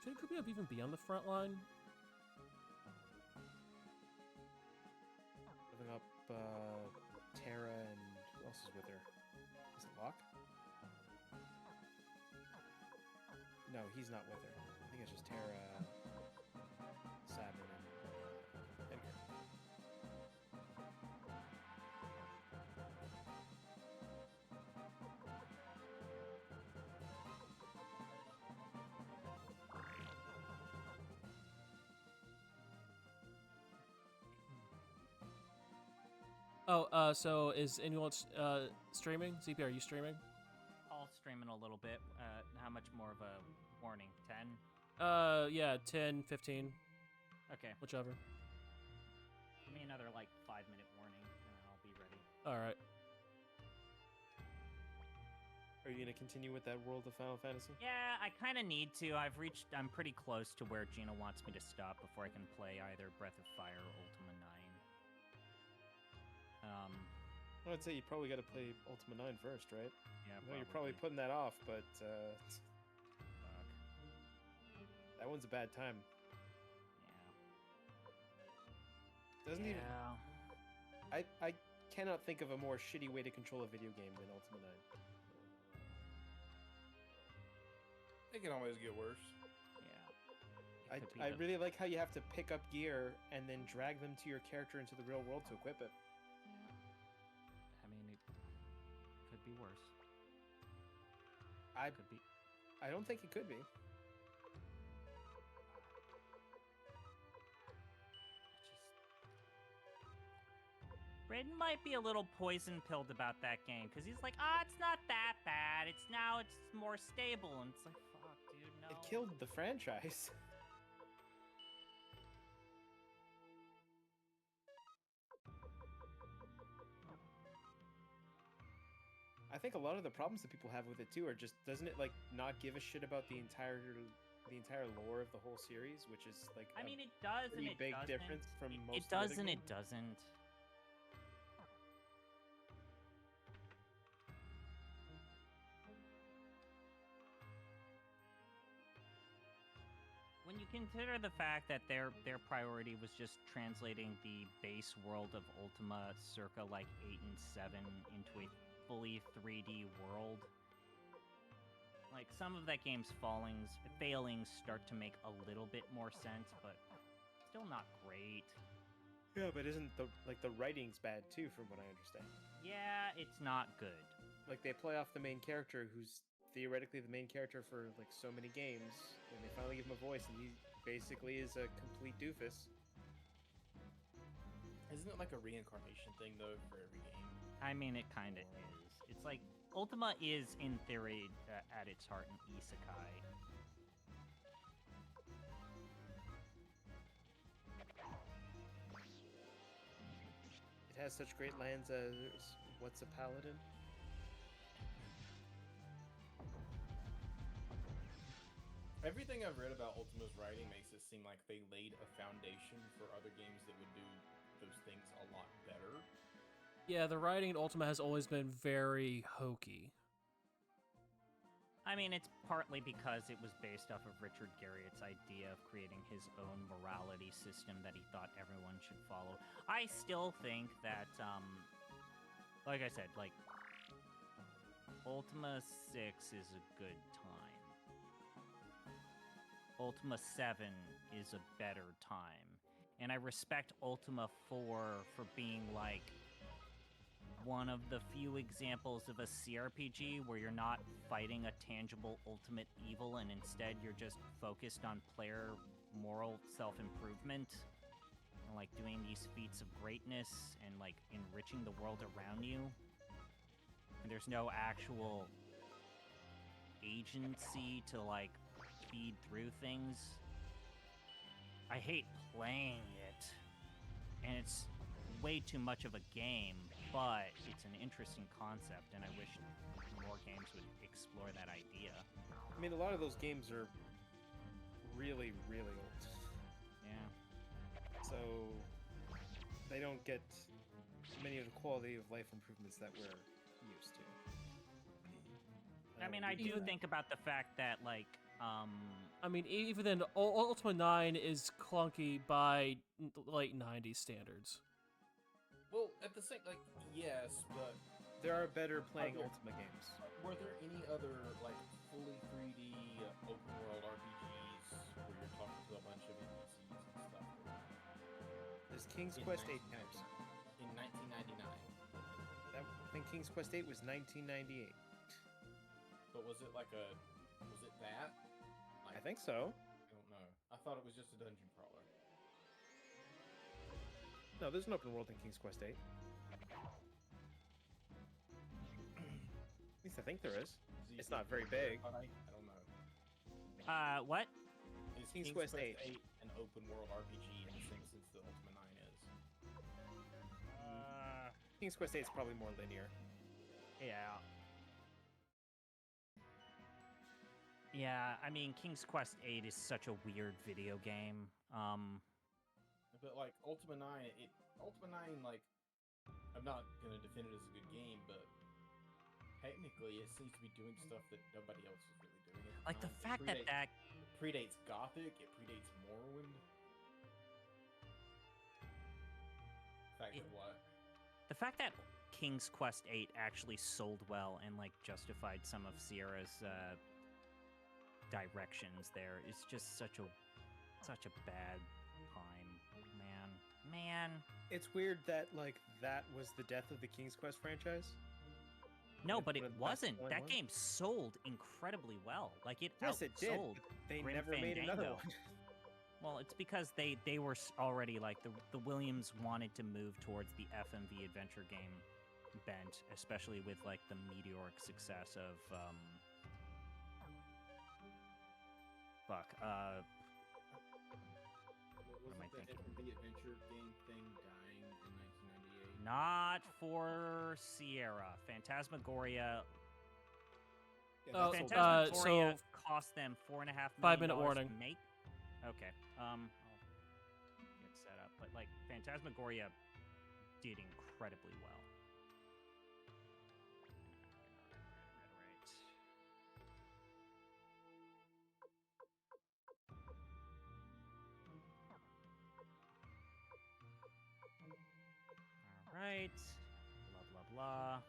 Should Kirby even be on the front line? Living up Terra and who else is with her? Is it Locke? No, he's not with her. I think it's just Terra, Sabin, and Edgar. Oh, so is anyone streaming? CP, are you streaming? I'll stream in a little bit. How much more of a warning? 10? Yeah, 10, 15, Okay. whichever. Give me another, like, 5-minute warning, and I'll be ready. Alright. Are you gonna continue with that world of Final Fantasy? Yeah, I kind of need to. I'm pretty close to where Gina wants me to stop before I can play either Breath of Fire or Ultima 9. I'd say you probably got to play Ultima 9 first, right? Yeah, I know you're probably putting that off, but Fuck. that one's a bad time. Yeah. Doesn't even. Yeah. I cannot think of a more shitty way to control a video game than Ultima 9. It can always get worse. Yeah. It could be I the- really like how you have to pick up gear and then drag them to your character into the real world to equip it. I mean, it could be worse. I Could be. I don't think it could be. Braden might be a little poison-pilled about that game, because he's like, it's not that bad. It's more stable. And it's like, fuck, dude, no. It killed the franchise. I think a lot of the problems that people have with it too are just doesn't it like not give a shit about the entire lore of the whole series, which is like I a mean, it does and pretty it big doesn't. difference from most. It of the other does and it games. doesn't. When you consider the fact that their priority was just translating the base world of Ultima circa like 8 and 7 into a fully 3D world, like some of that game's failings start to make a little bit more sense, but still not great. Yeah, but isn't the writing's bad too, from what I understand? Yeah, it's not good. Like they play off the main character, who's theoretically the main character for like so many games, and they finally give him a voice, and he basically is a complete doofus. Isn't it like a reincarnation thing though for every game? I mean, it kind of is. It's like Ultima is, in theory, at its heart, an isekai. It has such great lines as "What's a paladin?" Everything I've read about Ultima's writing makes it seem like they laid a foundation for other games that would do those things a lot better. Yeah, the writing in Ultima has always been very hokey. I mean, it's partly because it was based off of Richard Garriott's idea of creating his own morality system that he thought everyone should follow. I still think that, like I said, like, Ultima 6 is a good time. Ultima 7 is a better time. And I respect Ultima 4 for being, like, one of the few examples of a CRPG where you're not fighting a tangible ultimate evil and instead you're just focused on player moral self-improvement and like doing these feats of greatness and like enriching the world around you. And there's no actual agency to like feed through things. I hate playing it, and it's way too much of a game, but it's an interesting concept, and I wish more games would explore that idea. I mean, a lot of those games are really, really old, Yeah. so they don't get many of the quality of life improvements that we're used to. I mean, I do Even- think about the fact that, like, I mean, even then, Ultima 9 is clunky by late 90s standards. Well, at the same, like, yes, but There are better playing Other- Ultima games. were there any other like fully 3D open world RPGs where you're talking to a bunch of NPCs and stuff? There's King's In Quest 8 1990 games. in 1999, I think King's Quest 8 was 1998. but was it like was it that? Like, I think so. I don't know. I thought it was just a dungeon crawler. No, there's an open world in King's Quest 8. At least I think there is. Z- It's not very big. I don't know. what? Is King's Quest 8 an open world RPG in the same sense that Ultima 9 is? King's Quest 8 is probably more linear. Yeah. Yeah, I mean, King's Quest 8 is such a weird video game. But like Ultima 9, Ultima 9, like, I'm not gonna defend it as a good game, but technically it seems to be doing stuff that nobody else is really doing. At Like, the time. fact that that... predates Gothic, it predates Morrowind. What? The fact that King's Quest 8 actually sold well and, like, justified some of Sierra's, directions there is just such a bad time, man. It's weird that like that was the death of the King's Quest franchise. No, Like, but it one of the best wasn't. selling That ones? game sold incredibly well. Like, it Yes, it did. outsold but They Grim never made another Fandango. one. Well, it's because they were already, like, the Williams wanted to move towards the FMV adventure game bent, especially with, like, the meteoric success of, Wasn't am I the thinking? FMV adventure game thing dying in 1998? Not for Sierra. Phantasmagoria. Yeah, Oh, that's Phantasmagoria so cost them $4.5 5 million minute warning. to make. Okay. I'll get set up. But like Phantasmagoria did incredibly well. All right. Blah blah blah.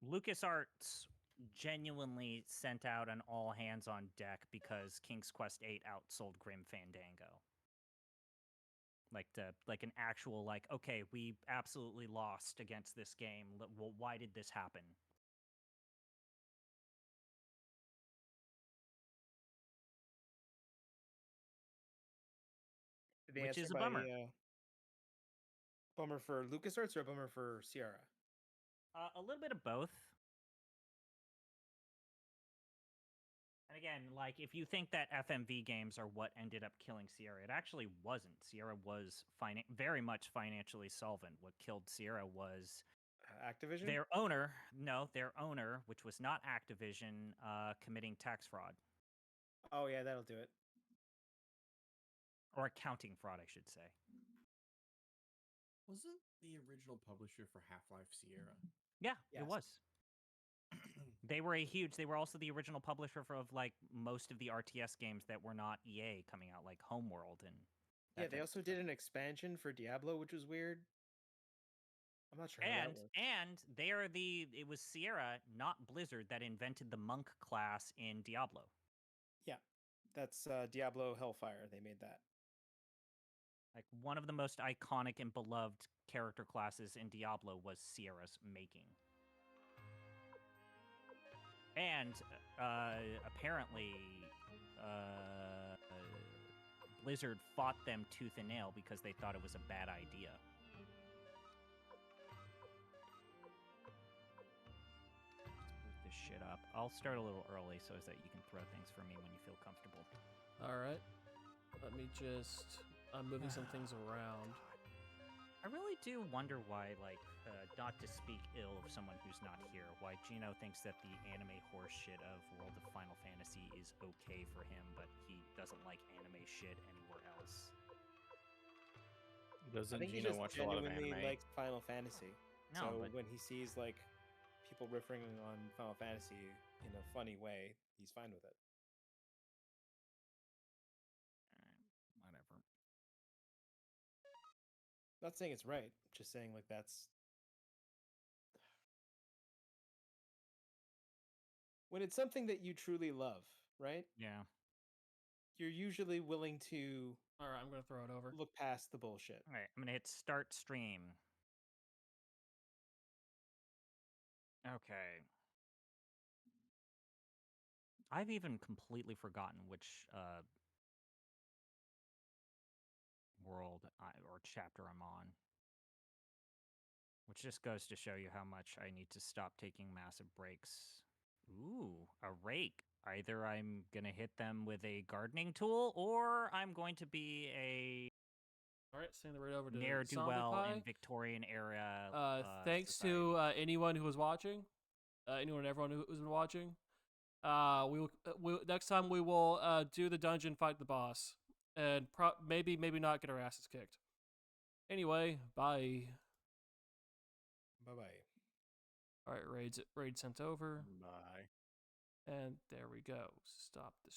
LucasArts genuinely sent out an all hands on deck because King's Quest VIII outsold Grim Fandango. Like an actual okay, we absolutely lost against this game. Well, why did this happen? The Which answer is a by, bummer. Bummer for LucasArts or a bummer for Sierra? A little bit of both. And again, like if you think that FMV games are what ended up killing Sierra, it actually wasn't. Sierra was very much financially solvent. What killed Sierra was Activision? their owner, which was not Activision, committing tax fraud. Oh, yeah, that'll do it. Or accounting fraud, I should say. Wasn't the original publisher for Half-Life Sierra? Yeah, Yes. it was. They were also the original publisher of like most of the RTS games that were not EA coming out, like Homeworld and Yeah, they also did an expansion for Diablo, which was weird. I'm not sure how that worked. And it was Sierra, not Blizzard, that invented the monk class in Diablo. Yeah, that's Diablo Hellfire. They made that. Like one of the most iconic and beloved character classes in Diablo was Sierra's making. And apparently, Blizzard fought them tooth and nail because they thought it was a bad idea. Let's boot this shit up. I'll start a little early so that you can throw things for me when you feel comfortable. All right. Let me just. I'm moving some things around. I really do wonder why, not to speak ill of someone who's not here, why Gino thinks that the anime horseshit of World of Final Fantasy is okay for him, but he doesn't like anime shit anywhere else. I Doesn't think he Gino just watch a lot of genuinely anime? likes Final Fantasy. No, So but when he sees people riffing on Final Fantasy in a funny way, he's fine with it. whatever. Not saying it's right, just saying that's when it's something that you truly love, right? Yeah. You're usually willing to All right, I'm gonna throw it over. look past the bullshit. All right, I'm gonna hit start stream. Okay. I've even completely forgotten which world or chapter I'm on. Which just goes to show you how much I need to stop taking massive breaks. Ooh, a rake. Either I'm going to hit them with a gardening tool, or I'm going to be a All right, send the right over to ne'er-do-well Zombie in Pie. Victorian era. Thanks society. to anyone who was watching, anyone and everyone who's been watching. We'll next time we will do the dungeon, fight the boss, and maybe not get our asses kicked. Anyway, bye. Bye bye. All right, raid sent over, Bye. and there we go. Stop the